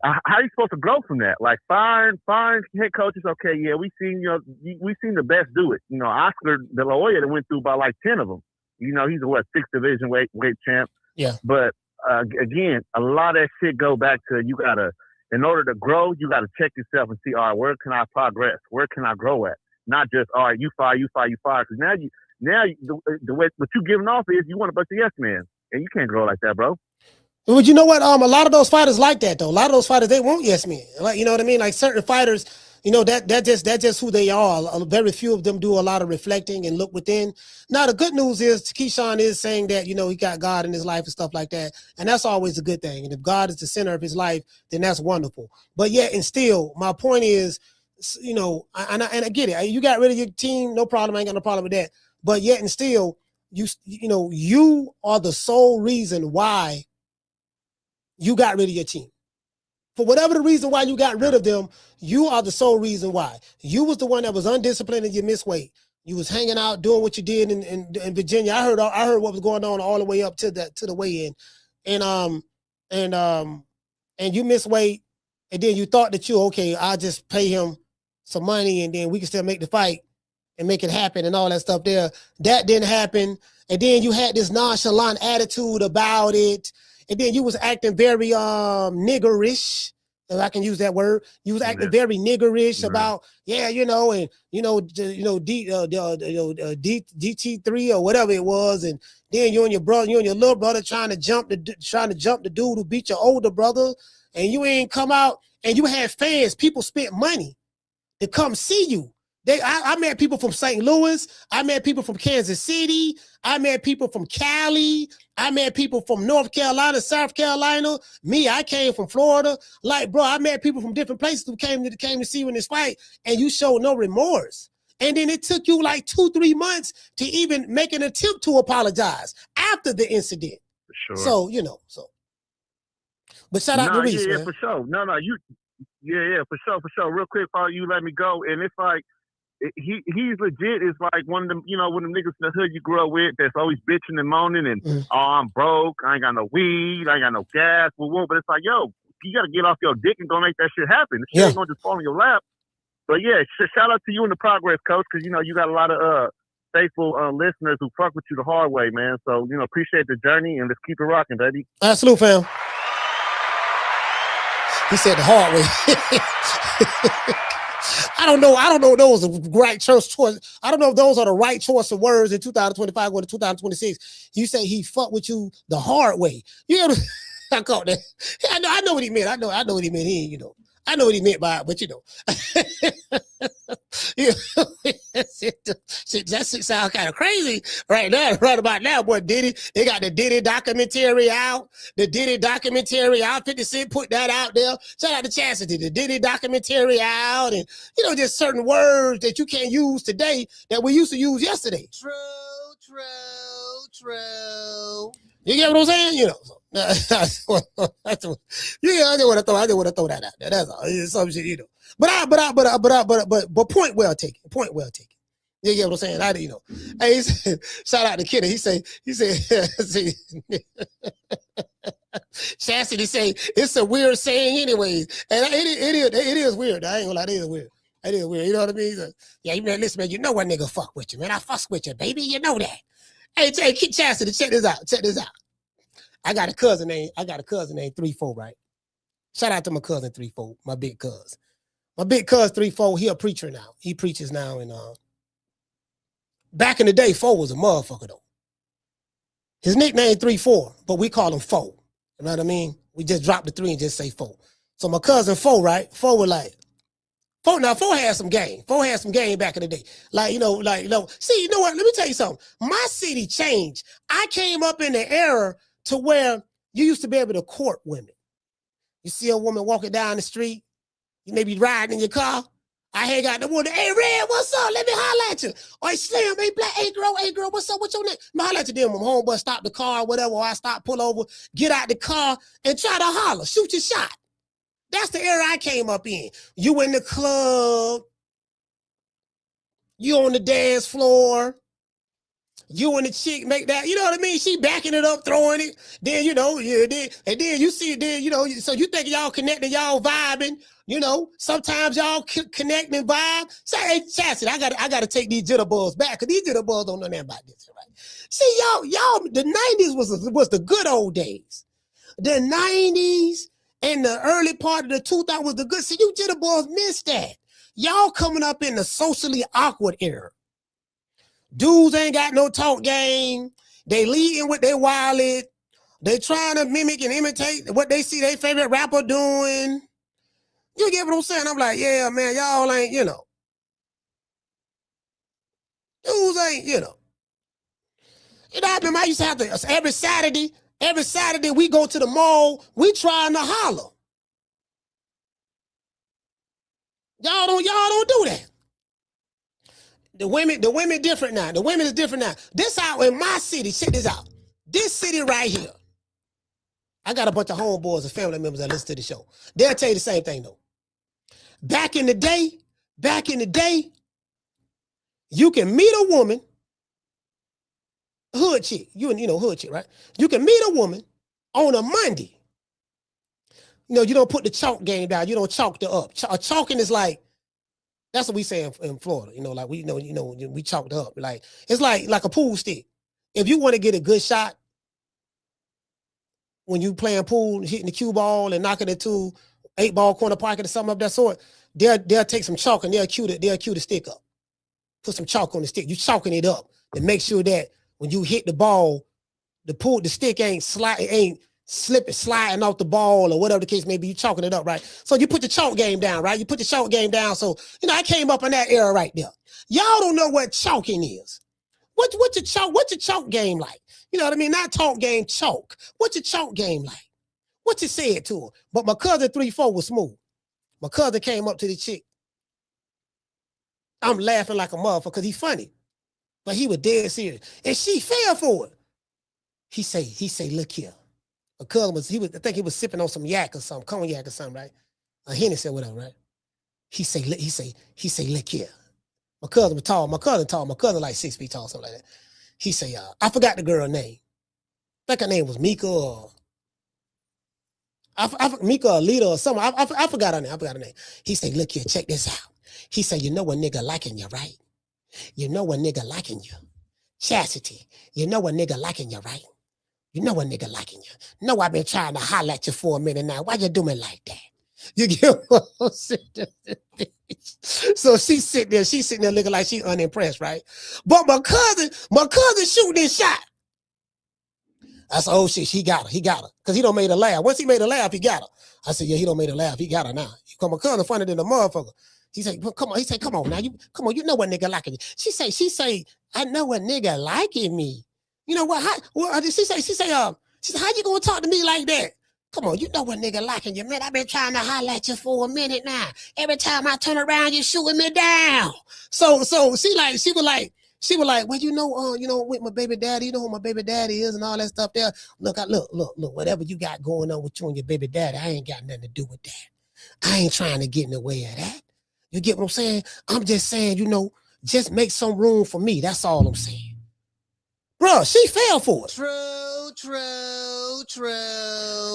how are you supposed to grow from that? Like, fine head coaches, okay, yeah, we seen the best do it. You know, Oscar De La Hoya that went through about like 10 of them. You know, he's a 6th division weight champ. Yeah. But again, a lot of that shit go back to in order to grow, you gotta check yourself and see, all right, where can I progress? Where can I grow at? Not just, all right, you fire. Because now the way what you giving off is you want a bunch of yes men, and you can't grow like that, bro. But you know what? A lot of those fighters like that though. A lot of those fighters, they want yes men. Like, you know what I mean? Like certain fighters, you know, that's just who they are. Very few of them do a lot of reflecting and look within. Now, the good news is Keyshawn is saying that, you know, he got God in his life and stuff like that. And that's always a good thing. And if God is the center of his life, then that's wonderful. But yet and still, my point is, you know, and I get it. You got rid of your team, no problem. I ain't got no problem with that. But yet and still, you know, you are the sole reason why you got rid of your team. For whatever the reason why you got rid of them, you are the sole reason why. You was the one that was undisciplined and you missed weight. You was hanging out doing what you did in Virginia. I heard what was going on all the way up to the weigh-in, and you missed weight, and then you thought that I'll just pay him some money and then we can still make the fight and make it happen and all that stuff there. That didn't happen, and then you had this nonchalant attitude about it. And then you was acting very niggerish, if I can use that word. You was acting very niggerish about, DT3 or whatever it was, and then you and your little brother trying to jump the dude who beat your older brother, and you ain't come out, and you had fans. People spent money to come see you. I met people from St. Louis. I met people from Kansas City. I met people from Cali. I met people from North Carolina, South Carolina. I came from Florida. Like, bro, I met people from different places who came to see you in this fight, and you showed no remorse. And then it took you like 2-3 months to even make an attempt to apologize after the incident. For sure. So, but shout out to Reese, man. For sure. For sure. Real quick, before you let me go, and it's like, he's legit. It's like one of them, one of them niggas in the hood you grew up with that's always bitching and moaning and I'm broke, I ain't got no weed, I ain't got no gas, but it's like, yo, you gotta get off your dick and go make that shit happen. This shit ain't gonna just fall in your lap. But yeah, shout out to you in the progress, coach, because you got a lot of faithful listeners who fuck with you the hard way, man. So appreciate the journey and let's keep it rocking, baby. Absolute, fam. He said the hard way. I don't know if those are the right choice. I don't know if those are the right choice of words in 2025 or 2026. You say he fucked with you the hard way. I caught that. I know what he meant. I know what he meant. I know what he meant by it, but that shit sounds kind of crazy right now. Right about now, boy, Diddy. They got the Diddy documentary out. 50 Cent put that out there. Shout out to Chastity. The Diddy documentary out, and just certain words that you can't use today that we used to use yesterday. True. You get what I'm saying? Yeah, I just want to throw that out there. That's all. It's some shit, you know. But point well taken. Point well taken. You get what I'm saying? Hey, he said, shout out to Kenny. He said, see, Chastity say it's a weird saying, anyways, and it is weird. I ain't gonna lie, it is weird. It is weird. You know what I mean? So, yeah, you man, listen, man. You know what nigga fuck with you, man. I fuck with you, baby. You know that. Hey, Chastity, check this out. Check this out. I got a cousin named 3-4, right? Shout out to my cousin 3-4, my big cuz. My big cuz 3-4, he a preacher now. He preaches now, and back in the day, 4 was a motherfucker though. His nickname 3-4, but we call him 4. You know what I mean? We just drop the 3 and just say 4. So my cousin 4, right? 4 was like, 4 had some game. 4 had some game back in the day. See, you know what? Let me tell you something. My city changed. I came up in the era to where you used to be able to court women. You see a woman walking down the street, you may be riding in your car. I hang out the window. Hey, Red, what's up? Let me holler at you. Or Slim, hey, Black, hey, girl, what's up? What's your name? I'm holler at you. Then when homeboy stop the car or whatever, or I stop, pull over, get out the car and try to holler, shoot your shot. That's the era I came up in. You in the club, you on the dance floor, you and the chick make that, you know what I mean? She backing it up, throwing it. Then, and then you see it, so you think y'all connecting, y'all vibing, sometimes y'all connect and vibe. Say, hey, Chastity, I gotta take these jitterbugs back, because these jitterbugs don't know nothing about this, right? See, y'all, the 90s was the good old days. The 90s and the early part of the 2000s was the good. See, you jitterbugs missed that. Y'all coming up in the socially awkward era. Dudes ain't got no talk game. They leading with their wallet. They trying to mimic and imitate what they see their favorite rapper doing. You get what I'm saying? I'm like, yeah, man, y'all ain't, Dudes ain't, I remember I used to have to, every Saturday we go to the mall, we trying to holler. Y'all don't do that. The women different now. The women is different now. This out in my city, check this out. This city right here. I got a bunch of homeboys and family members that listen to the show. They'll tell you the same thing though. Back in the day, you can meet a woman, hood chick, hood chick, right? You can meet a woman on a Monday. You don't put the chalk game down. You don't chalk the up. Chalking is like, that's what we say in Florida. We chalked up. Like, it's like a pool stick. If you want to get a good shot when you playing pool, hitting the cue ball and knocking it to 8-ball corner pocket or something of that sort, they'll take some chalk and they'll cue the stick up. Put some chalk on the stick. You chalking it up to make sure that when you hit the ball, the stick ain't sliding off the ball or whatever the case may be. You chalking it up, right? So you put the chalk game down, right? You put the chalk game down. So, I came up in that era right there. Y'all don't know what chalking is. What's your chalk game like? You know what I mean? Not talk game, chalk. What's your chalk game like? What you said to her? But my cousin 3-4 was smooth. My cousin came up to the chick. I'm laughing like a motherfucker because he's funny. But he was dead serious. And she fell for it. He say, look here. My cousin I think he was sipping on some yak or something, cognac or something, right? A Hennessy or whatever, right? He say, look here. My cousin was tall. My cousin like 6 feet tall, something like that. He say, I forgot the girl's name. I think her name was Mika or Mika or Lita or something. I forgot her name. He say, look here, check this out. He say, you know a nigga liking you, right? You know a nigga liking you. Chastity, you know a nigga liking you, right? You know a nigga liking you. No, I've been trying to holler at you for a minute now. Why you doing like that? You get what I'm saying? So she's sitting there looking like she's unimpressed, right? But my cousin shooting this shot. I said, oh shit, he got her. Because he don't made her laugh. Once he made her laugh, he got her. I said, yeah, he don't made her laugh. He got her now. My cousin funny than a motherfucker. He said, come on. He said, come on now. You know what nigga liking you. She say, I know a nigga liking me. You know what? She say, how you gonna talk to me like that? Come on, you know what nigga liking you, man. I've been trying to holler at you for a minute now. Every time I turn around, you shooting me down. So she was like, She was like, well, with my baby daddy, you know who my baby daddy is and all that stuff there. Look, whatever you got going on with you and your baby daddy, I ain't got nothing to do with that. I ain't trying to get in the way of that. You get what I'm saying? I'm just saying, just make some room for me. That's all I'm saying. Bro, she fell for it. True.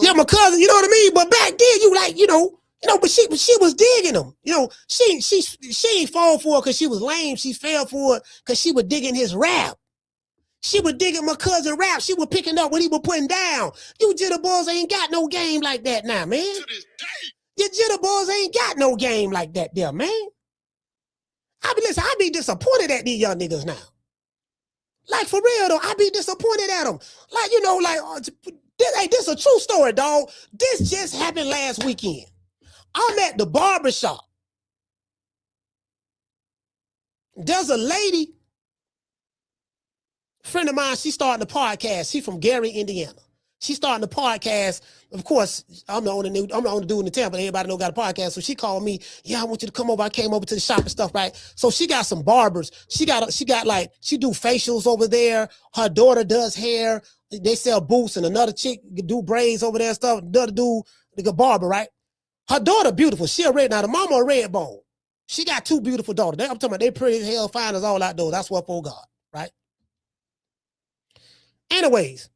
Yeah, my cousin, you know what I mean? But back then, but she was digging him. She ain't fall for it because she was lame. She fell for it because she was digging his rap. She was digging my cousin rap. She was picking up what he was putting down. You jitterballs ain't got no game like that now, man. To this day. Your jitterballs ain't got no game like that there, man. I be disappointed at these young niggas now. Like, for real, though, I be disappointed at them. Like, this a true story, dog. This just happened last weekend. I'm at the barbershop. There's a lady, friend of mine, she's starting a podcast. She's from Gary, Indiana. She's starting a podcast. Of course, I'm the only dude in the town, but everybody know got a podcast. So she called me. Yeah, I want you to come over. I came over to the shop and stuff, right? So she got some barbers. She do facials over there. Her daughter does hair. They sell boots, and another chick do braids over there and stuff. Another dude, like a barber, right? Her daughter beautiful. She a red. Now the mama a red bone. She got two beautiful daughters. I'm talking about they pretty as hell, fine as all outdoors. That's what for God, right? Anyways.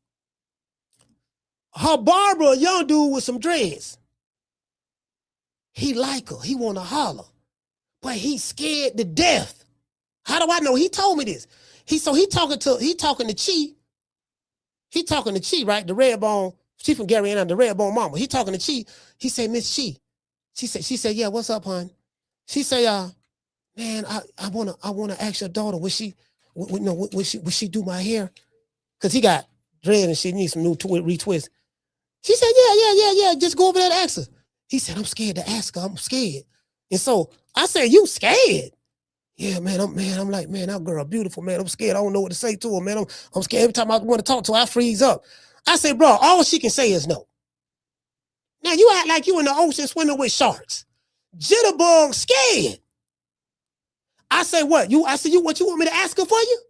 Her barber, a young dude with some dreads. He like her. He want to holler. But he's scared to death. How do I know? He told me this. He talking to Chi. He talking to Chi, right? The red bone. She from Gary, Indiana, the red bone mama. He talking to Chi. He said, Miss Chi. She said, yeah, what's up, hon? She say, man, I wanna ask your daughter, would she do my hair? Cause he got dread and she needs some new retwist. She said, yeah. Just go over there and ask her. He said, I'm scared to ask her. I'm scared. And so I said, you scared? Yeah, man. I'm like, man, that girl beautiful, man. I'm scared. I don't know what to say to her, man. I'm scared. Every time I want to talk to her, I freeze up. I said, bro, all she can say is no. Now you act like you in the ocean swimming with sharks. Jitterbug scared. I say, what? What you want me to ask her for you?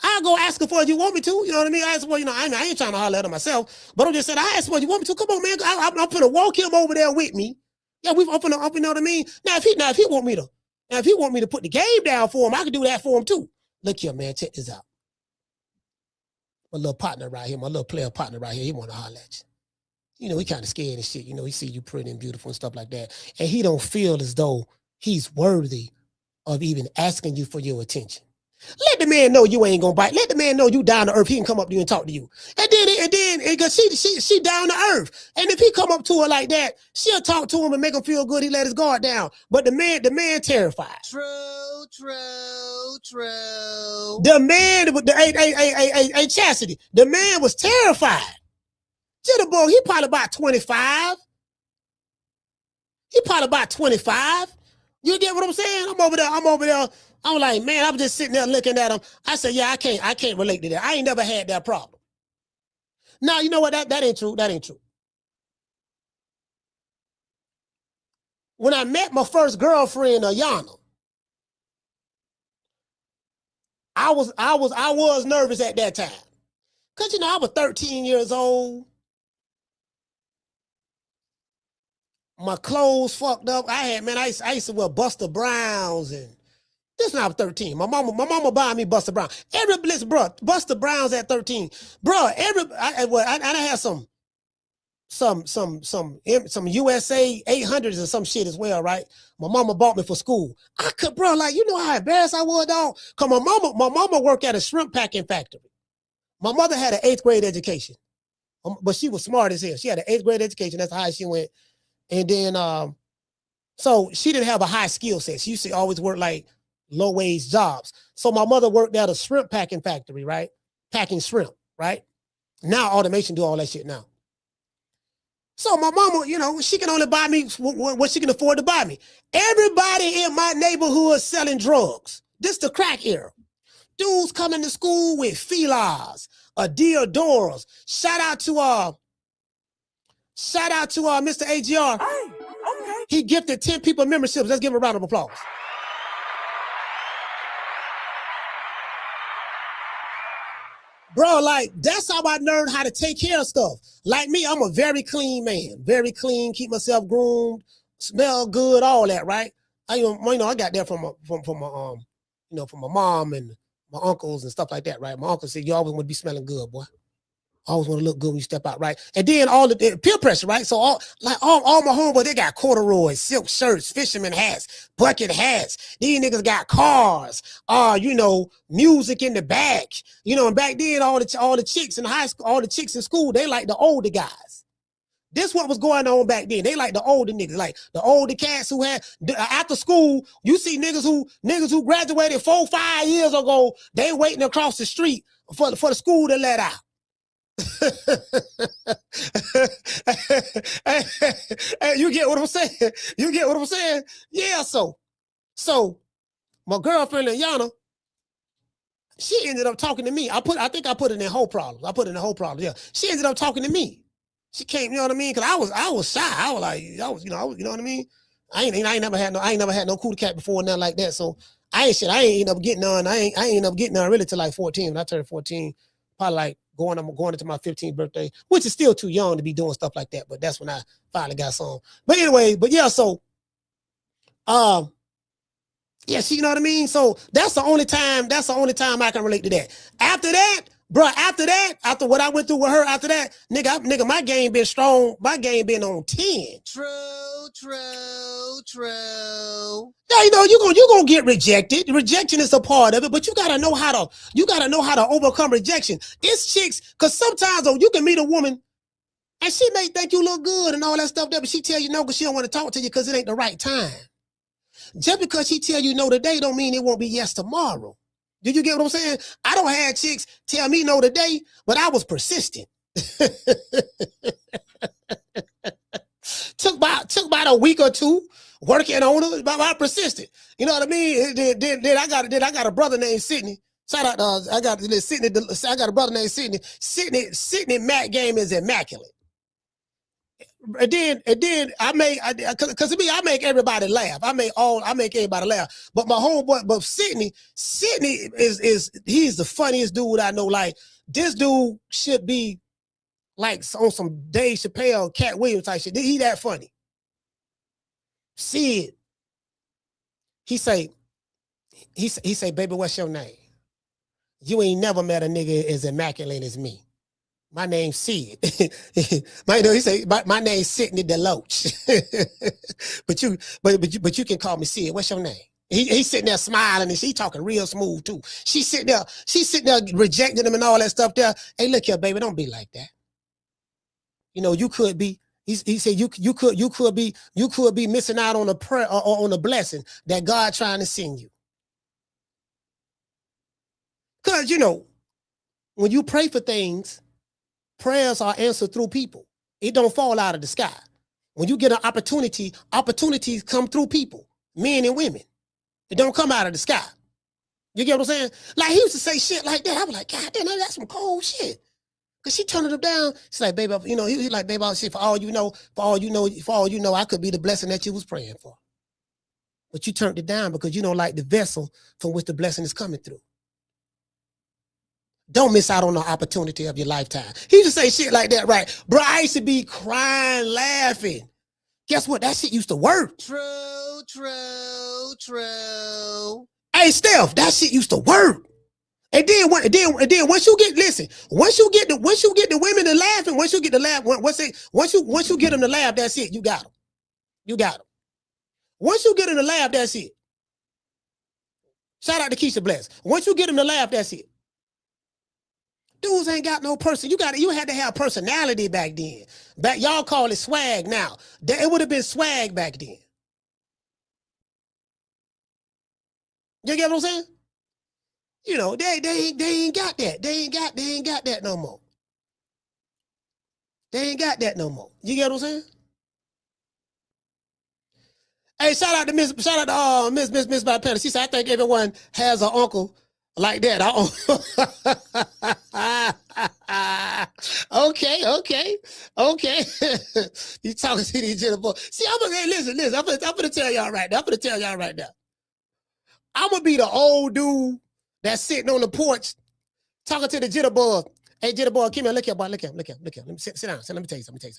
I'll go ask her for it. You want me to? You know what I mean? I ask for, I ain't trying to holler at her myself, but I'm just saying, I asked for it. You want me to? Come on, man. I'm going to walk him over there with me. Yeah, we've opened up, you know what I mean? Now, if he want me to put the game down for him, I can do that for him too. Look here, man. Check this out. My little partner right here, my little player partner right here, he want to holler at you. He kind of scared and shit. He see you pretty and beautiful and stuff like that. And he don't feel as though he's worthy of even asking you for your attention. Let the man know you ain't gonna bite. Let the man know you down to earth. He can come up to you and talk to you. And then, because she down to earth. And if he come up to her like that, she'll talk to him and make him feel good. He let his guard down. But the man terrified. True. The man, Chastity. The man was terrified. Jitterbug, he probably about 25. You get what I'm saying? I'm over there. I'm like, man, I'm just sitting there looking at him. I said, yeah, I can't relate to that. I ain't never had that problem. Now, you know what? That ain't true. That ain't true. When I met my first girlfriend, Ayana, I was nervous at that time. Cause I was 13 years old. My clothes fucked up. I used to wear Buster Browns and this when I was 13. My mama buying me Buster Brown. Buster Browns at 13. Bro, I had some USA 800s or some shit as well, right? My mama bought me for school. How embarrassed I was, dog? Cause my mama worked at a shrimp packing factory. My mother had an 8th grade education, but she was smart as hell. She had an 8th grade education. That's how high she went. And then, so she didn't have a high skill set. She used to always work like low wage jobs. So my mother worked at a shrimp packing factory, right? Packing shrimp, right? Now automation do all that shit now. So my mama, she can only buy me what she can afford to buy me. Everybody in my neighborhood is selling drugs. This the crack era. Dudes coming to school with Filas, Deodoras. Shout out to Mr. AGR. Hey, okay. He gifted 10 people memberships. Let's give him a round of applause. Bro, like, that's how I learned how to take care of stuff. Like me, I'm a very clean man. Very clean, keep myself groomed, smell good, all that, right? I got that from my mom and my uncles and stuff like that, right? My uncle said, you always want to be smelling good, boy. Always want to look good when you step out, right? And then all the peer pressure, right? So all my homeboys, they got corduroys, silk shirts, fisherman hats, bucket hats. These niggas got cars, music in the back. And back then, all the chicks in high school, all the chicks in school, they like the older guys. This what was going on back then. They like the older niggas, like the older cats who had after school. You see niggas who graduated 4-5 years ago. They waiting across the street for the school to let out. Hey, you get what I'm saying? You get what I'm saying? Yeah. So my girlfriend Yana, she ended up talking to me. I think I put it in whole problem. Yeah. She ended up talking to me. She came, you know what I mean? Cause I was shy. I was, you know what I mean? I ain't never had no cootie cat before, nothing like that. So I ain't end up getting none. I ain't end up getting none really till like 14. When I turned 14, probably like going into my 15th birthday, which is still too young to be doing stuff like that. But that's when I finally got some. But anyway, so yeah, she, you know what I mean? So that's the only time I can relate to that. After that, bro, after what I went through with her, after that, nigga, my game been strong. My game been on 10. True. Now, you're gonna get rejected. Rejection is a part of it, but you gotta know how to overcome rejection. It's chicks, cause sometimes you can meet a woman and she may think you look good and all that stuff there, but she tell you no because she don't want to talk to you because it ain't the right time. Just because she tell you no today don't mean it won't be yes tomorrow. Did you get what I'm saying? I don't have chicks tell me no today, but I was persistent. Took about a week or two working on her, but I persistent. You know what I mean? Then I got a brother named Sidney. Shout out I got a brother named Sidney. Sidney Mac game is immaculate. And then I make everybody laugh. I make everybody laugh. But my homeboy, Sidney is he's the funniest dude I know. Like, this dude should be like on some Dave Chappelle, Cat Williams type shit. He that funny. Sid, he say, baby, what's your name? You ain't never met a nigga as immaculate as me. My name's Sid. He say my name's Sidney DeLoach. but you can call me Sid. What's your name? He's sitting there smiling and she talking real smooth too. She's sitting there rejecting him and all that stuff there. Hey, look here, baby, don't be like that. You could be. He said you could be missing out on a prayer or on a blessing that God trying to send you. Cause when you pray for things, prayers are answered through people. It don't fall out of the sky. When you get an opportunity, opportunities come through people, men and women. It don't come out of the sky. You get what I'm saying? Like, he used to say shit like that. I was like, God damn, that's some cold shit. Cause she turned him down. She's like, baby, he like, baby, I'll shit, for all you know, I could be the blessing that you was praying for. But you turned it down because you don't like the vessel from which the blessing is coming through. Don't miss out on the opportunity of your lifetime. He used to say shit like that, right? Bro, I used to be crying, laughing. Guess what? That shit used to work. True. Hey, Steph, that shit used to work. And then once you get the women to laughing, once you get them to laugh, that's it. You got them. Once you get them to laugh, that's it. Shout out to Keisha Bless. Once you get them to laugh, that's it. Dudes ain't got no person. You had to have personality back then. Y'all call it swag now. It would have been swag back then. You get what I'm saying? They ain't got that. They ain't got that no more. They ain't got that no more. You get what I'm saying? Hey, shout out to Miss Bipella. She said, I think everyone has an uncle like that. Okay. You talking to these Jennifer. See, listen. I'm gonna tell y'all right now. I'm gonna be the old dude that's sitting on the porch Talking to the jitterbug. Hey, jitterbug, come here. Look here, boy. Look here. Let me sit down. Let me tell you something.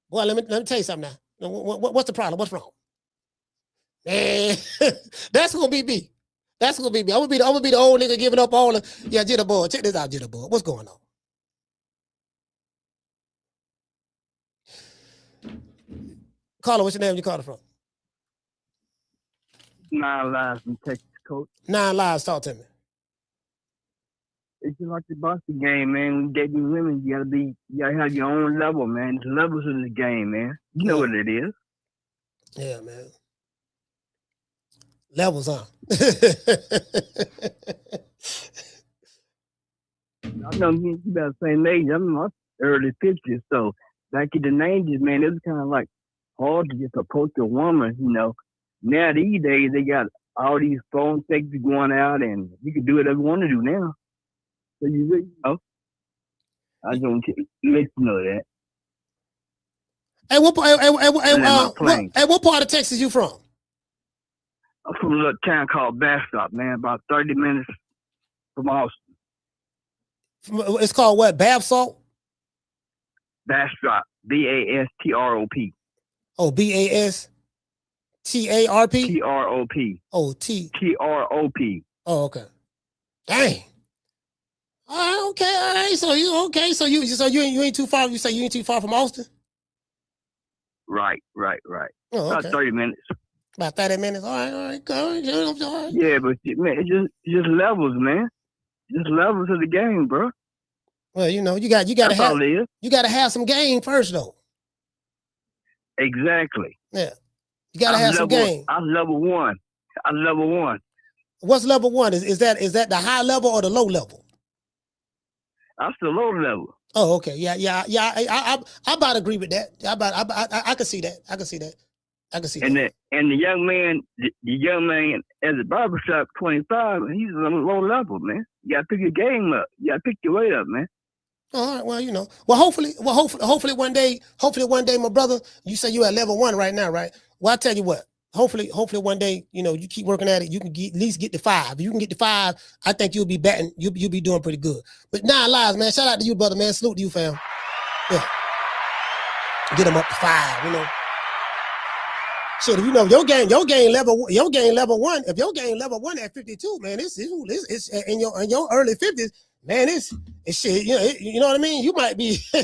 Boy, let me tell you something now. What's the problem? What's wrong? Man, that's gonna be me. I'm gonna be the old nigga giving up all the jitterbug. Check this out, jitterbug. What's going on? Caller, what's your name? You calling from? 9 Lives from Texas, coach. 9 Lives, talk to me. It's just like the boxing game, man. When you date these women, you gotta have your own level, man. There's levels to this game, man. You know what it is. Yeah, man. Levels, huh? I know you about the same age. I'm in my early 50s, so back in the 90s, man, it was kind of like hard to just approach a woman, you know. Now these days, they got all these phone texts going out, and you can do whatever you want to do now. So you know, I just want to let you know that. Hey, what part of Texas you from? I'm from a little town called Bastrop, man, about 30 minutes from Austin. It's called what? Bastrop? Bastrop. B-A-S-T-R-O-P. Oh, B-A-S-T-A-R-P? T-R-O-P. Oh, T-R-O-P. Oh, okay. Dang. Okay, all right. So you okay? So you ain't too far. You say you ain't too far from Austin? Right. Oh, okay. About 30 minutes. About 30 minutes. All right. Go. Yeah, but man, it's just levels, man. Just levels of the game, bro. Well, you know, you gotta have some game first, though. Exactly. Yeah, you gotta have some game. I'm level one. What's level one? Is that the high level or the low level? That's the low level. Oh, okay. Yeah. I about agree with that. I can see that. I can see that. And the young man at the barbershop, 25, he's on a low level, man. You gotta pick your game up. You gotta pick your weight up, man. All right. Well, you know. Hopefully one day, my brother. You say you at level 1 right now, right? Well, I tell you what. Hopefully one day, you know, you keep working at it. You can at least get to 5. If you can get to 5, I think you'll be batting. You'll be doing pretty good. But 9 Lives, man. Shout out to you, brother, man. Salute to you, fam. Yeah. Get them up to 5. You know. Shit, if you know your game level 1. If your game level 1 at 52, man, it's in your early 50s, man. It's shit. You know what I mean. You might be, you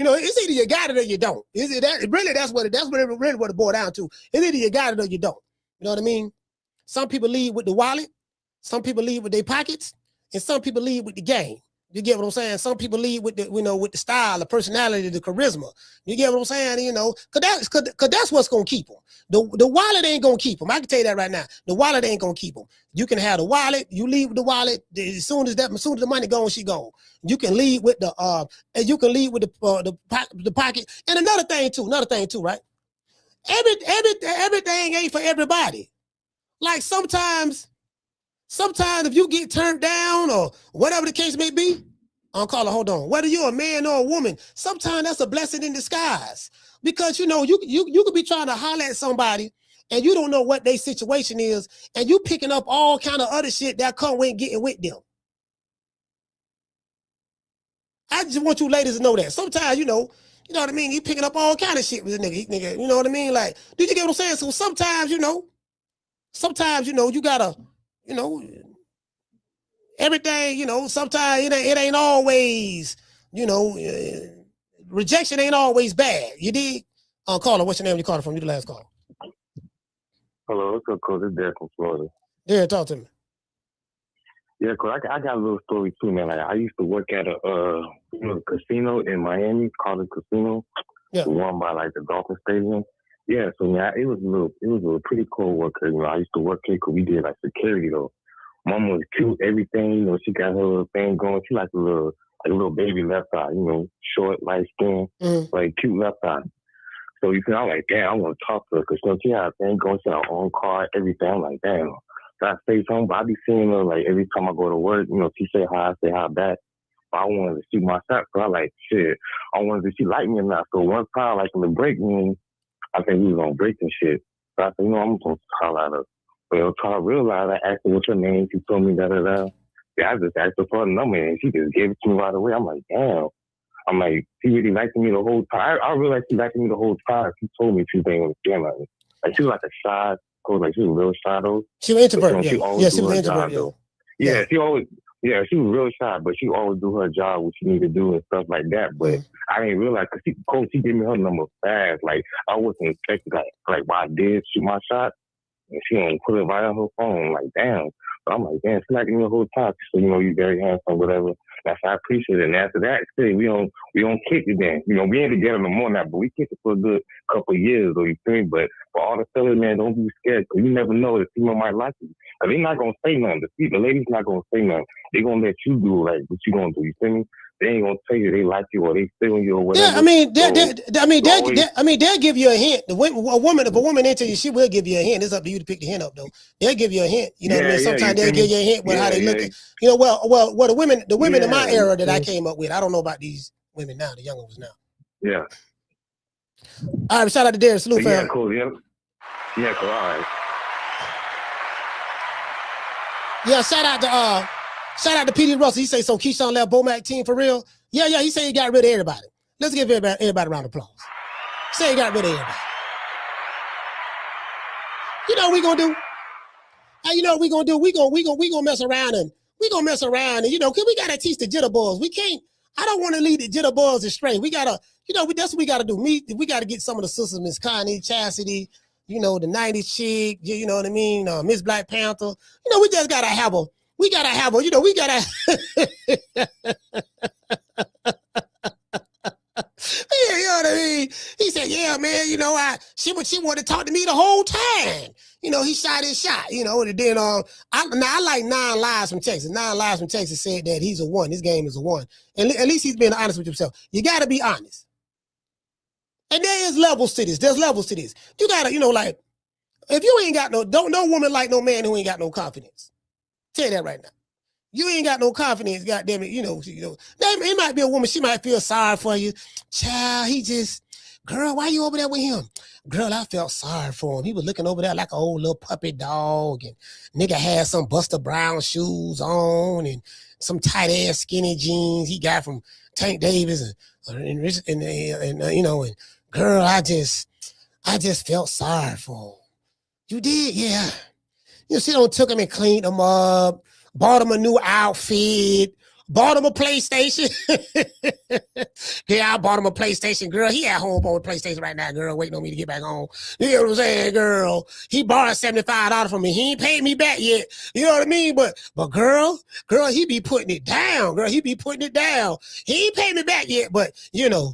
know, it's either you got it or you don't. Is it that? Really, that's what it boils down to. It's either you got it or you don't. You know what I mean. Some people lead with the wallet, some people lead with their pockets, and some people lead with the game. You get what I'm saying? Some people lead with the, with the style, the personality, the charisma. You get what I'm saying? You know, cause that's what's gonna keep them. The wallet ain't gonna keep them. I can tell you that right now. The wallet ain't gonna keep them. You can have the wallet. You leave with the wallet. As soon as the money gone, she gone. You can lead with the pocket. And another thing too, right? Everything ain't for everybody. Like sometimes if you get turned down or whatever the case may be, caller, hold on. Whether you're a man or a woman, sometimes that's a blessing in disguise. Because you know, you could be trying to holler at somebody and you don't know what their situation is, and you picking up all kind of other shit that come with getting with them. I just want you ladies to know that. Sometimes, you know what I mean? You picking up all kind of shit with a nigga. You know what I mean? Like, do you get what I'm saying? So sometimes, you know, you gotta, you know, everything, you know, sometimes it ain't always, you know, rejection ain't always bad. You dig? Caller, what's your name? You calling from? You the last call. Hello, what's up, Coach? It's Derek from Florida. Yeah, talk to me. Yeah, Coach, I got a little story too, man. Like, I used to work at a casino in Miami called a casino. Yeah. Run by like the Dolphin Stadium. Yeah, so man, it was a pretty cool work. You know, I used to work here because we did like security though. Mom was cute, everything. You know, she got her little thing going. She like a little baby left eye. You know, short, light skin, like cute left eye. So you feel, I'm like, damn, I'm gonna talk to her because you know she had a thing going. She had her own car, everything. I'm like, damn. So I say something, but I be seeing her like every time I go to work. You know, she say hi, I say hi back. But I wanted to shoot my shot, so I like shit. I wanted to see she like me or not. So one time, like in the break room, I think we was on break and shit. So I said, you know, I'm gonna holler at her. Well, so I realized I asked her what's her name. She told me da-da-da. Yeah, I just asked her for a number and she just gave it to me right away. I'm like, damn. I'm like, she really liked me the whole time. I realized she liked me the whole time. She told me she didn't understand like, she was like a shy, like she was real shy though. She was introvert, She she was an introvert, Yeah, she was real shy, but she always do her job, what she need to do and stuff like that. But I didn't realize, because she gave me her number fast. Like, I wasn't expecting, like why I did shoot my shot, and she don't put it right on her phone. Like, damn. So I'm like, damn, she liked me the whole time. So, you very handsome, whatever. That's why I appreciate it. And after that, still, we don't kick it then. We ain't together no more now, but we kicked it for a good couple of years, though, you feel me? But for all the fellas, man, don't be scared, because you never know the female might like you. Because they're not going to say nothing. The ladies not going to say nothing. They're going to let you do, like, what you going to do, you feel me? They ain't gonna tell you they like you or they feeling you or whatever. Yeah, they'll give you a hint. If a woman into you, she will give you a hint. It's up to you to pick the hint up, though. They'll give you a hint. You know what I mean? Sometimes they'll give you a hint with how they look. Well, the women in my era that I came up with. I don't know about these women now, the younger ones now. Yeah. All right, shout out to Derek. Salute, fam. Yeah, cool. Yeah, cool. All right. Yeah, shout out to PD Russell. He say, so Keyshawn left Bomac team for real? Yeah, he said he got rid of everybody. Let's give everybody a round of applause. Say he got rid of everybody. You know what we gonna do? You know what we gonna do? We gonna mess around and cause we gotta teach the jitterbugs. I don't want to lead the jitterbugs astray. We gotta, that's what we gotta do. We gotta get some of the sisters, Miss Connie, Chastity, the 90s chick, you know what I mean? Miss Black Panther. We just gotta have a, we gotta, you know what I mean? He said, yeah, man, she wanted to talk to me the whole time. He shot his shot, and then, I like 9 Lives from Texas. 9 Lives from Texas said that he's a 1. This game is a 1. And at least he's being honest with himself. You gotta be honest. And there is levels to this. There's levels to this. You gotta, like, if you ain't got no woman like no man who ain't got no confidence. Tell you that right now. You ain't got no confidence, goddamn it. It might be a woman, she might feel sorry for you. Child, girl, why you over there with him? Girl, I felt sorry for him. He was looking over there like an old little puppy dog, and nigga had some Buster Brown shoes on and some tight ass skinny jeans he got from Tank Davis and girl, I just felt sorry for him. You did, yeah. She done took him and cleaned him up, bought him a new outfit, bought him a PlayStation. Yeah, I bought him a PlayStation, girl. He at home on PlayStation right now, girl, waiting on me to get back home. You know what I'm saying, girl? He borrowed $75 from me. He ain't paid me back yet. You know what I mean? But girl, he be putting it down, girl. He be putting it down. He ain't paid me back yet, but True.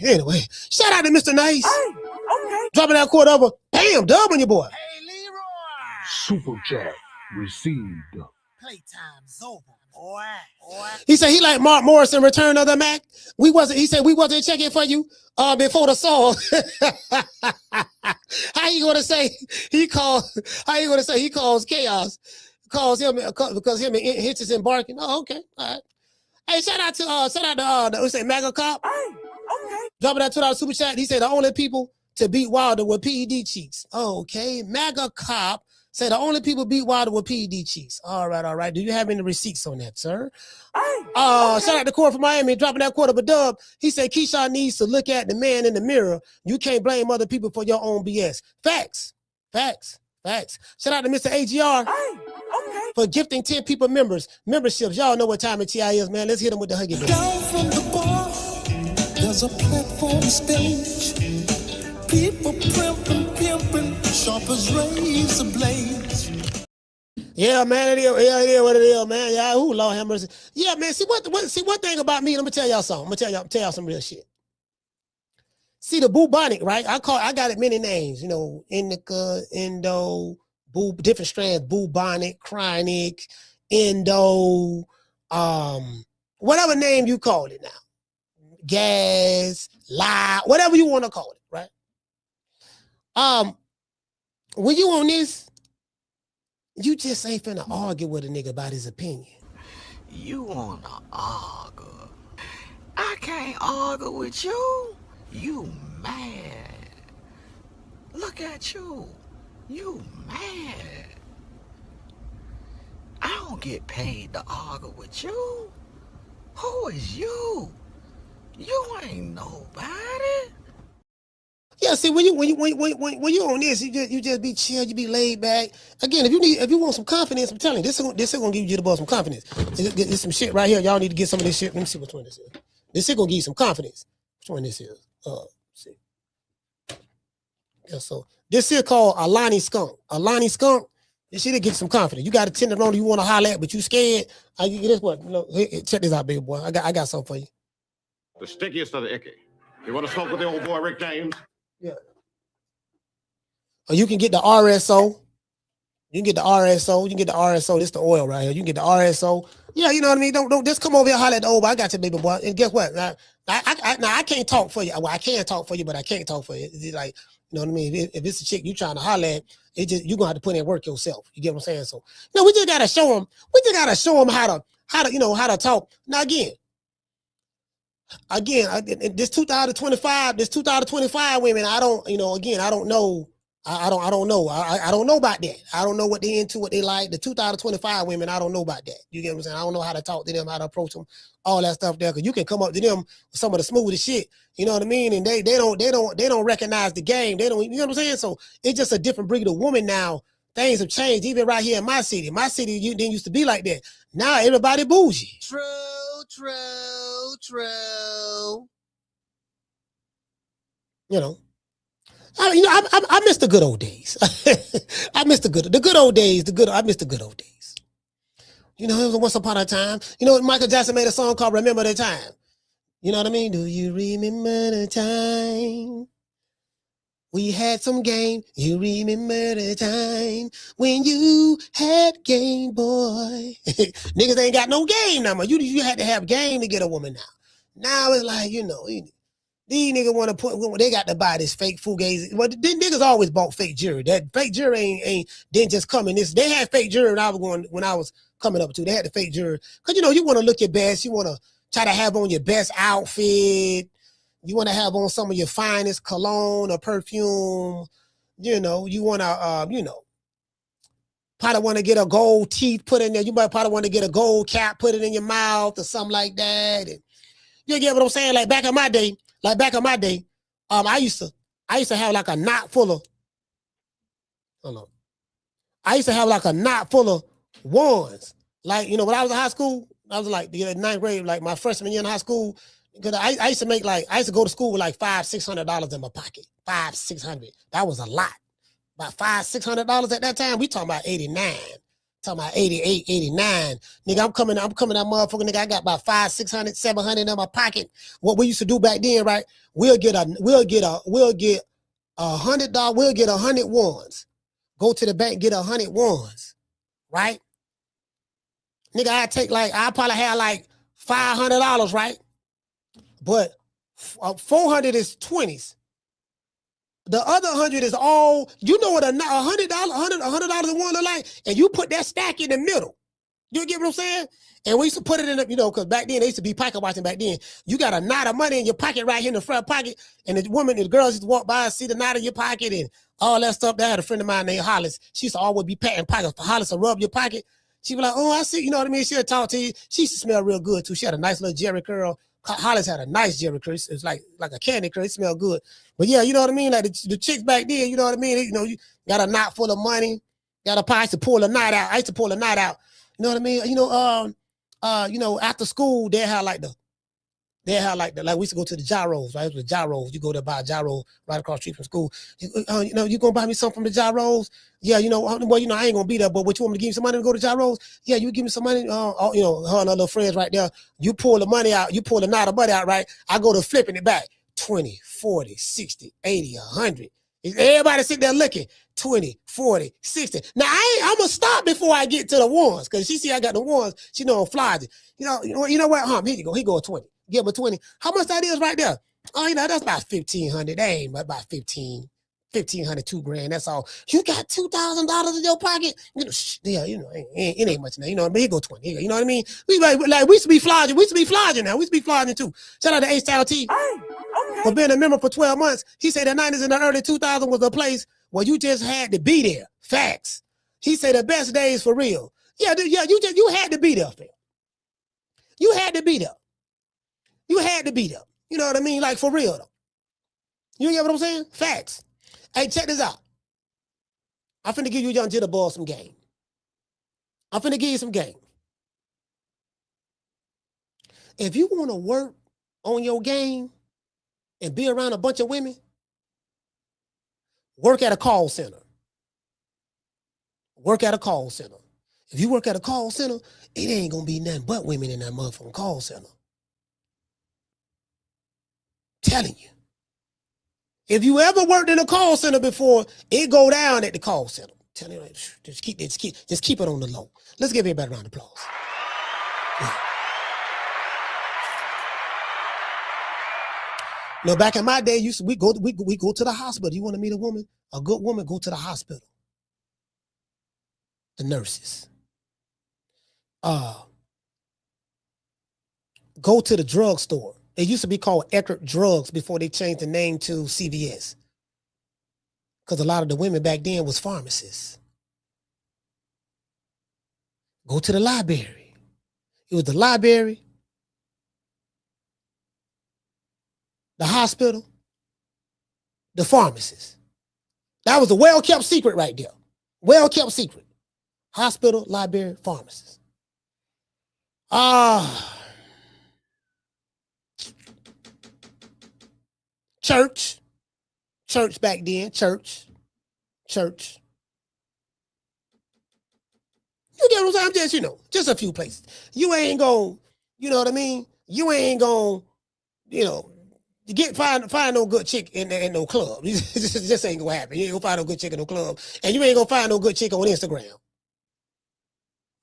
Anyway, shout out to Mr. Nice. Hey, okay. Dropping that quarter over. Bam, dub on your boy. Hey, Leroy. Super chat received. Playtime's over, boy. He said he like Mark Morrison, Return of the Mac. He said we wasn't checking for you before the song. How you gonna say he calls Chaos? Calls him because him and Hitchins barking. Oh, okay. All right. Hey, shout out to we say Mega Cop. Hey, okay. Dropping that $2 super chat. He said the only people to beat Wilder were PED cheeks. Okay. Mega Cop said the only people beat Wilder were PED cheeks. All right. Do you have any receipts on that, sir? Hey, okay. Shout out to Corey from Miami, dropping that quarter of a dub. He said Kewshawn needs to look at the man in the mirror. You can't blame other people for your own BS. Facts. Shout out to Mr. AGR. Hey, okay. For gifting 10 people memberships. Y'all know what time of TI is, man. Let's hit them with the huggy. Down from the bar, there's a platform stage. People pimping, sharp as razor blades. Yeah, man, it is what it is, man. Yeah, Lord have mercy. Yeah, man, see one thing about me, let me tell y'all something. I'm gonna tell y'all some real shit. See the bubonic, right? I got it many names, indica, endo, different strands, bubonic, chronic, endo, whatever name you call it now. Gas, lie, whatever you want to call it, right? When you on this, you just ain't finna argue with a nigga about his opinion. You wanna argue? I can't argue with you. You mad. Look at you. You mad. I don't get paid to argue with you. Who is you? You ain't nobody. Yeah, see, when you on this, you just be chill, you be laid back. Again, if you want some confidence, I'm telling you, this is gonna give you the boss some confidence. There's some shit right here. Y'all need to get some of this shit. Let me see which one this is. This is gonna give you some confidence. Which one this is? See. Yeah, so this is called Alani Skunk. Alani Skunk. This shit'll get you some confidence. You got a tender on you want to holler at, but you scared. I get this one. Check this out, big boy. I got something for you. The stickiest of the icky. You want to smoke with the old boy Rick James? Yeah. Or you can get the RSO. You can get the RSO. You can get the RSO. This is the oil right here. You can get the RSO. Yeah, you know what I mean? Don't just come over here and holler at the old boy. I got you, baby boy. And guess what? Now, I can't talk for you. Well, I can talk for you, but I can't talk for you. It's like, you know what I mean? If it's a chick you trying to holler at, you're gonna have to put in work yourself. You get what I'm saying? So, you know, we just gotta show them. We just gotta show them how to talk. Now again, this 2025 women, I don't know. I don't know. I don't know about that. I don't know what they into, what they like. The 2025 women, I don't know about that. You get what I'm saying? I don't know how to talk to them, how to approach them, all that stuff there. Cause you can come up to them with some of the smoothest shit. You know what I mean? And they don't recognize the game. They don't, you know what I'm saying? So it's just a different breed of woman now. Things have changed, even right here in my city. My city didn't used to be like that. Now everybody bougie. True. You know. I miss the good old days. I miss the good old days. I miss the good old days. You know, it was once upon a time. You know, Michael Jackson made a song called "Remember the Time." You know what I mean? Do you remember the time we had some game? You remember the time when you had Game Boy? Niggas ain't got no game now. You had to have game to get a woman now. Now it's like, you know. These niggas want to put, they got to buy this fake fugazi. Well, niggas always bought fake jewelry. That fake jewelry didn't just come in this. They had fake jewelry when I was coming up too. They had the fake jewelry. Cause you know, you want to look your best. You want to try to have on your best outfit. You want to have on some of your finest cologne or perfume. You know, you want to, probably want to get a gold teeth put in there. You might probably want to get a gold cap, put it in your mouth or something like that. And you get what I'm saying? Like back in my day, I used to have like a knot full of, I used to have like a knot full of wands. Like, you know, when I was in high school, I was like the ninth grade, like my freshman year in high school, because I used to go to school with like $500-$600 in my pocket. $500-$600. That was a lot. About $500-$600 at that time. We talking about 89. Talking about 88, 89. Nigga, I'm coming that motherfucker, nigga. I got about $500, $600, $700 in my pocket. What we used to do back then, right? We'll get $100, we'll get 100 ones. Go to the bank, get 100 ones, right? Nigga, I probably have like $500, right? But 400 is 20s. The other 100 is all, you know what $100 in one look like? And you put that stack in the middle. You get what I'm saying? And we used to put it in the, because back then they used to be pocket watching back then. You got a knot of money in your pocket right here in the front pocket. And the girls used to walk by and see the knot in your pocket and all that stuff. I had a friend of mine named Hollis. She used to always be patting pockets. Hollis would rub your pocket. She'd be like, oh, I see, you know what I mean? She'll talk to you. She used to smell real good too. She had a nice little Jerry curl. Hollis had a nice Jerry curl. It's like a candy curl. It smelled good. But yeah, you know what I mean? Like the chicks back then, you know what I mean? You got a knot full of money. Got a pie. I used to pull a knot out. You know what I mean? After school, they had like we used to go to the gyros, right? It was the gyros. You go there buy a gyro right across the street from school. You gonna buy me something from the gyros? Yeah, well, I ain't gonna be there, but what, you want me to give you some money to go to gyros? Yeah, you give me some money. Her and her little friends right there. You pull the money out, you pull the knot of money out, right? I go to flipping it back. 20, 40, 60, 80, 100. Everybody sit there looking. 20, 40, 60. Now I'm gonna stop before I get to the ones, because she see I got the ones. She know I'm flying. You know what? Here you go. He go a 20. Give him a 20. How much that is right there? Oh, that's about 1,500. That ain't about 1,500, $2,000. That's all. You got $2,000 in your pocket. It ain't much now. But here go 20. You know what I mean? We used to be flogging. We used to be flogging now. We used to be flogging too. Shout out to A-Style T. for being a member for 12 months. He said the 90s and the early 2000s was a place where you just had to be there. Facts. He said the best days for real. Yeah, you had to be there, fam. You had to be there. You had to be there. You know what I mean? Like, for real, though. You get what I'm saying? Facts. Hey, check this out. I'm finna give you young jitterball some game. I'm finna give you some game. If you want to work on your game and be around a bunch of women, work at a call center. Work at a call center. If you work at a call center, it ain't gonna be nothing but women in that motherfucking call center. Telling you. If you ever worked in a call center before, it go down at the call center. Tell you, just keep it on the low. Let's give everybody a round of applause. Yeah. You know, back in my day, we go to the hospital. You want to meet a woman, a good woman, go to the hospital. The nurses. Go to the drugstore. It used to be called Eckerd Drugs before they changed the name to CVS. Because a lot of the women back then was pharmacists. Go to the library. It was the library, the hospital, the pharmacist. That was a well-kept secret right there. Well-kept secret. Hospital, library, pharmacist. Church. Church back then. Church. You get what I'm saying? I'm just, just a few places. You ain't gonna, you know what I mean? You ain't gonna, find no good chick in no club. Just ain't gonna happen. You ain't gonna find no good chick in no club. And you ain't gonna find no good chick on Instagram.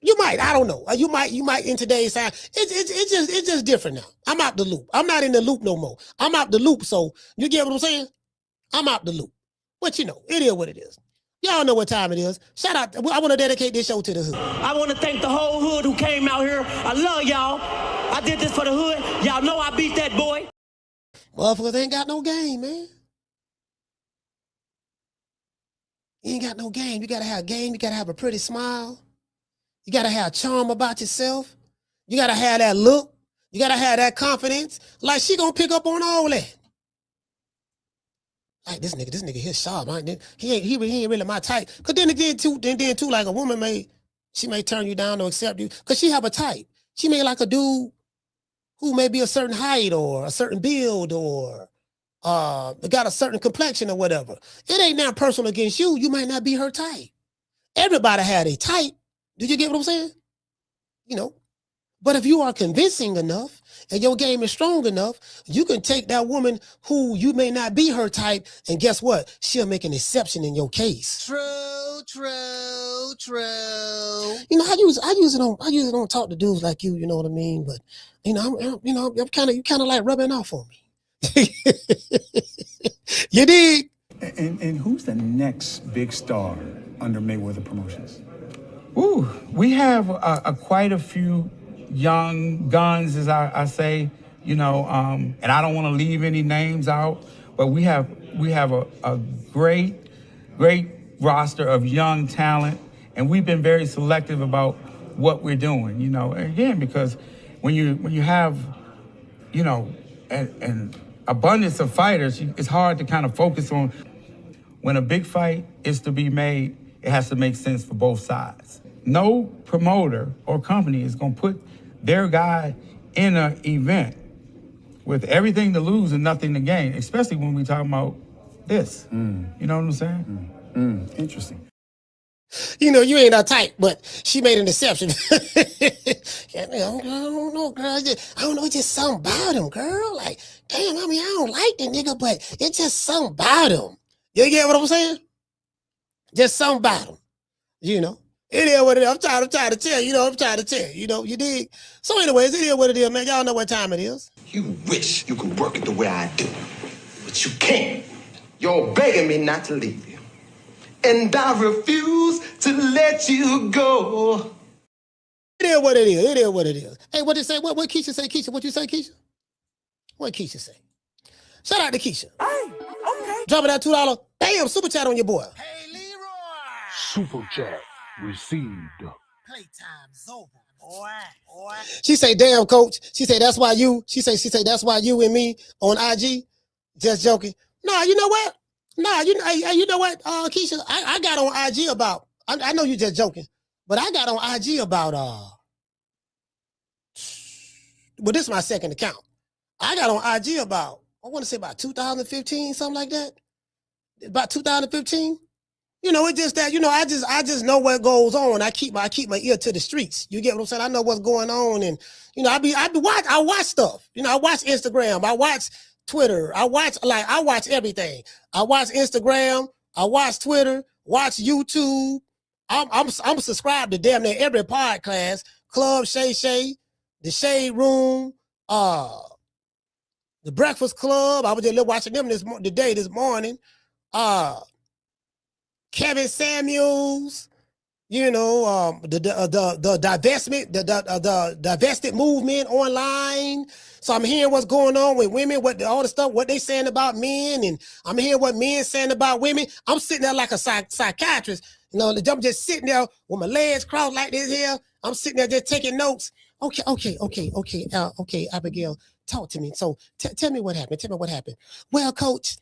You might, I don't know. You might in today's time. It's just different now. I'm out the loop. I'm not in the loop no more. I'm out the loop. So you get what I'm saying? I'm out the loop. But it is what it is. Y'all know what time it is. Shout out. I want to dedicate this show to the hood. I want to thank the whole hood who came out here. I love y'all. I did this for the hood. Y'all know I beat that boy. Motherfuckers ain't got no game, man. You ain't got no game. You got to have game. You got to have a pretty smile. You got to have charm about yourself. You got to have that look. You got to have that confidence. Like, she going to pick up on all that. Like, this nigga, he's sharp. He ain't really my type. Because then too, like, a woman she may turn you down or accept you. Because she have a type. She may like a dude who may be a certain height or a certain build or got a certain complexion or whatever. It ain't now personal against you. You might not be her type. Everybody had a type. Did you get what I'm saying? But if you are convincing enough and your game is strong enough, you can take that woman who you may not be her type, and guess what? She'll make an exception in your case. True. I use it on talk to dudes like you. You know what I mean? But I'm kind of like rubbing off on me. You dig? And who's the next big star under Mayweather Promotions? Ooh, we have quite a few young guns, as I say, and I don't want to leave any names out, but we have a great roster of young talent, and we've been very selective about what we're doing, again, because when you have, an abundance of fighters, it's hard to kind of focus on. When a big fight is to be made, it has to make sense for both sides. No promoter or company is going to put their guy in an event with everything to lose and nothing to gain, especially when we talk about this. You know what I'm saying? Interesting. You ain't our type, but she made an exception. I don't know, girl. I don't know. It's just something about him, girl. Like, damn, I don't like the nigga, but it's just something about him. You get what I'm saying? Just something about him. It is what it is. I'm trying to tell you. I'm trying to tell you. You dig? So anyways, it is what it is, man. Y'all know what time it is. You wish you could work it the way I do, but you can't. You're begging me not to leave you, and I refuse to let you go. It is what it is. It is what it is. Hey, what did it say? What Keisha say? Keisha, what you say, Keisha? What Keisha say? Shout out to Keisha. Hey, okay. Dropping that $2. Bam, super chat on your boy. Hey, Leroy. Super chat received. Playtime's over, boy. She say, damn, coach. She say, that's why you and me on IG. Just joking. Nah, you know what? Nah, you know what, Keisha? I got on IG about, I know you just joking, but I got on IG about, well, this is my second account. I got on IG about, I want to say about 2015, something like that. About 2015. You know, it's just that, you know, I just know what goes on. I keep my ear to the streets. You get what I'm saying? I know what's going on. And, you know, I watch stuff. You know, I watch Instagram. I watch Twitter. I watch everything. I watch Instagram. I watch Twitter, watch YouTube. I'm subscribed to damn near every podcast. Club Shay, The Shade Room, The Breakfast Club. I was just watching them this morning. Kevin Samuels, you know, the divestment, the divested movement online. So I'm hearing what's going on with women, all the stuff, what they saying about men, and I'm hearing what men saying about women. I'm sitting there like a psychiatrist, you know, I'm just sitting there with my legs crossed like this here. I'm sitting there just taking notes. Okay, Abigail, talk to me. So tell me what happened. Well, coach,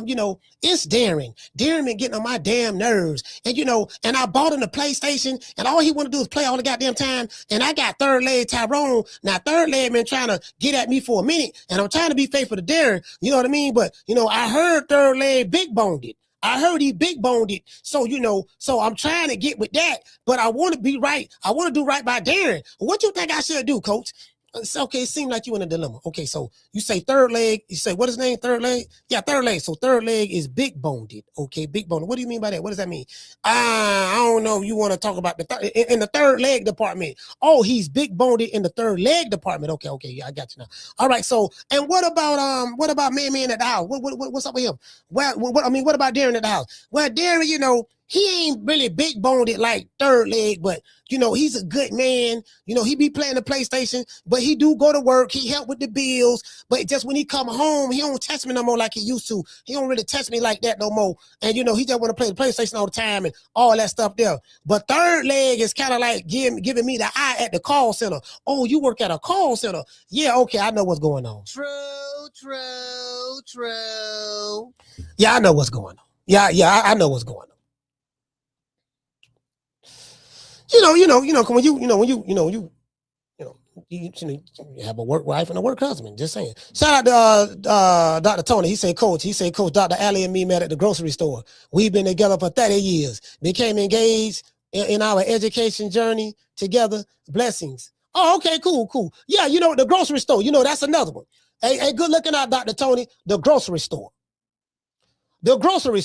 you know, it's Darren. Darren been getting on my damn nerves. And, you know, and I bought him the PlayStation, and all he want to do is play all the goddamn time. And I got third leg Tyrone. Now, third leg been trying to get at me for a minute, and I'm trying to be faithful to Darren. You know what I mean? But, you know, I heard third leg big boned it. I heard he big boned it. So, you know, so I'm trying to get with that, but I want to be right. I want to do right by Darren. What you think I should do, coach? It's okay, it seemed like you in a dilemma. Okay, so you say third leg. You say, what is his name? Third leg? Yeah, third leg. So third leg is big boned it. Okay, big boned. What do you mean by that? What does that mean? I don't know. You want to talk about in the third leg department. Oh, he's big boned it in the third leg department. Okay, yeah, I got you now. All right, so, and what about man at the house? What's up with him? Well, what about Darren at the house? Well, Darren, you know, he ain't really big boned it like third leg, but you know, he's a good man. You know, he be playing the PlayStation, but he do go to work. He help with the bills, but just when he come home, he don't touch me no more like he used to. He don't really touch me like that no more. And you know, he just want to play the PlayStation all the time and all that stuff there. But third leg is kind of like giving me the eye at the call center. Oh, you work at a call center? Yeah, okay, I know what's going on. True. Yeah, I know what's going on. Yeah, I know what's going on. You know, when you have a work wife and a work husband. Just saying. Shout out to Dr. Tony. He said, Coach, Dr. Allie and me met at the grocery store. We've been together for 30 years. Became engaged in our education journey together. Blessings. Oh, okay, cool. Yeah, you know, the grocery store. You know, that's another one. Hey, good looking out, Dr. Tony. The grocery store. The grocery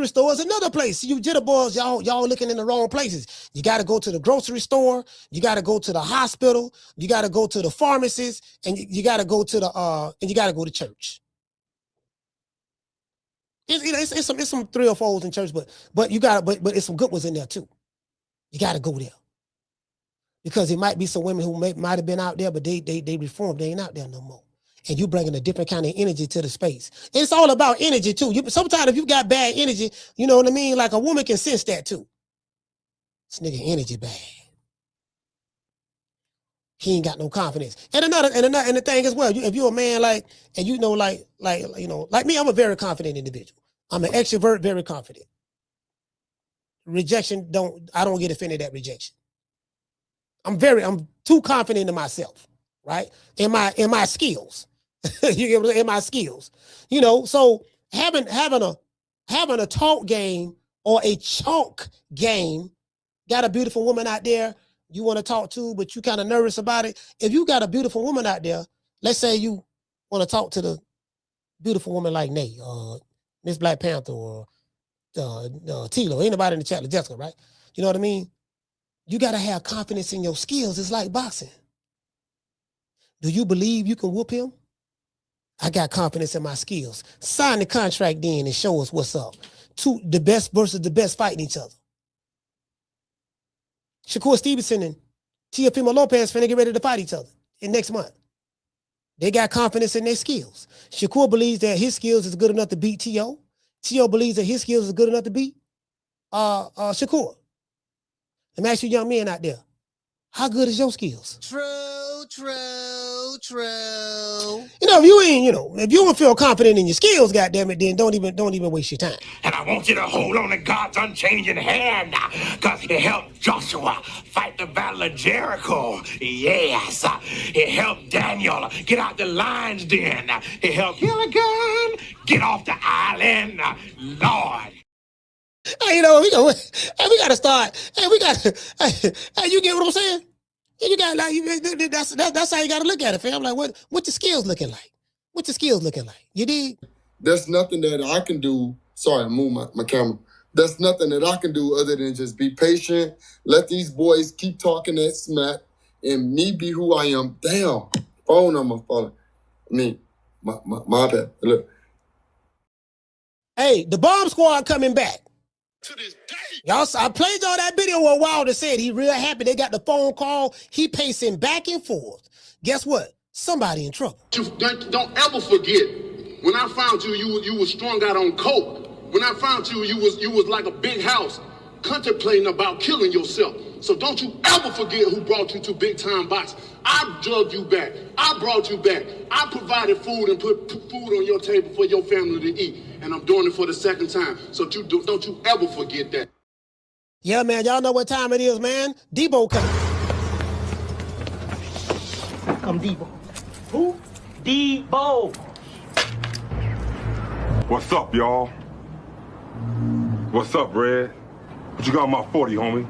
store is another place. You jitterboys, y'all looking in the wrong places. You got to go to the grocery store. You got to go to the hospital. You got to go to the pharmacist, and you got to go to church. It's some 3 or 4s in church, but it's some good ones in there too. You got to go there because it might be some women who might have been out there, but they reformed. They ain't out there no more. And you bringing a different kind of energy to the space. It's all about energy too. Sometimes if you got bad energy, you know what I mean? Like a woman can sense that too. This nigga energy bad. He ain't got no confidence. And the thing as well, if you're a man like me, I'm a very confident individual. I'm an extrovert, very confident. Rejection, I don't get offended at rejection. I'm too confident in myself, right? In my skills. You get what I'm saying? In my skills. You know, so having a talk game or a chalk game, got a beautiful woman out there you want to talk to, but you kind of nervous about it. If you got a beautiful woman out there, let's say you want to talk to the beautiful woman like Nate, Miss Black Panther, or Tilo, anybody in the chat, Jessica, right? You know what I mean? You got to have confidence in your skills. It's like boxing. Do you believe you can whoop him? I got confidence in my skills. Sign the contract then and show us what's up. The best versus the best fighting each other. Shakur Stevenson and Teofimo Lopez finna get ready to fight each other in next month. They got confidence in their skills. Shakur believes that his skills is good enough to beat T.O. T.O. believes that his skills is good enough to beat Shakur. Let me ask you young men out there, how good is your skills? True. You know, if you don't feel confident in your skills, goddammit, then don't even waste your time. And I want you to hold on to God's unchanging hand, because he helped Joshua fight the battle of Jericho. Yes. He helped Daniel get out the lion's den. He helped Gilligan get off the island. Lord. Hey, we gotta start. Hey, you get what I'm saying? You got that's how you gotta look at it, fam. Like, what your skills looking like? What your skills looking like? You dig? There's nothing that I can do. Sorry, I moved my camera. There's nothing that I can do other than just be patient. Let these boys keep talking that smack, and me be who I am. Damn, phone number falling. My bad. Look. Hey, the Bomb Squad coming back. To this day. Y'all, I played y'all that video where Wilder said he real happy they got the phone call. He pacing back and forth. Guess what? Somebody in trouble. Don't ever forget, when I found you, you was strung out on coke. When I found you, you was like a big house, contemplating about killing yourself. So don't you ever forget who brought you to Big Time Box. I drugged you back. I brought you back. I provided food and put food on your table for your family to eat. And I'm doing it for the second time. So don't you ever forget that. Yeah, man. Y'all know what time it is, man. Debo coming. Come Debo. Who? Debo. What's up, y'all? What's up, Red? What you got on my 40, homie?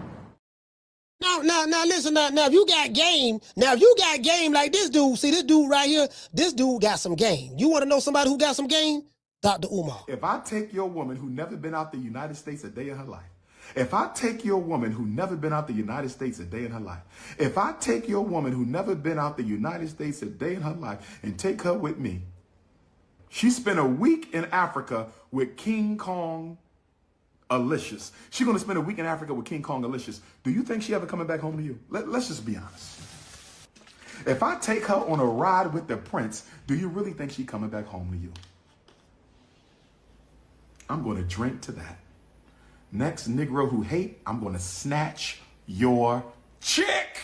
Now, listen, now, if you got game like this dude, see this dude right here, this dude got some game. You want to know somebody who got some game? Dr. Umar. If I take your woman who never been out the United States a day in her life, if I take your woman who never been out the United States a day in her life, if I take your woman who never been out the United States a day in her life and take her with me, she spent a week in Africa with King Kong Alicious. She's going to spend a week in Africa with King Kong Alicious. Do you think she ever coming back home to you? Let's just be honest. If I take her on a ride with the prince, do you really think she coming back home to you? I'm going to drink to that. Next Negro who hate, I'm going to snatch your chick.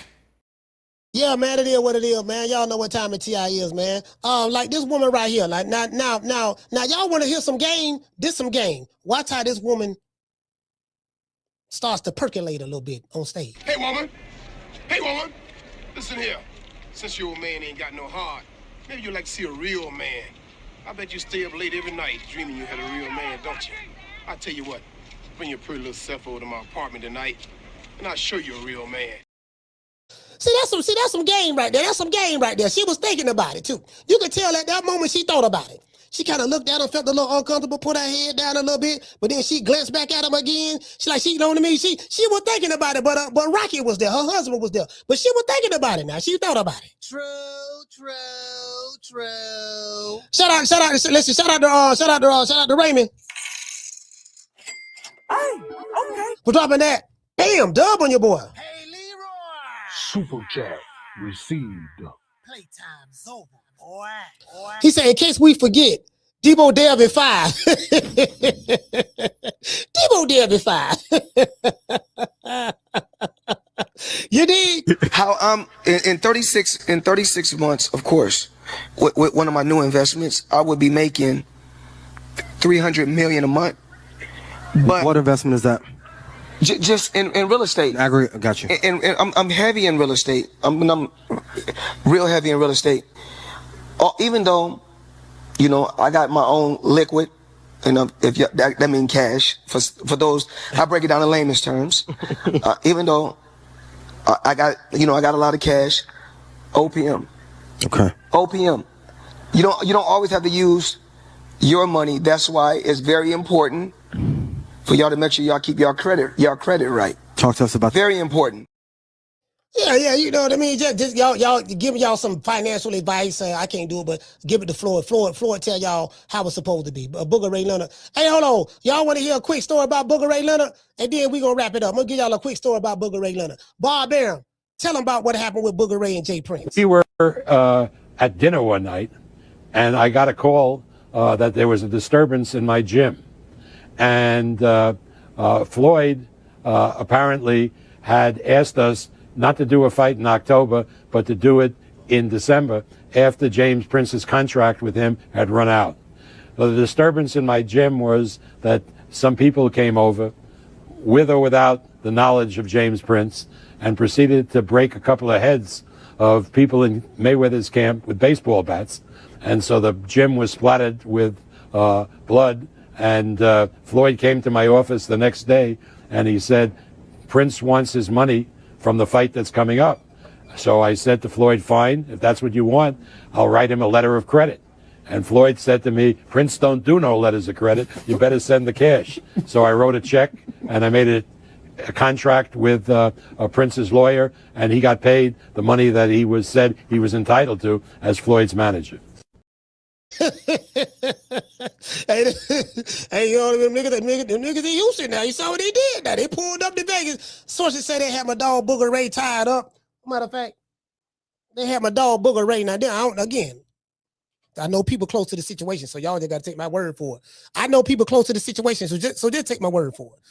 Yeah, man, it is what it is, man. Y'all know what time of TI is, man. Like this woman right here. Like now, y'all want to hear some game? This some game. Watch how this woman starts to percolate a little bit on stage. Hey, woman. Listen here. Since your old man ain't got no heart, maybe you'd like to see a real man. I bet you stay up late every night dreaming you had a real man, don't you? I tell you what, bring your pretty little self over to my apartment tonight, and I'll show you a real man. See, that's some game right there. That's some game right there. She was thinking about it too. You could tell at that moment she thought about it. She kind of looked at him, felt a little uncomfortable, put her head down a little bit, but then she glanced back at him again. You know what I mean? She was thinking about it, but Rocky was there. Her husband was there, but she was thinking about it now. She thought about it. True. Shout out to Raymond. Hey, okay. For dropping that. Bam, dub on your boy. Hey, Leroy. Super chat received. Playtime's over, boy. He said, in case we forget, Debo Dev at 5. Debo Dev at 5. You dig? How in 36 months, of course, with one of my new investments, I would be making $300 million a month. But what investment is that? Just in real estate. I agree. Got you. And I'm heavy in real estate. I'm real heavy in real estate. Even though, I got my own liquid, if that means cash for those. I break it down in layman's terms. Even though I got a lot of cash. OPM. Okay. OPM. You don't always have to use your money. That's why it's very important for y'all to make sure y'all keep y'all credit right. Talk to us about that. Very important. Yeah, you know what I mean? Just y'all giving y'all some financial advice. I can't do it, but give it to Floyd. Floyd tell y'all how it's supposed to be. Booger Ray Leonard. Hey, hold on. Y'all want to hear a quick story about Booger Ray Leonard? And then we going to wrap it up. I'm going to give y'all a quick story about Booger Ray Leonard. Bob Arum, tell them about what happened with Booger Ray and Jay Prince. We were at dinner one night, and I got a call that there was a disturbance in my gym. And Floyd apparently had asked us not to do a fight in October, but to do it in December after James Prince's contract with him had run out. The disturbance in my gym was that some people came over with or without the knowledge of James Prince and proceeded to break a couple of heads of people in Mayweather's camp with baseball bats. And so the gym was splattered with blood. And Floyd came to my office the next day and he said, Prince wants his money from the fight that's coming up. So I said to Floyd, fine, if that's what you want, I'll write him a letter of credit. And Floyd said to me, Prince don't do no letters of credit. You better send the cash. So I wrote a check and I made a contract with Prince's lawyer, and he got paid the money that he was said he was entitled to as Floyd's manager. Hey, you know, them niggas in Houston now. You saw what they did now. They pulled up to Vegas. Sources say they had my dog Booger Ray tied up. Matter of fact, they had my dog Booger Ray. Now, I know people close to the situation, so y'all just got to take my word for it. I know people close to the situation, so just take my word for it.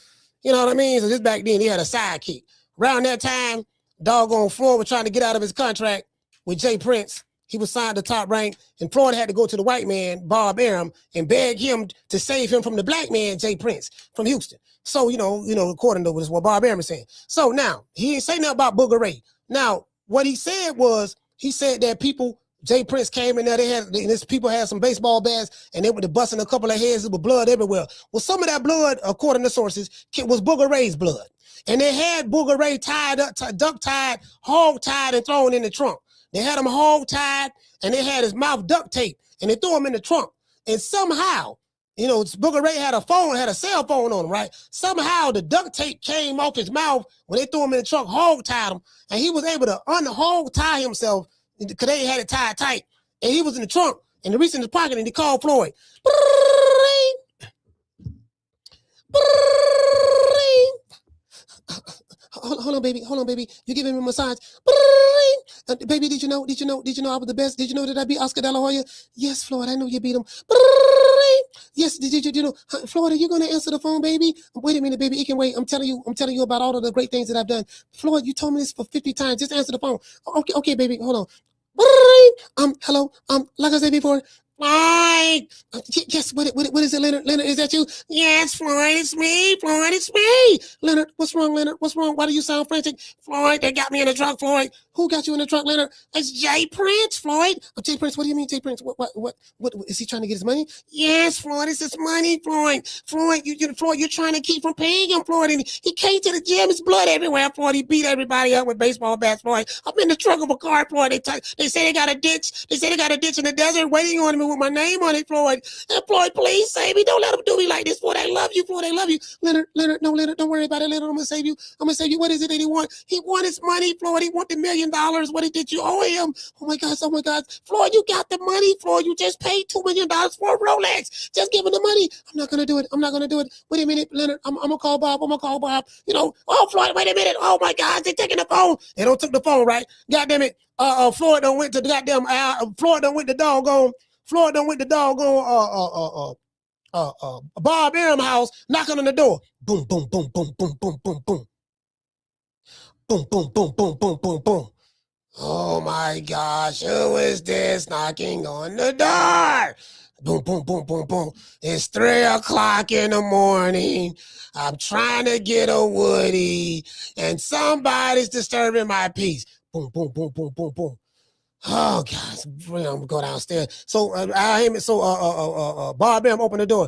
You know what I mean? So just back then, he had a sidekick. Around that time, doggone Floyd was trying to get out of his contract with Jay Prince. He was signed to Top Rank, and Floyd had to go to the white man, Bob Arum, and beg him to save him from the black man, Jay Prince, from Houston. So, you know, according to what Bob Arum is saying. So now, he ain't saying nothing about Booger Ray. Now, what he said was, he said that people, Jay Prince came in there, these people had some baseball bats, and they were busting a couple of heads with blood everywhere. Well, some of that blood, according to sources, was Booger Ray's blood. And they had Booger Ray tied up, duct-tied, hog-tied, and thrown in the trunk. They had him hog-tied, and they had his mouth duct taped, and they threw him in the trunk. And somehow, you know, Booger Ray had a cell phone on him, right? Somehow the duct tape came off his mouth when they threw him in the trunk, hog-tied him, and he was able to un-hog-tie himself because they had it tied tight. And he was in the trunk, and he reached in his pocket, and he called Floyd. Hold on, baby. You giving me a massage. Baby, did you know I was the best? Did you know that I beat Oscar De La Hoya? Yes, Floyd, I know you beat him. Yes, did you know? Floyd, are you going to answer the phone, baby? Wait a minute, baby. It can wait. I'm telling you about all of the great things that I've done. Floyd, you told me this for 50 times. Just answer the phone. Okay, baby. Hold on. Hello. Like I said before, Floyd. Yes, what is it, Leonard? Leonard, is that you? Yes, Floyd, it's me. Floyd, it's me. Leonard, what's wrong, Leonard? What's wrong? Why do you sound frantic? Floyd, they got me in the trunk, Floyd. Who got you in the trunk, Leonard? It's Jay Prince, Floyd. Oh, Jay Prince, what do you mean, Jay Prince? What is he trying to get his money? Yes, Floyd, it's his money, Floyd. Floyd, you're trying to keep from paying him, Floyd. And he came to the gym, his blood everywhere, Floyd. He beat everybody up with baseball bats, Floyd. I'm in the trunk of a car, Floyd. They say they got a ditch. They say they got a ditch in the desert waiting on me with my name on it, Floyd. And Floyd, please save me. Don't let him do me like this, Floyd. I love you, Floyd. I love you. Leonard, don't worry about it, Leonard. I'm going to save you. What is it that he want? He want his money, Floyd. He want the $1 million. What did you owe him? Oh my God. Floyd, you got the money, Floyd. You just paid $2 million for a Rolex. Just give him the money. I'm not going to do it. Wait a minute, Leonard. I'm going to call Bob. You know, oh, Floyd, wait a minute. Oh my God. They're taking the phone. They don't took the phone, right? God damn it. Floyd done went to the goddamn, Floyd done went to doggone Bob Arum house, knocking on the door. Boom, boom, boom, boom, boom, boom, boom, boom. Boom, boom, boom, boom, boom, boom, boom. Oh my gosh, who is this knocking on the door? Boom, boom, boom, boom, boom. It's 3:00 in the morning. I'm trying to get a Woody, and somebody's disturbing my peace. Boom, boom, boom, boom, boom, boom. Oh God, I'm gonna go downstairs. So Bob Arum opened the door.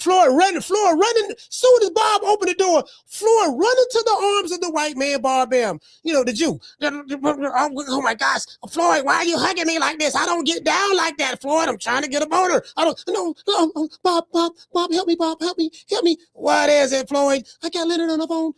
Floyd running. Soon as Bob opened the door, Floyd running to the arms of the white man, Bob Arum. You know, the Jew. Oh my gosh, Floyd, why are you hugging me like this? I don't get down like that, Floyd. I'm trying to get a boner. I don't know. Bob, help me, Bob, help me. What is it, Floyd? I got Leonard on the phone.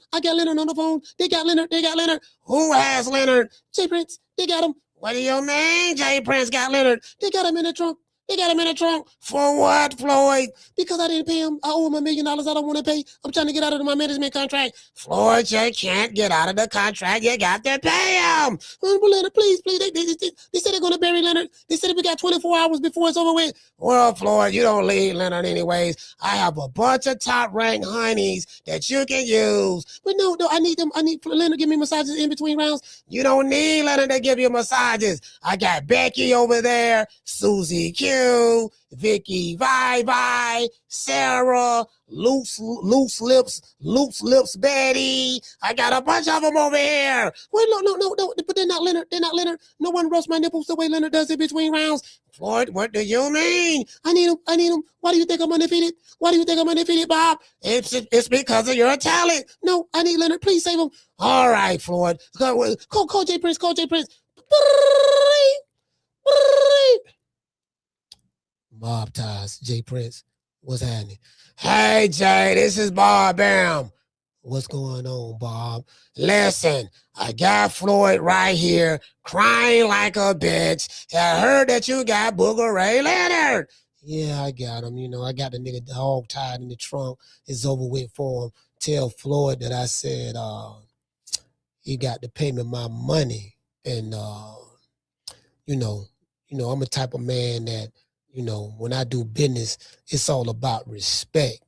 They got Leonard. Who has Leonard? Jay Prince. They got him. What do you mean, Jay Prince got Leonard? They got him in the trunk. They got him in the trunk. For what, Floyd? Because I didn't pay him. I owe him $1 million. I don't want to pay. I'm trying to get out of my management contract. Floyd, you can't get out of the contract. You got to pay him. Leonard, please. They said they're going to bury Leonard. They said we got 24 hours before it's over with. Well, Floyd, you don't leave Leonard anyways. I have a bunch of top-ranked honeys that you can use. But no, I need them. I need Leonard to give me massages in between rounds. You don't need Leonard to give you massages. I got Becky over there, Susie Q, Vicky Vi, Sarah, Loose Lips Betty. I got a bunch of them over here. Wait, no, but they're not Leonard. No one roasts my nipples the way Leonard does in between rounds. Floyd, what do you mean? I need him. Why do you think I'm undefeated? Bob? It's because of your talent. No, I need Leonard. Please save him. All right, Floyd. Call J Prince. Mob ties, J Prince. What's happening? Hey, Jay, this is Bob Bam. What's going on, Bob? Listen, I got Floyd right here crying like a bitch. I heard that you got Booger Ray Leonard. Yeah, I got him. You know, I got the nigga dog tied in the trunk. It's over with for him. Tell Floyd that I said he got to pay me my money. And, you know, I'm a type of man that, you know, when I do business, it's all about respect.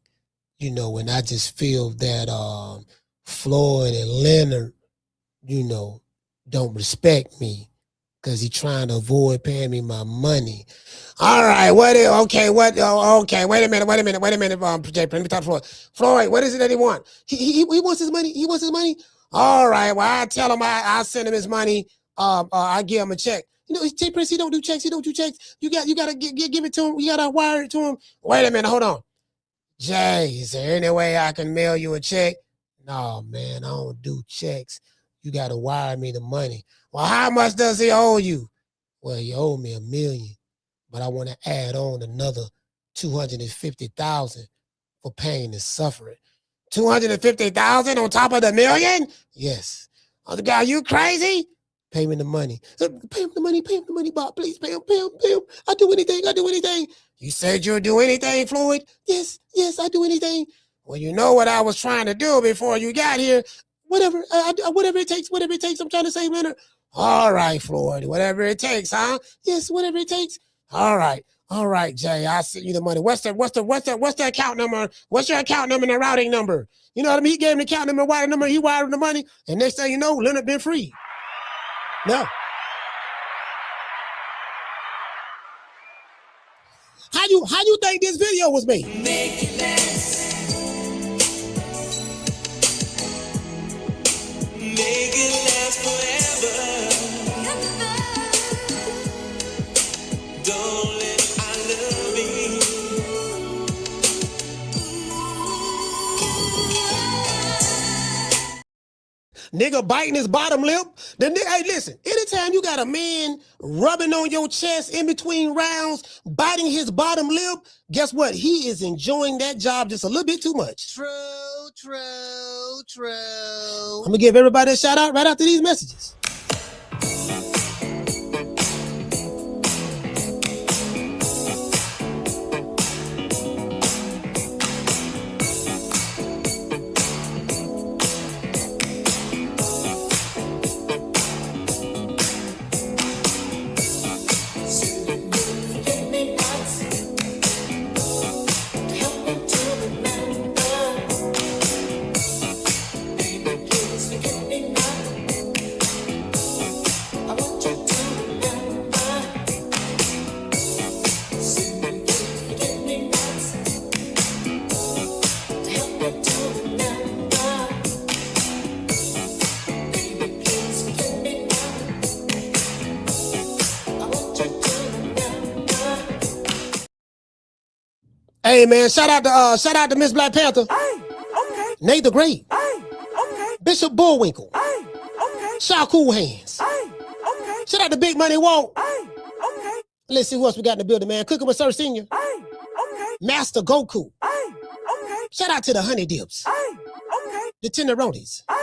You know, and I just feel that Floyd and Leonard, you know, don't respect me because he's trying to avoid paying me my money. All right, wait a minute, Jay, let me talk to Floyd. Floyd, what is it that he wants? He wants his money. All right, well, I tell him I send him his money. I give him a check. You know, J Prince, he don't do checks. You gotta give it to him. You gotta wire it to him. Wait a minute, hold on. Jay, is there any way I can mail you a check? No, man, I don't do checks. You got to wire me the money. Well, how much does he owe you? Well, he owed me $1 million, but I want to add on another $250,000 for pain and suffering. $250,000 on top of the $1 million? Yes. Other guy, you crazy? Pay me the money. Pay him the money, Bob. Please pay him. I'll do anything. You said you'll do anything, Floyd? Yes, I'll do anything. Well, you know what I was trying to do before you got here. Whatever it takes. I'm trying to save Leonard. All right, Floyd, whatever it takes, huh? Yes, whatever it takes. All right, Jay, I'll send you the money. What's the account number? What's your account number and the routing number? You know what I mean? He gave him the account number, wire number, he wired the money, and next thing you know, Leonard been free. No. How you think this video was made? Make it last. Make it last forever. Don't let I love me. Nigga biting his bottom lip. Hey, listen, anytime you got a man rubbing on your chest in between rounds, biting his bottom lip, guess what? He is enjoying that job just a little bit too much. True. I'm going to give everybody a shout out right after these messages. Hey man, shout out to Miss Black Panther. Hey, okay. Nate the Great. Hey, okay. Bishop Bullwinkle. Hey, okay. Shakur Hands. Hey, okay. Shout out to Big Money Walt. Hey, okay. Let's see who else we got in the building, man. Cooking with Sir Senior. Hey, okay. Master Goku. Hey, okay. Shout out to the Honey Dips. Hey, okay. The Tenderonis. Hey,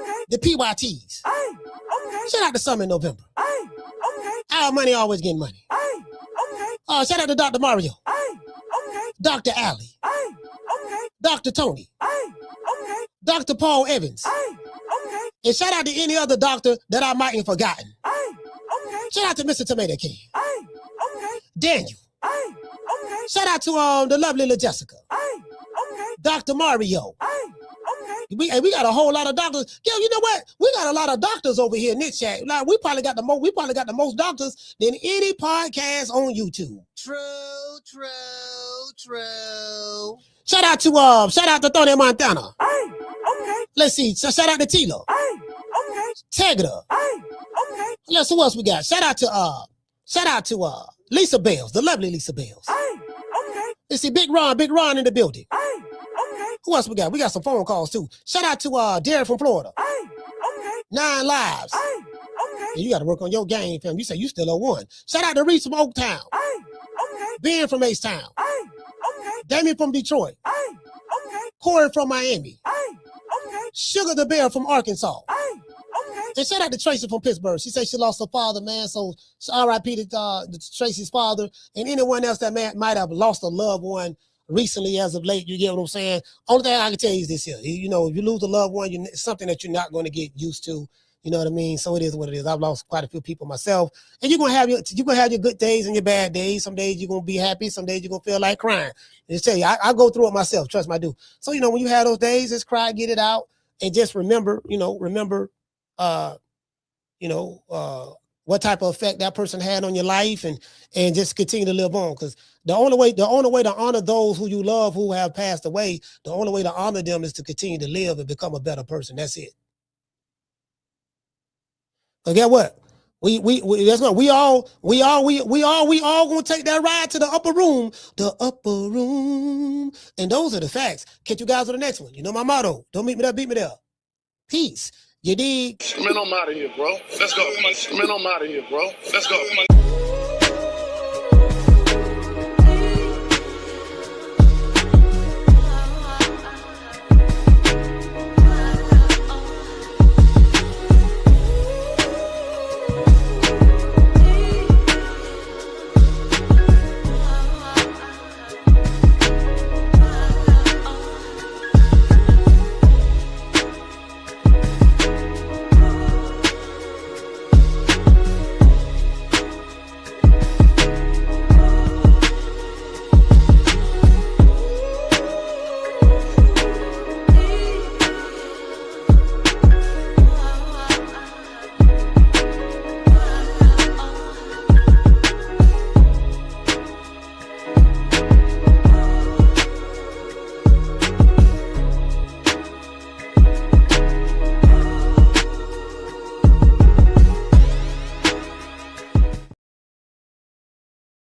okay. The PYTs. Hey, okay. Shout out to Summer in November. Hey, okay. Our money always getting money. Hey, okay. Shout out to Dr. Mario. Dr. Ali. Dr. Tony. Dr. Paul Evans. And shout out to any other doctor that I might have forgotten. Shout out to Mr. Tomato King. Daniel. Shout out to the lovely La Jessica. Dr. Mario. We got a whole lot of doctors. Yo, you know what? We got a lot of doctors over here in this chat. Like we probably got the most doctors than any podcast on YouTube. True. Shout out to Tony Montana. Let's see. So shout out to Tilo. Tegra. Let's see who else we got. Shout out to Lisa Bells, the lovely Lisa Bells. Let's see, Big Ron in the building. Who else we got? We got some phone calls too. Shout out to Derek from Florida. 9 Lives. And you got to work on your game, fam. You say you still a 1. Shout out to Reese from Oaktown. Ben from H-Town. Damien from Detroit. Corey from Miami. Sugar the Bear from Arkansas. And shout out to Tracy from Pittsburgh. She said she lost her father, man. So R.I.P. to Tracy's father and anyone else that might have lost a loved one recently as of late. You get what I'm saying? Only thing I can tell you is this here. You know, if you lose a loved one, it's something that you're not going to get used to. You know what I mean? So it is what it is. I've lost quite a few people myself. And you're gonna have your good days and your bad days. Some days you're gonna be happy, some days you're gonna feel like crying. And tell you, I go through it myself, trust me, I do. So you know, when you have those days, just cry, get it out, and just remember what type of effect that person had on your life, and just continue to live on. Because the only way to honor those who you love who have passed away, the only way to honor them is to continue to live and become a better person. That's it. But get what? We all gonna take that ride to the upper room. And those are the facts. Catch you guys on the next one. You know my motto. Don't meet me there, beat me there. Peace. You dig? Man, I'm out of here, bro. Let's go. Man, I'm out of here, bro. Let's go.